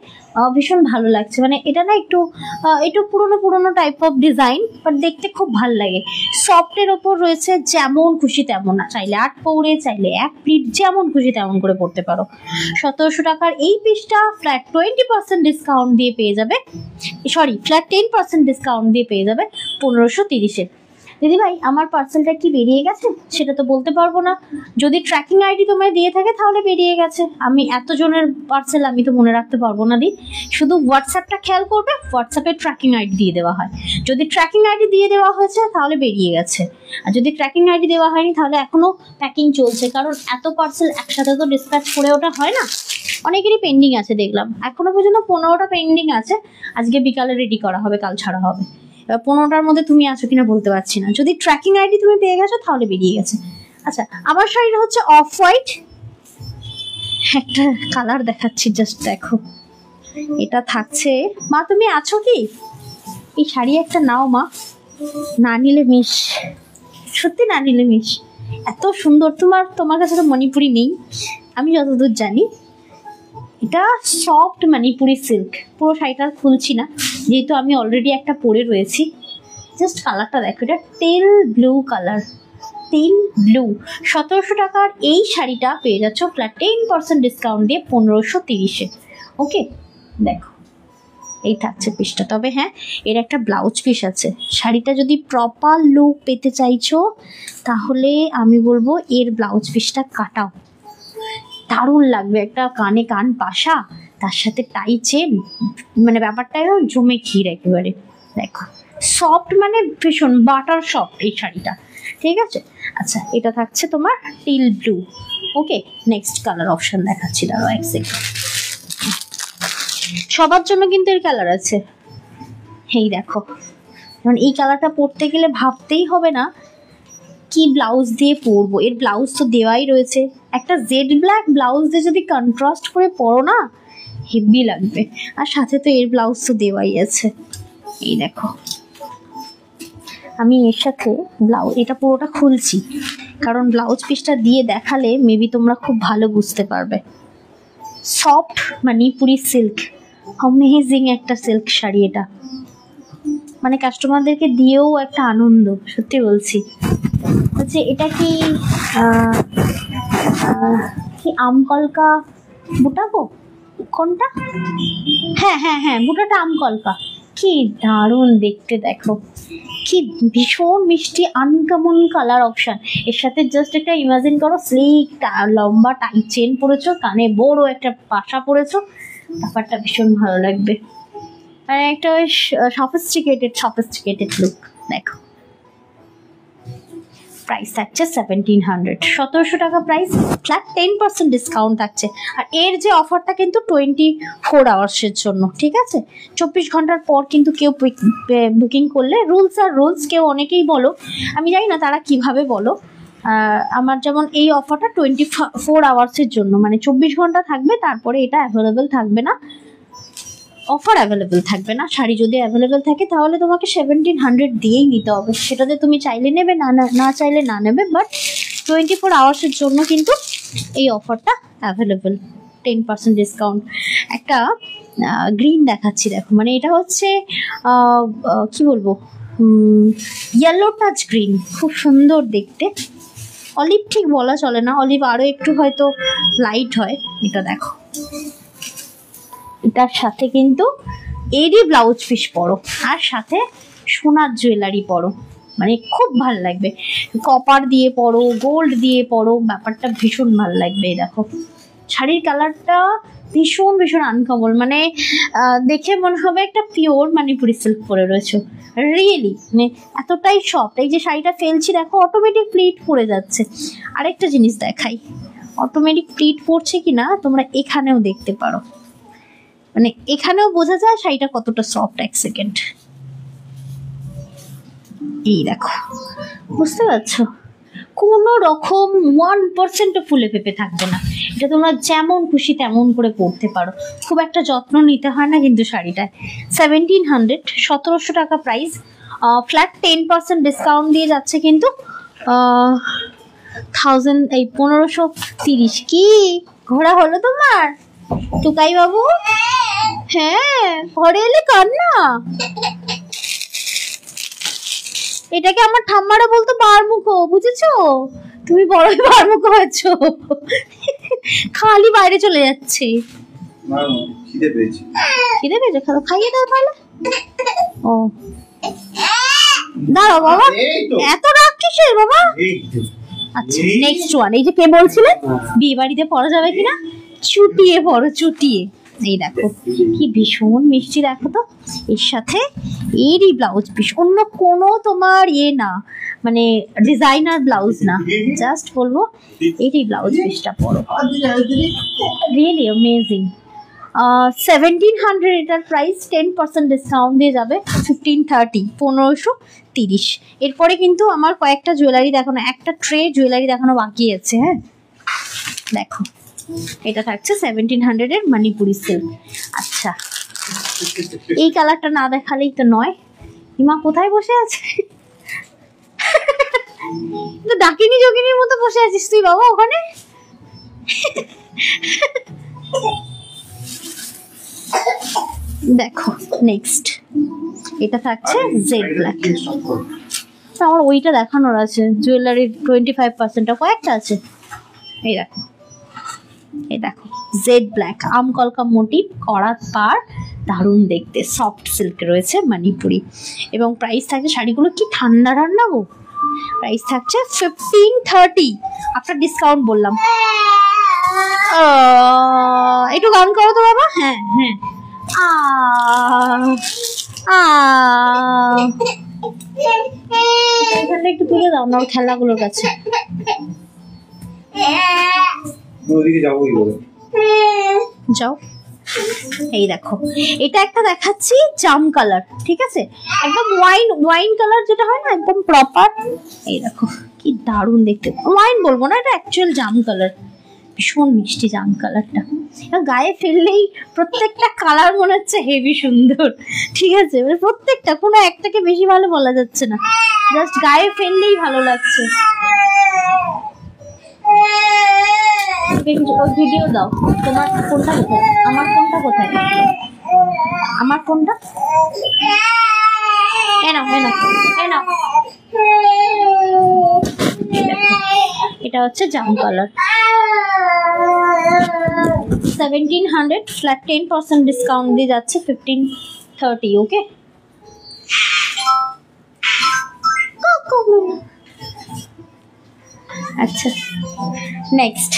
ভীষণ ভালো লাগছে। মানে এটা না একটু পুরনো পুরনো টাইপ অফ ডিজাইন, বাট দেখতে খুব ভালো লাগে। সফটের ওপর রয়েছে, যেমন খুশি তেমন, না চাইলে 8 পৌড়ে, চাইলে 1 প্লিট, যেমন খুশি তেমন করে পড়তে পারো। 1700 টাকার এই পিসটা ফ্ল্যাট 20% ডিসকাউন্ট দিয়ে পেয়ে যাবে, সরি ফ্ল্যাট 10% ডিসকাউন্ট দিয়ে পেয়ে যাবে 1530-এ। দিদিভাই, আমার পার্সেলটা কি বেরিয়ে গেছে সেটা তো বলতে পারবো না। যদি ট্র্যাকিং আইডি তোমায় দিয়ে থাকে তাহলে বেরিয়ে গেছে। আমি এতজনের পার্সেল আমি তো মনে রাখতে পারবো না দি। শুধু হোয়াটসঅ্যাপটা খেয়াল করবে, হোয়াটসঅ্যাপে ট্র্যাকিং আইডি দিয়ে দেওয়া হয়। যদি ট্র্যাকিং আইডি দিয়ে দেওয়া হয়েছে তাহলে বেরিয়ে গেছে, আর যদি ট্র্যাকিং আইডি দেওয়া হয়নি তাহলে এখনো প্যাকিং চলছে, কারণ এত পার্সেল একসাথে তো ডিসপ্যাচ করে ওটা হয় না। অনেকেরই পেন্ডিং আছে, দেখলাম এখনো পর্যন্ত 15টা পেন্ডিং আছে। আজকে বিকালে রেডি করা হবে, কাল ছাড়া হবে। 15টার মধ্যে তুমি আছো কিনা বলতে পারছি না। যদি ট্র্যাকিং আইডি তুমি পেয়ে গেছো তাহলে বেরিয়ে গেছে। আচ্ছা, আমার শাড়িটা হচ্ছে অফ হোয়াইট, একটা কালার দেখাচ্ছি, জাস্ট দেখো। এটা থাকছে, মা তুমি আছো কি? এই শাড়ি একটা নাও মা, না নিলে মিস, সত্যি না নিলে মিস। এত সুন্দর। তোমার কাছে তো মণিপুরি নেই আমি যতদূর জানি। এটা সফট মণিপুরি সিল্ক। পুরো শাড়িটা খুলছি না, যেহেতু আমি অলরেডি একটা পরে রয়েছি। জাস্ট কালারটা দেখো, এটা টেল ব্লু কালার, টেল ব্লু। 1700 টাকার এই শাড়িটা পেয়ে যাচ্ছ ফ্ল্যাট 10% ডিসকাউন্ট দিয়ে 1530-এ। ওকে, দেখো এই থাকছে পিসটা। তবে হ্যাঁ, এর একটা ব্লাউজ পিস আছে। শাড়িটা যদি প্রপার লুক পেতে চাইছো তাহলে আমি বলবো এর ব্লাউজ পিসটা কাটাও, দারুণ লাগবে। একটা কানে কান পাশা, তার সাথে টাই চেন, মানে ব্যাপারটা জমে ক্ষীর একেবারে। দেখো সফট, মানে ভীষণ বাটার সফট এই শাড়িটা, ঠিক আছে? আচ্ছা, এটা থাকছে তোমার টিল ব্লু, ওকে, নেক্সট কালার অপশন দেখাচ্ছি, দাঁড়াও এক সেকেন্ড। সবার জন্য কিন্তু এর কালার আছে। এই দেখো, কারণ এই কালারটা পরতে গেলে ভাবতেই হবে না কি ব্লাউজ দিয়ে পরবো, এর ব্লাউজ তো দেওয়াই রয়েছে। একটা জেড ব্ল্যাক ব্লাউজ দিয়ে যদি কন্ট্রাস্ট করে পরো না, হেভি লাগবে। আর সাথে তো এর ব্লাউজ তো দেওয়াই আছে। এই দেখো, আমি এর সাথে ব্লাউজ, এটা পুরোটা খুলছি কারণ ব্লাউজ পিসটা দিয়ে দেখালে মেবি তোমরা খুব ভালো বুঝতে পারবে। সফট মণিপুরি সিল্ক, অ্যামেজিং একটা সিল্ক শাড়ি এটা, মানে কাস্টমারদেরকে দিয়েও একটা আনন্দ, সত্যি বলছি। হচ্ছে এটা কি আমকলকা বুটা গো, কোনটা? হ্যাঁ হ্যাঁ হ্যাঁ, বুটাটা আমকলকা। কি দারুণ দেখতে, দেখো কি ভীষণ মিষ্টি আনকমন কালার অপশন। এর সাথে জাস্ট একটা ইমাজিন করো, স্লিক লম্বা টাইট চেন পরেছো, কানে বড় একটা পাশা পরেছো, ব্যাপারটা ভীষণ ভালো লাগবে। মানে একটা সফিস্টিকেটেড লুক। দেখো প্রাইস থাকছে 1700, 1700 টাকা প্রাইস, ফ্ল্যাট 10% ডিসকাউন্ট থাকছে। আর এর যে অফারটা কিন্তু 24 আওয়ার্সের জন্য, ঠিক আছে? 24 ঘন্টার পর কিন্তু কেউ বুকিং করলে, রুলস আর রুলস, কেউ অনেকেই বলো, আমি জানি না তারা কিভাবে বলো, আমার যেমন এই অফারটা 24 আওয়ার্সের জন্য, মানে 24 ঘন্টা থাকবে, তারপরে এটা অ্যাভেলেবেল থাকবে না, অফার অ্যাভেলেবেল থাকবে না। শাড়ি যদি অ্যাভেলেবেল থাকে তাহলে তোমাকে 1700 দিয়েই নিতে হবে, সেটাতে তুমি চাইলে নেবে, না চাইলে না নেবে, বাট 24 আওয়ার্সের জন্য কিন্তু এই অফারটা অ্যাভেলেবেল, 10% ডিসকাউন্ট। একটা গ্রিন দেখাচ্ছি, দেখো, মানে এটা হচ্ছে কি বলবো, ইয়েলো টাচ গ্রিন, খুব সুন্দর দেখতে। অলিভ ঠিক বলা চলে না, অলিভ আরও একটু হয়তো লাইট হয়। এটা দেখো, এটার সাথে কিন্তু এরই ব্লাউজ পিস পরো, আর সাথে সোনার জুয়েলারি পরো, মানে খুব ভাল লাগবে। কপার দিয়ে পরো, গোল্ড দিয়ে পরো, ব্যাপারটা ভীষণ ভাল লাগবে। দেখো শাড়ির কালারটা ভীষণ ভীষণ আনকমন, মানে দেখে মনে হবে একটা পিওর মণিপুরি সিল্ক পরে রয়েছে, রিয়েলি মানে এতটাই সফট। এই যে শাড়িটা ফেলছি, দেখো অটোমেটিক প্লিট পরে যাচ্ছে। আরেকটা জিনিস দেখাই, অটোমেটিক প্লিট পড়ছে কিনা তোমরা এখানেও দেখতে পারো, মানে এখানেও বোঝা যায় শাড়িটা কতটা সফট। এক সেকেন্ড, এই দেখো, বুঝতে পারছো? কোনো রকম 1% ফুলে ফেপে থাকবে না। এটা তোমরা যেমন খুশি তেমন করে পরতে পারো, খুব একটা যত্ন নিতে হয় না কিন্তু শাড়িটায়। 1700, 1700 টাকা প্রাইস, ফ্ল্যাট 10% ডিসকাউন্ট দিয়ে যাচ্ছে কিন্তু 1530। কি ঘোরা হলো তোমার টুকাই বাবু? হ্যাঁ, ঘরে এলে কান্না। এটাকে আমার ঠাম্মারা বলতো বারমুখো, বুঝেছো? তুমি বড়ই বারমুখো হয়েছো, খালি বাইরে চলে যাচ্ছে। খিদে পেয়েছে, খাইয়ে দাও তাহলে। ও দাঁড়াও বাবা, এত রাগ কিসের বাবা? আচ্ছা, নেক্সট ওয়ান, এই যে কে বলছিলে বিয়ে বাড়িতে পরা যাবে কিনা, চুটিয়ে পরো, চুটিয়ে। এই দেখো কি ভীষণ মিষ্টি, দেখো তো, এর সাথে এরই ব্লাউজ পিস, অন্য কোনো তোমার না, মানে ডিজাইনার ব্লাউজ না, জাস্ট বলবো এরই ব্লাউজ পিসটা পরো, রিয়েলি অ্যামেজিং। 1700 এটার প্রাইস, 10% ডিসকাউন্ট দিয়ে যাবে 1530, 1530। এরপরে কিন্তু আমার কয়েকটা জুয়েলারি দেখানো, একটা ট্রে জুয়েলারি দেখানো বাকি আছে। হ্যাঁ দেখো, এটা থাকছে 1700 এর মণিপুরি সিল্ক। আচ্ছা, এই কালারটা না দেখালেই তো নয়। হিমা কোথায় বসে আছে? তো ডাকিনি যোগিনীর মতো বসে আছিস তুই বাবা ওখানে। দেখো নেক্সট, এটা থাকছে জেড ব্ল্যাক। আমার ওইটা দেখানোর আছে, জুয়েলারির 25%, কয়েকটা আছে। এই দেখো, এই দেখো জেড ব্ল্যাক, আমকলকা মোটিভ করা পার, দারুণ দেখতে, সফট সিল্ক রয়েছে মণিপুরি, এবং প্রাইস থাকছে, শাড়িগুলো কি ঠান্ডা ঠান্ডা গো। প্রাইস থাকছে 1530 আফটার ডিসকাউন্ট বললাম। একটু গান করো তো বাবা। হ্যাঁ হ্যাঁ, এখানটা একটু তুলে দাও না ওর খেলাগুলোর কাছে। ওদিকে যাবো কি করে? যাও। এই দেখো, এটা একটা দেখাচ্ছি জাম কালার, ঠিক আছে, একদম ওয়াইন কালার যেটা হয় না, একদম প্রপার। এই দেখো কি দারুণ দেখতে, ওয়াইন বলবো না, এটা অ্যাকচুয়াল জাম কালার, ভীষণ মিষ্টি জাম কালারটা। গায়ে ফেললেই প্রত্যেকটা কালার মনে হচ্ছে হেভি সুন্দর, ঠিক আছে, মানে প্রত্যেকটা, কোনো একটাকে বেশি ভালো বলা যাচ্ছে না, জাস্ট গায়ে ফেললেই ভালো লাগছে। ভিডিও দাও, তোমার কোনটা কোথায়, আমার কোনটা কোথায়, আমার কোনটা, এটা হচ্ছে জাম কালার, 1700 ফ্ল্যাট 10% ডিসকাউন্ট দিয়ে যাচ্ছে 1530। ওকে, আচ্ছা নেক্সট।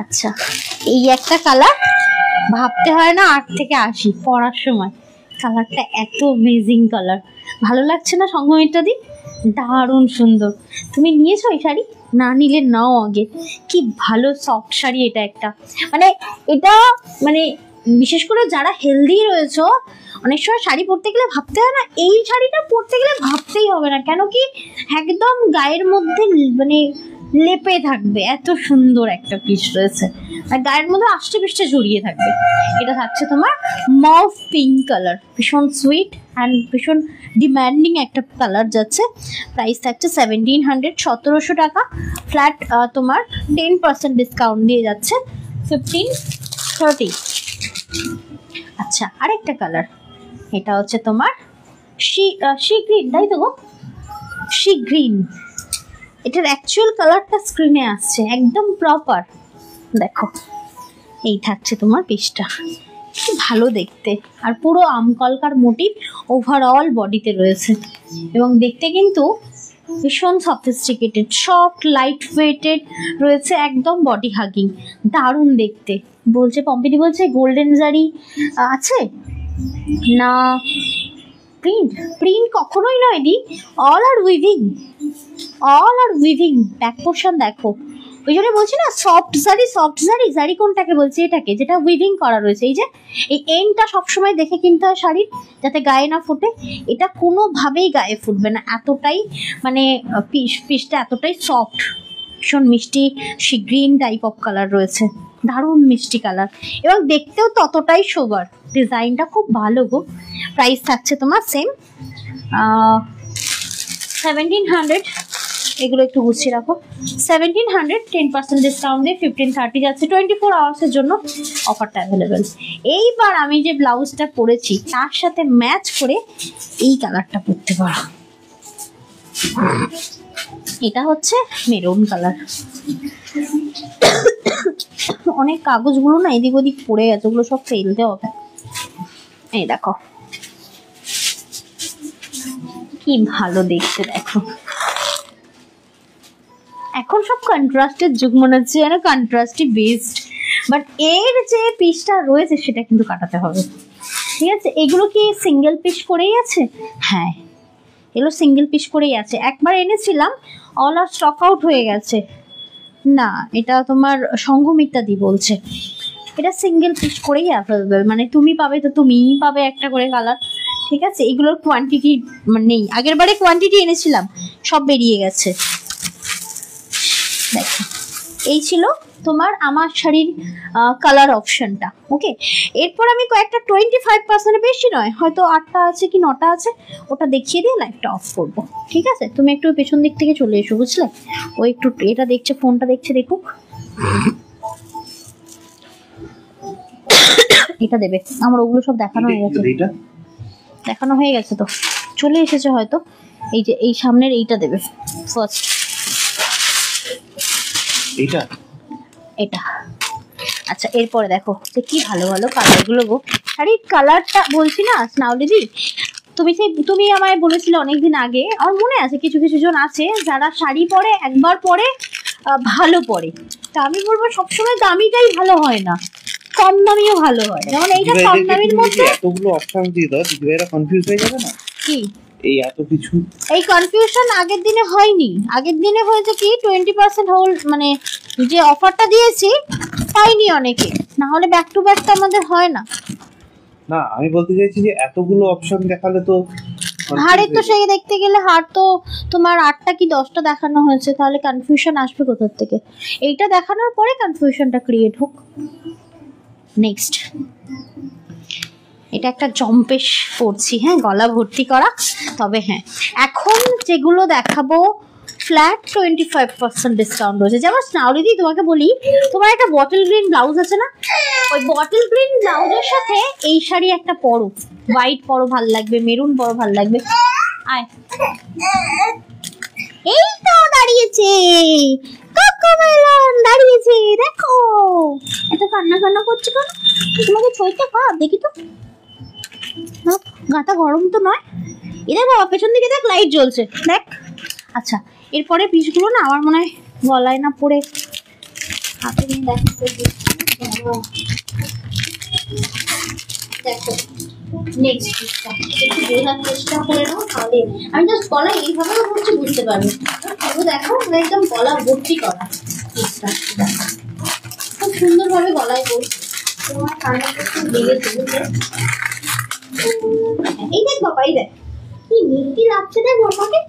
আচ্ছা, এই একটা কালার ভাবতে হয় না 8 থেকে 80 পরার সময়, কালারটা এত অ্যামেজিং কালার, ভালো লাগছে না সঙ্গমিত্রা দি? দারুণ সুন্দর। তুমি নিয়েছো এই শাড়ি? না নিলে নাও আগে, কি ভালো সফট শাড়ি এটা একটা, মানে এটা মানে বিশেষ করে যারা হেলদি রয়েছে, অনেক সময় শাড়ি পরতে গেলে ভাবতে হয় না, এই শাড়িটা পরতে গেলে ভাবতেই হবে না, কেন কি একদম গায়ের মধ্যে মানে লেপে থাকবে, এত সুন্দর একটা পিস রয়েছে, আর গায়ের মধ্যে আষ্টে পৃষ্ঠে জড়িয়ে থাকবে। এটা থাকছে তোমার মভ পিঙ্ক কালার, ভীষণ সুইট অ্যান্ড ভীষণ ডিম্যান্ডিং একটা কালার যাচ্ছে। প্রাইস থাকছে 1700, 1700 টাকা ফ্ল্যাট, তোমার 10% ডিসকাউন্ট দিয়ে যাচ্ছে 1530। আচ্ছা, আরেকটা কালার, এটা হচ্ছে তোমার শি গ্রিন, তাই তো গো, শি গ্রিন। এটার অ্যাকচুয়াল কালারটা স্ক্রিনে আসছে, একদম প্রপার, দেখো এই থাকছে তোমার পিসটা, কি ভালো দেখতে, আর পুরো আমকলকার মোটিভ ওভারঅল বডিতে রয়েছে, এবং দেখতে কিন্তু ভীষণ সফিস্টিকেটেড, সফট লাইট ওয়েটেড রয়েছে, একদম বডি হাগিং, দারুণ দেখতে। বলছে পম্পিদি, বলছে গোল্ডেন জারি আছে না, প্রিন্ট কখনোই নয় দি, অল আর উইভিং, ব্যাক পোর্শন দেখো, ওই জন্য বলছি না সফট জারি কোনটাকে বলছি, এটাকে যেটা উইভিং করা রয়েছে, এই যে এই এন্ডটা সবসময় দেখে কিনতে হয় শাড়ির, যাতে গায়ে না ফোটে, এটা কোনোভাবেই গায়ে ফুটবে না, এতটাই মানে পিসটা এতটাই সফট, ভীষণ মিষ্টি sea green type of colour রয়েছে, দারুণ মিষ্টি কালার, এবং দেখতেও ততটাই সোবার, ডিজাইনটা খুব ভালো গো। প্রাইস থাকছে তোমার সেম 1700, এগুলো একটু গুছিয়ে রাখো, 1700, 10% ডিসকাউন্ট দিয়ে 1530 যাচ্ছে, 24 আওয়ার্সের জন্য অফারটা অ্যাভেলেবেল। এইবার আমি যে ব্লাউজটা পরেছি তার সাথে ম্যাচ করে এই কালারটা পরতে পারো, এটা হচ্ছে মেরুন কালার। অনেক কাগজগুলো না এদিক ওদিক পড়ে গেছে, ওগুলো সব ফেলতে হবে। এই দেখো কি ভালো দেখতে, দেখো এখন সব কন্ট্রাস্টের যুগ মনে হচ্ছে, যেন কন্ট্রাস্টই বেস্ট, বাট এর যে পিসটা রয়েছে সেটা কিন্তু কাটাতে হবে, ঠিক আছে। এগুলো কি সিঙ্গেল পিস করেই আছে? হ্যাঁ, এগুলো সিঙ্গেল পিস করেই আছে, একবার এনেছিলাম, অল আর স্টক আউট হয়ে গেছে। না, এটা তোমার সঙ্গমিত্রা দি বলছে, এটা সিঙ্গেল পিস করেই অ্যাভেলেবেল, মানে তুমি পাবে তো তুমিই পাবে একটা করে কালার, ঠিক আছে। এগুলোর কোয়ান্টিটি নেই, আগের বারে কোয়ান্টিটি এনেছিলাম, সব বেরিয়ে গেছে। দেখো, এই ছিল তোমার আমার শাড়ির কালার অপশনটা। ওকে, এরপর আমি কয়েকটা 25%, বেশি নয়, হয়তো 8টা আছে কি 9টা আছে, ওটা দেখিয়ে দিয়ে লাইভটা অফ করবো, ঠিক আছে। তুমি একটু পেছন দিক থেকে চলে এসো, বুঝলে, ও একটু এটা দেখছে, ফোনটা দেখছে, দেখুক। এটা দেবে, আমার ওগুলো সব দেখানো হয়ে গেছে, দেখানো হয়ে গেছে তো, চলে এসেছে হয়তো। এই যে এই সামনের এইটা দেবে ফার্স্ট, এটা। আচ্ছা, এরপরে দেখো যে কি ভালো ভালো কালারগুলো গো, শাড়ির কালারটা বলছি না স্নাউলিদি, তুমি আমায় বলেছিলে অনেকদিন আগে, আমার মনে আছে কিছু কিছু জন আছে যারা শাড়ি পরে একবার পরে ভালো পরে, তা আমি বলবো সবসময় দামিটাই ভালো হয় না, কম দামিও ভালো হয়, যেমন এইটা কম দামির মধ্যে। এতগুলো অপশন দিয়ে দাও, দিদিভাইরা কনফিউজ হয়ে যাবে না? কি এই এত কিছু, এই কনফিউশন আগের দিনে হয়নি। আগের দিনে হয়েছে কি 20% হোল্ড, মানে যে অফারটা দিয়েছি পাইনি অনেকে, না হলে ব্যাক টু ব্যাক তো আমাদের হয় না। না আমি বলতে চাইছি যে এতগুলো অপশন দেখালে তো হাড়ের তো সেই দেখতে গেলে হাড় তো তোমার 8টা কি 10টা দেখানো হয়েছে, তাহলে কনফিউশন আসবে কোথা থেকে? এইটা দেখানোর পরে কনফিউশনটা ক্রিয়েট হোক। নেক্সট, এটা একটা জম্পেশ পড়ছি, হ্যাঁ, গলা ভর্তি করা। তবে হ্যাঁ, এখন যেগুলো দেখাবো ফ্ল্যাট 25% ডিসকাউন্ট রয়েছে। যেমন স্নাউরিদি, তোমাকে বলি, তোমার একটা বটল গ্রিন ব্লাউজ আছে না, ওই বটল গ্রিন ব্লাউজের সাথে এই শাড়ি একটা পরো, হোয়াইট পরো ভাল লাগবে, মেরুন পরো ভাল লাগবে। আয়, এই তো দাঁড়িয়েছে কোকোমেলন, দাঁড়িয়েছে, দেখো। এত কান্না কান্না করছে কেন? তোমাকে ছইতে পা দেখি তো, গাটা গরম তো নয়? এদের বাবা পেছন দিকে দেখ, লাইট জ্বলছে, দেখ। আচ্ছা, এরপরে পিসগুলো না আমার মনে হয় গলায় না পড়ে হাতে নিয়ে দেখো। দেখো নেক্সট পিসটা একটু বোঝার চেষ্টা করে নাও, তাহলে আমি জাস্ট গলায় এইভাবে হচ্ছে বুঝতে পারবে। পুরো দেখো, একদম গলা ভর্তি করা পিসটা, খুব সুন্দরভাবে গলায় পড়ছে। তোমার কানে একটু লেগে চলেছে। এই দেখ বাবা, এই দেখ কি মিষ্টি লাগছে, দেখ বাবাকে।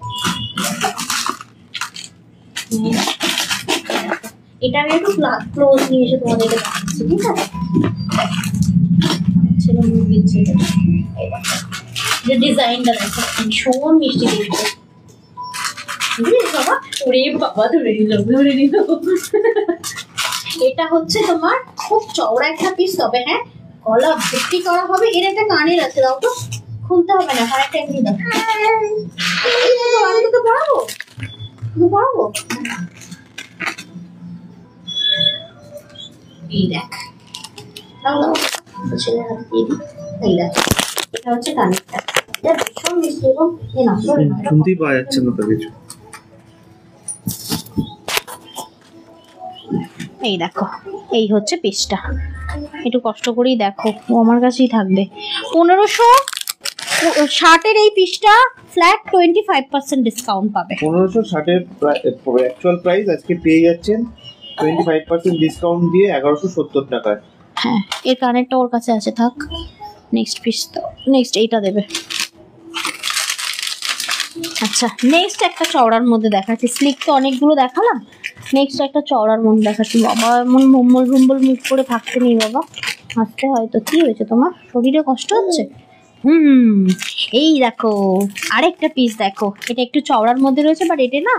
এটা আমি একটু ক্লোজ নিয়ে এসে তোমাদেরকে দেখাচ্ছি, ঠিক আছে? ছেলে মুখ দিচ্ছে, যে ডিজাইনটা দেখো ভীষণ মিষ্টি দেখতে। বাবা, ওরে বাবা, ধরে নিল। এটা হচ্ছে তোমার খুব চওড়া একটা পিস, তবে হ্যাঁ গলা ভর্তি করা হবে। এর একটা কানের আছে, দাও তো, খুলতে হবে না, কানেরটা এমনি দাও। আমি তো পড়াবো, পড়াবো। এই দেখ, ছেলের হাতে দিয়ে দিই। এই দেখ, এটা হচ্ছে কানেরটা, এটা ভীষণ মিষ্টি এবং শুনতেই পাওয়া যাচ্ছে না তো কিছু। এই দেখো, এই হচ্ছে পিসটা, একটু কষ্ট করেই দেখো, ও আমার কাছেই থাকবে। 1560-এর এই পিসটা ফ্ল্যাট 25% ডিসকাউন্ট পাবে। 1560-এর অ্যাকচুয়াল প্রাইস আজকে পেয়ে যাচ্ছেন 25% ডিসকাউন্ট দিয়ে 1170 টাকায়। হ্যাঁ, এর কানেরটা ওর কাছে আছে, থাক। নেক্সট পিস তো, নেক্সট এইটা দেবে। আচ্ছা, নেক্সট একটা চওড়ার মধ্যে দেখাচ্ছি। স্লিক তো অনেকগুলো দেখালাম, নেক্সট একটা চওড়ার মধ্যে দেখাচ্ছি। বাবা এমন ভম্বল ভম্বল মুখ করে থাকতে নেই বাবা, হাসতে হয়তো। কি হয়েছে তোমার, শরীরে কষ্ট হচ্ছে? এই দেখো আরেকটা পিস দেখো, এটা একটু চওড়ার মধ্যে রয়েছে, বাট এটা না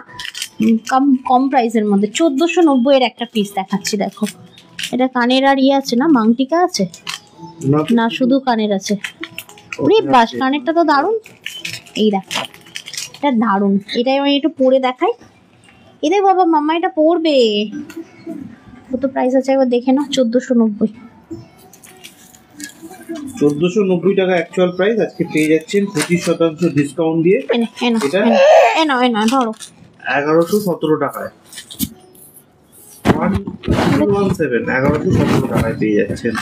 কম প্রাইসের মধ্যে 1490-এর একটা পিস দেখাচ্ছি। দেখো, এটা কানের আর ইয়ে আছে না, মাংটিকা আছে না, শুধু কানের আছে। বাস, কানেরটা তো দারুণ। এই দেখো, এটা দারুণ, এটাই আমি একটু পরে দেখাই। এদের বাবা, মাম্মা এটা পরবে। কত প্রাইস আছে একবার দেখে না, 1490। 1490 টাকা অ্যাকচুয়াল প্রাইস, আজকে পেয়ে যাচ্ছেন 25% ডিসকাউন্ট দিয়ে। এটা এনা ধরো 1117 টাকায়, 1117 টাকায় পেয়ে যাচ্ছেন।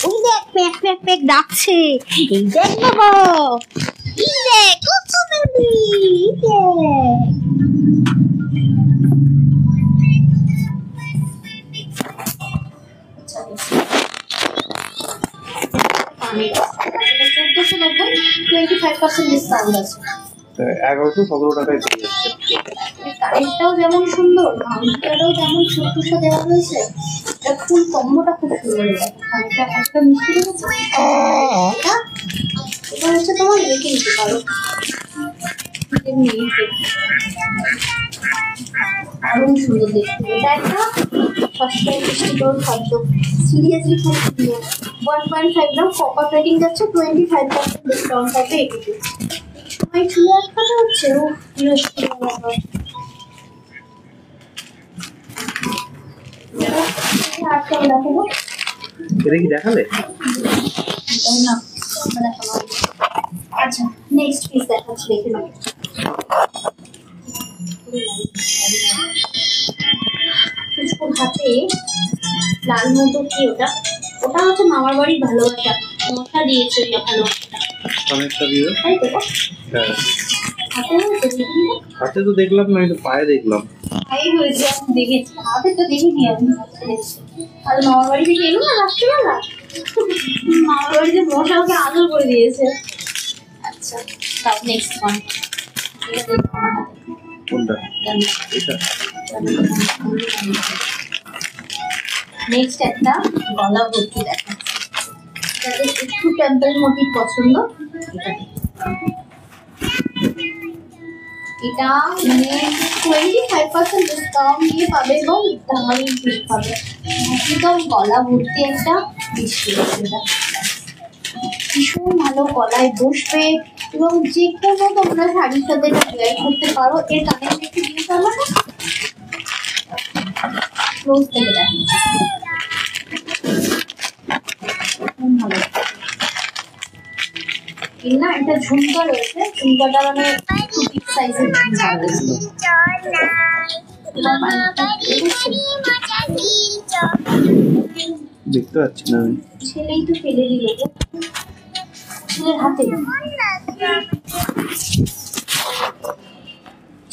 ওই দেখ, প্যাক প্যাক প্যাক ডাকছে। এই দেখ বাবা, এই দেখ কত বেবি, এই দেখ। কানেরটাও যেমন সুন্দর, ভাঙটাও যেমন ছোট্টুসা দেওয়া হয়েছে, ফুল কম্বোটা খুব সুন্দর। কানেরটা একটা মিষ্টি লেগেছে। এটা হচ্ছে তোমার ইয়ে কিনতে পারো, দারুণ সুন্দর দেখতে। এটা একটা সস্তায় পুষ্টিকর খাদ্য, সিরিয়াসলি খুব সুন্দর। 1.5 গ্রাম কপার প্যাকিং যাচ্ছে, 25% ডিসকাউন্ট পাবে এটুকু। আমার চুলে আটকানো হচ্ছে, ও বিরক্তি ব্যাপার। আটকানো দেখাবো, এটা কি দেখালে না? আচ্ছা, নেক্সট পিস দেখাচ্ছি, দেখে নাও। ওর হাতে লাল মতো কি ওটা, ওটা হচ্ছে মামার বাড়ির ভালোবাসা, মশা দিয়েছে ভালোবাসাটা। কানেরটা দিয়ে তাই তো? হ্যাঁ হাতে হয়েছে দেখি না? হাতে তো দেখলাম না, আমি তো পায়ে দেখলাম। পায়ে হয়েছে, আমি দেখেছি, হাতে তো দেখিনি আমি। আর মামার বাড়ি থেকে এলো না রাত্রিবেলা, মামার বাড়িতে মশা ওকে আদর করে দিয়েছে। আচ্ছা তাও নেক্সট ওয়ান, কোনটা? এটা নেক্সট একটা গলা ভর্তি দেখা, যাদের একটু টেম্পল মোটিভ পছন্দ এটা মানে 25% ডিসকাউন্ট দিয়ে পাবে এবং দামি পিস পাবে, একদম গলা ভর্তি একটা পিস রয়েছে। এটা ভীষণ ভালো গলায় বসবে এবং যে কোনো তোমরা শাড়ির সাথে এটা ওয়্যার করতে পারো। এর কানেকশন একটু দিয়ে পারো না, ক্লোজ থেকে দেখো, ভালো না। একটা ঝুমকা রয়েছে, ঝুমকাটা মানে একটু বিগ সাইজের ঝুমকা রয়েছে। দেখতে পাচ্ছি না আমি। ছেলেই তো ফেলে দিল, ছেলের হাতে,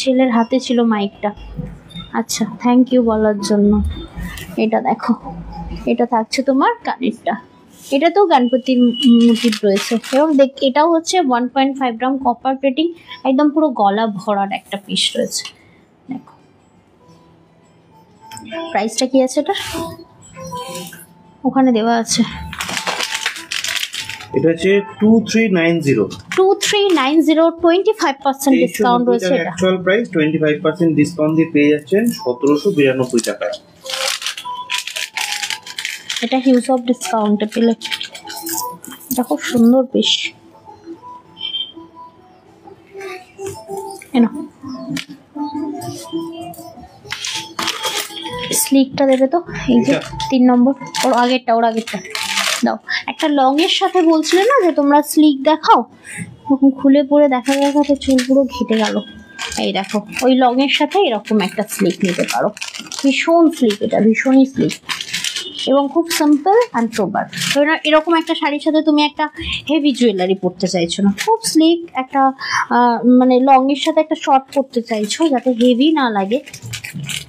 ছেলের হাতে ছিল মাইকটা। আচ্ছা থ্যাংক ইউ বলার জন্য। এটা দেখো, এটা থাকছে তোমার কানেরটা, এটা তো গণপতির মোটিভ রয়েছে এবং এটাও হচ্ছে 1.5 গ্রাম কপার প্লেটিং, একদম পুরো গলা ভরার একটা পিস রয়েছে। দেখো প্রাইসটা কি আছে এটা, ওখানে দেওয়া আছে। এটা হচ্ছে 2390 25% ডিসকাউন্ট রয়েছে। এটা অ্যাকচুয়াল প্রাইস 25% ডিসকাউন্ট দিয়ে পেয়ে যাচ্ছেন 1792 টাকায়। এটা হিউজ অফ ডিসকাউন্টে পেলে, এটা খুব সুন্দর পিস। স্লিকটা দেবে তো, এই যে 3 নম্বর, ওর আগেরটা দাও। একটা লং এর সাথে বলছিলে না যে তোমরা স্লিক দেখাও, তখন খুলে পরে দেখাতে চুল পুরো ঘেটে গেল। এই দেখো ওই লং এর সাথে এরকম একটা স্লিক নিতে পারো, ভীষণ স্লিক, এটা ভীষণই স্লিক এবং খুব সিম্পল অ্যান্ড সোবার। এরকম একটা শাড়ির সাথে তুমি একটা হেভি জুয়েলারি পরতে চাইছো না, খুব স্লিক একটা মানে লং এর সাথে একটা শর্ট পরতে চাইছো যাতে হেভি না লাগে,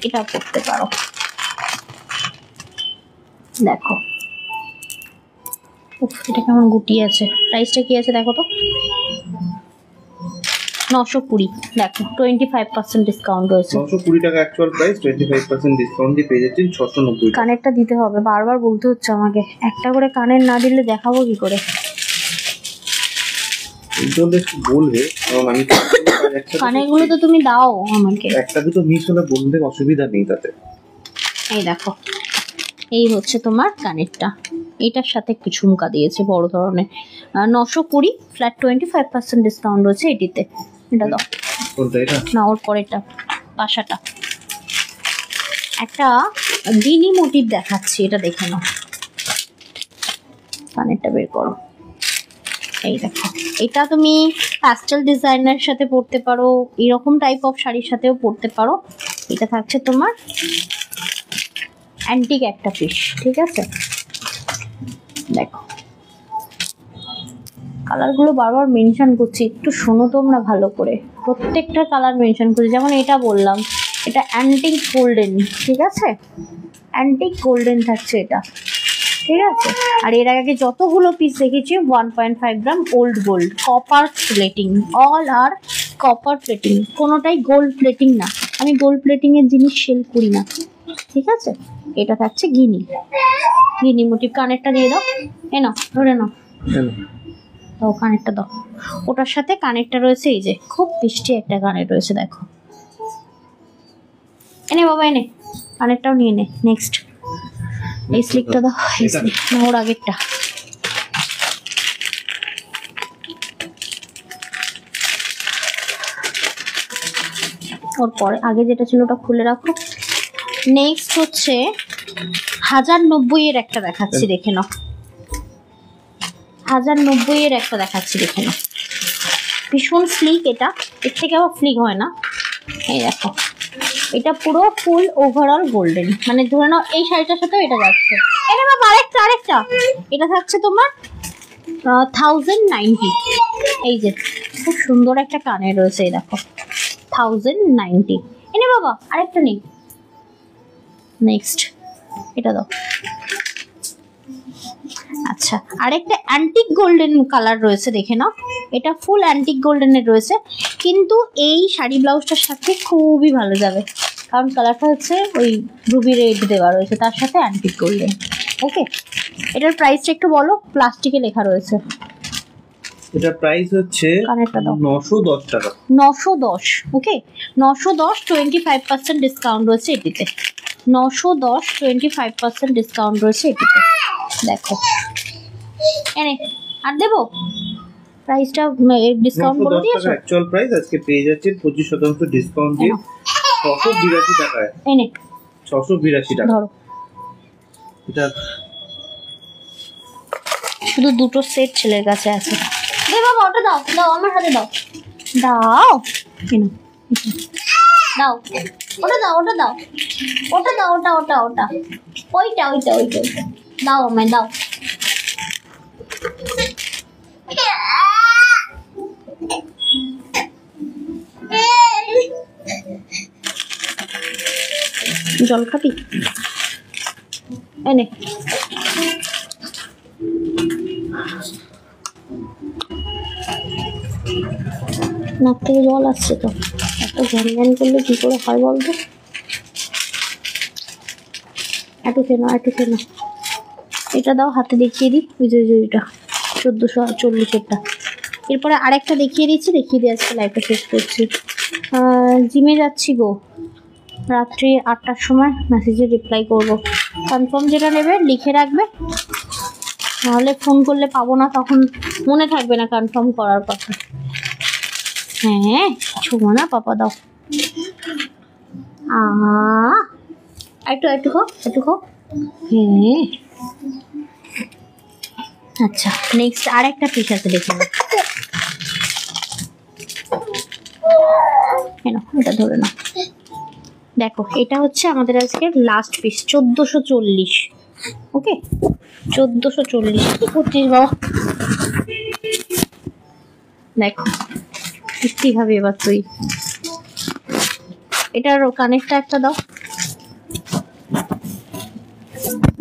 এটা পরতে পারো। দেখো এটা কেমন গুটিয়ে আছে, প্রাইসটা কি আছে দেখো তো, 920। দেখো 25% ডিসকাউন্ট রয়েছে, 920 টাকা অ্যাকচুয়াল প্রাইস, 25% ডিসকাউন্ট দিয়ে পেয়ে যাচ্ছেন 690। কানেরটা দিতে হবে, বারবার বলতে হচ্ছে আমাকে, একটা করে কানের না দিলে দেখাবো কি করে। বলবে কারণ আমি কানেরগুলো তো তুমি দাও আমাকে, একটা দুটো মিস হলে বলতে অসুবিধা নেই তাতে। এই দেখো এই হচ্ছে তোমার কানেরটা, এটার সাথে একটু ঝুমকা দিয়েছে বড় ধরনের, 920 ফ্ল্যাট 25% ডিসকাউন্ট রয়েছে এটিতে। এটা দাও, কোনটা এটা না ওর পরেরটা, পাশাটা। একটা গিনি মোটিভ দেখাচ্ছি, এটা দেখে নাও, কানেরটা বের করো। এই দেখো এটা তুমি প্যাস্টেল ডিজাইনের সাথে পরতে পারো, এরকম টাইপ অফ শাড়ির সাথেও পরতে পারো। এটা থাকছে তোমার অ্যান্টিক একটা পিস, ঠিক আছে। দেখো কালারগুলো বারবার মেনশন করছি, একটু শোনো তোমরা ভালো করে, প্রত্যেকটা কালার মেনশন করছি। যেমন এটা বললাম, এটা অ্যান্টিক গোল্ডেন, ঠিক আছে, অ্যান্টিক গোল্ডেন থাকছে এটা, ঠিক আছে। আর এর আগে যতগুলো পিস দেখেছি 1.5 gram old gold, copper plating, all are copper plating, কোনোটাই গোল্ড প্লেটিং না, আমি গোল্ড প্লেটিং এর জিনিস সেল করি না, ঠিক আছে। এটা থাকছে গিনি মোটিভ। কানেরটা দিয়ে দাও, এ নাও ধরে নাও, দাও কানেরটা দাও। ওটার সাথে কানেরটা রয়েছে, এই যে খুব মিষ্টি একটা কানের রয়েছে, দেখো। এনে বাবা এনে, কানেরটাও নিয়ে নে। নেক্সট এই স্লিকটা দাও, এই স্লিক না ওর আগেরটা। ওর পরে আগে যেটা ছিল ওটা খুলে রাখো। নেক্সট হচ্ছে 1090 এর একটা দেখাচ্ছি, দেখে নাও। 1090 এর একটা দেখাচ্ছি, দেখে নাও। ভীষণ স্লিক, এটা এর থেকে আবার স্লিক হয় না। এই দেখো এটা পুরো ফুল ওভারঅল গোল্ডেন, মানে ধরে নাও এই শাড়িটার সাথেও এটা যাচ্ছে। এটা বাবা আরেকটা এটা থাকছে তোমার 1090। এই যে খুব সুন্দর একটা কানের রয়েছে, এই দেখো 1090। এনে বাবা আরেকটা নেই। নেক্সট এটা দাও। আচ্ছা আরেকটা অ্যান্টিক গোল্ডেন কালার রয়েছে, দেখে নাও। এটা ফুল অ্যান্টিক গোল্ডেনের রয়েছে, কিন্তু এই শাড়ি ব্লাউজটার সাথে খুবই ভালো যাবে, কারণ কালারটা হচ্ছে ওই রুবি রেড দেওয়া রয়েছে তার সাথে অ্যান্টিক গোল্ডেন। ওকে, এটার প্রাইসটা একটু বলো, প্লাস্টিকে লেখা রয়েছে। এটার প্রাইস হচ্ছে 910 টাকা। 910। ওকে 910, 25% ডিসকাউন্ট রয়েছে এটিতে। 910, 25% ডিসকাউন্ট রয়েছে এটিতে। দেখো এনে আর দেবো প্রাইসটা ডিসকাউন্ট বলে দিয়েছো। অ্যাকচুয়াল প্রাইস আজকে পেয়ে যাচ্ছে 25% ডিসকাউন্ট দিয়ে 682 টাকায়। এনে 682 টাকা ধরো। এটা শুধু দুটো সেট ছেলের কাছে আছে। দে বাবা ওটা দাও, দাও আমার হাতে দাও, দাও এনে দাও, ওটা দাও, ওটা দাও, ওটা দাও, ওটা ওটা ওটা ওইটা ওইটা ওইটা দাও আমায় দাও। জল খাবি? এনে নাক থেকে জল আসছে তো, এত জ্ঞান জ্ঞান করলে কি করে হয় বলতো? একটু কেনা এটা দাও, হাতে দেখিয়ে দিই। ওই যে এটা 1440-এরটা। এরপরে আরেকটা দেখিয়ে দিচ্ছি, দেখিয়ে দিয়ে আজকে লাইভটা শেষ করছি। জিমে যাচ্ছি গো, রাত্রি 8টার সময় মেসেজে রিপ্লাই করব। কনফার্ম যেটা নেবে লিখে রাখবে, নাহলে ফোন করলে পাবো না, তখন মনে থাকবে না কনফার্ম করার কথা। হ্যাঁ ছোঁবো না পাপা, দাও। একটু খাও। হ্যাঁ আচ্ছা নেক্সট আরেকটা পিস আছে, দেখে নাও। এটা ধরে নাও। দেখো এটা হচ্ছে আমাদের আজকের লাস্ট পিস, 1440। ওকে 1440। কি করছিস বাবা? দেখো কিস্তি হবে এবার তুই। এটার কানেরটা একটা দাও।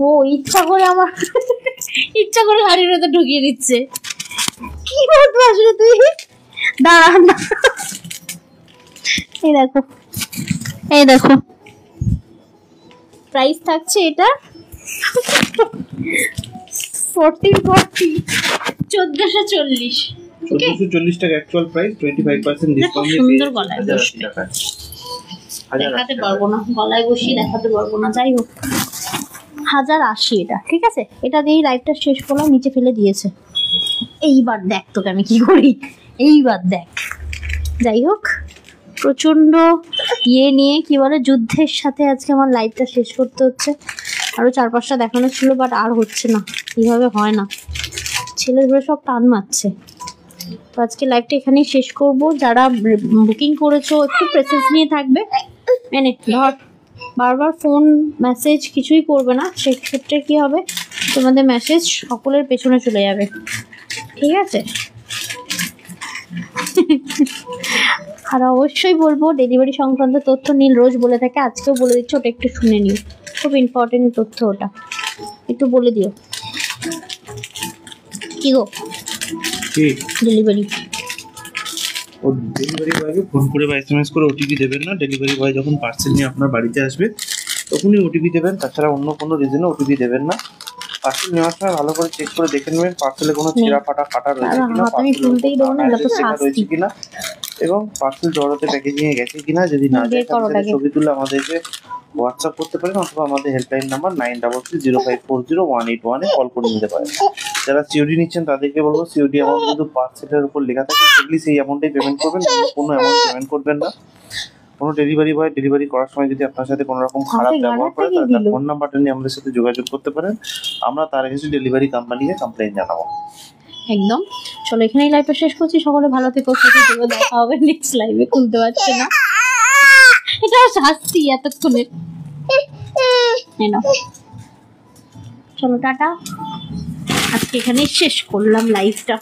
ও ইচ্ছা করে আমার ইচ্ছা করে হাড়ির মধ্যে ঢুকিয়ে দিচ্ছে। কি বলতো আসলে তুই? দাঁড়া না, এই দেখো প্রাইস থাকছে এটা 1440 টাকা অ্যাকচুয়াল প্রাইস, 25% ডিসকাউন্ট দিয়ে সুন্দর গলায় দেখাতে পারবো না, গলায় বসিয়ে দেখাতে পারবো না, যাই হোক 1080 এটা। ঠিক আছে, এটা দিয়েই লাইভটা শেষ করলাম, নিচে ফেলে দিয়েছে। এইবার দেখ তোকে আমি কি করি, এইবার দেখ। যাই হোক প্রচন্ড নিয়ে কি বলে যুদ্ধের সাথে আজকে আমার লাইভটা শেষ করতে হচ্ছে। আরো 4-5টা দেখানো ছিল, বাট আর হচ্ছে না, এইভাবে হয় না, ছেলে ধরে সব টান মারছে। তো আজকে লাইভটা এখানেই শেষ করব। যারা বুকিং করেছো একটু প্রেসেন্স নিয়ে থাকবে। এনে ধর, বারবার ফোন মেসেজ কিছুই করবে না, সেক্ষেত্রে কি হবে, তোমাদের মেসেজ সকলের পেছনে চলে যাবে। ঠিক আছে? আর অবশ্যই বলবো ডেলিভারি সংক্রান্ত তথ্য নীল রোজ বলে থাকে, আজকেও বলে দিচ্ছি, ওটা একটু শুনে নিও, খুব ইম্পর্টেন্ট তথ্য, ওটা একটু বলে দিও। কি গো ডেলিভারি ও ডেলিভারি বয়কে ফোন করে বা এসএমএস করে ওটিপি দেবেন না। ডেলিভারি বয় যখন পার্সেল নিয়ে আপনার বাড়িতে আসবে তখনই ওটিপি দেবেন, তাছাড়া অন্য কোনো রিজনে ওটিপি দেবেন না। পার্সেল নেওয়ার সময় ভালো করে চেক করে দেখে নেবেন পার্সেলে কোনো ছেঁড়া ফাটা কাটা রয়েছে কিনা, এবং পার্সেল জড়াতে প্যাকেজিং এ গেছে কিনা। যদি না যায় তাহলে ছবি তুলে আমাদেরকে হোয়াটসঅ্যাপ করতে পারেন, অথবা আমাদের হেল্পলাইন নাম্বার 9330540181 এ কল করে নিতে পারেন। যারা সিওডি নিচ্ছেন তাদেরকে বলবো, সিওডি অ্যামাউন্ট কিন্তু পার্সেলের উপর লেখা থাকে, সেগুলি সেই অ্যামাউন্টেই পেমেন্ট করবেন, কোনো অ্যামাউন্ট পেমেন্ট করবেন না। কোনো ডেলিভারি বয় ডেলিভারি করার সময় যদি আপনার সাথে কোনো রকম খারাপ ব্যবহার করে, তার ফোন নাম্বারটা নিয়ে আমাদের সাথে যোগাযোগ করতে পারেন, আমরা তার এগেইনস্টে ডেলিভারি কোম্পানিকে কমপ্লেইন জানাবো। একদম। চলো এখানেই লাইভটা শেষ করছি, সকলে ভালো থেকো, সুস্থ থেকো, দেখা হবে নেক্সট লাইভে। খুলতে পারছে না, এটা শাস্তি এতক্ষণে। চলো টাটা, আজকে এখানে শেষ করলাম লাইভটা।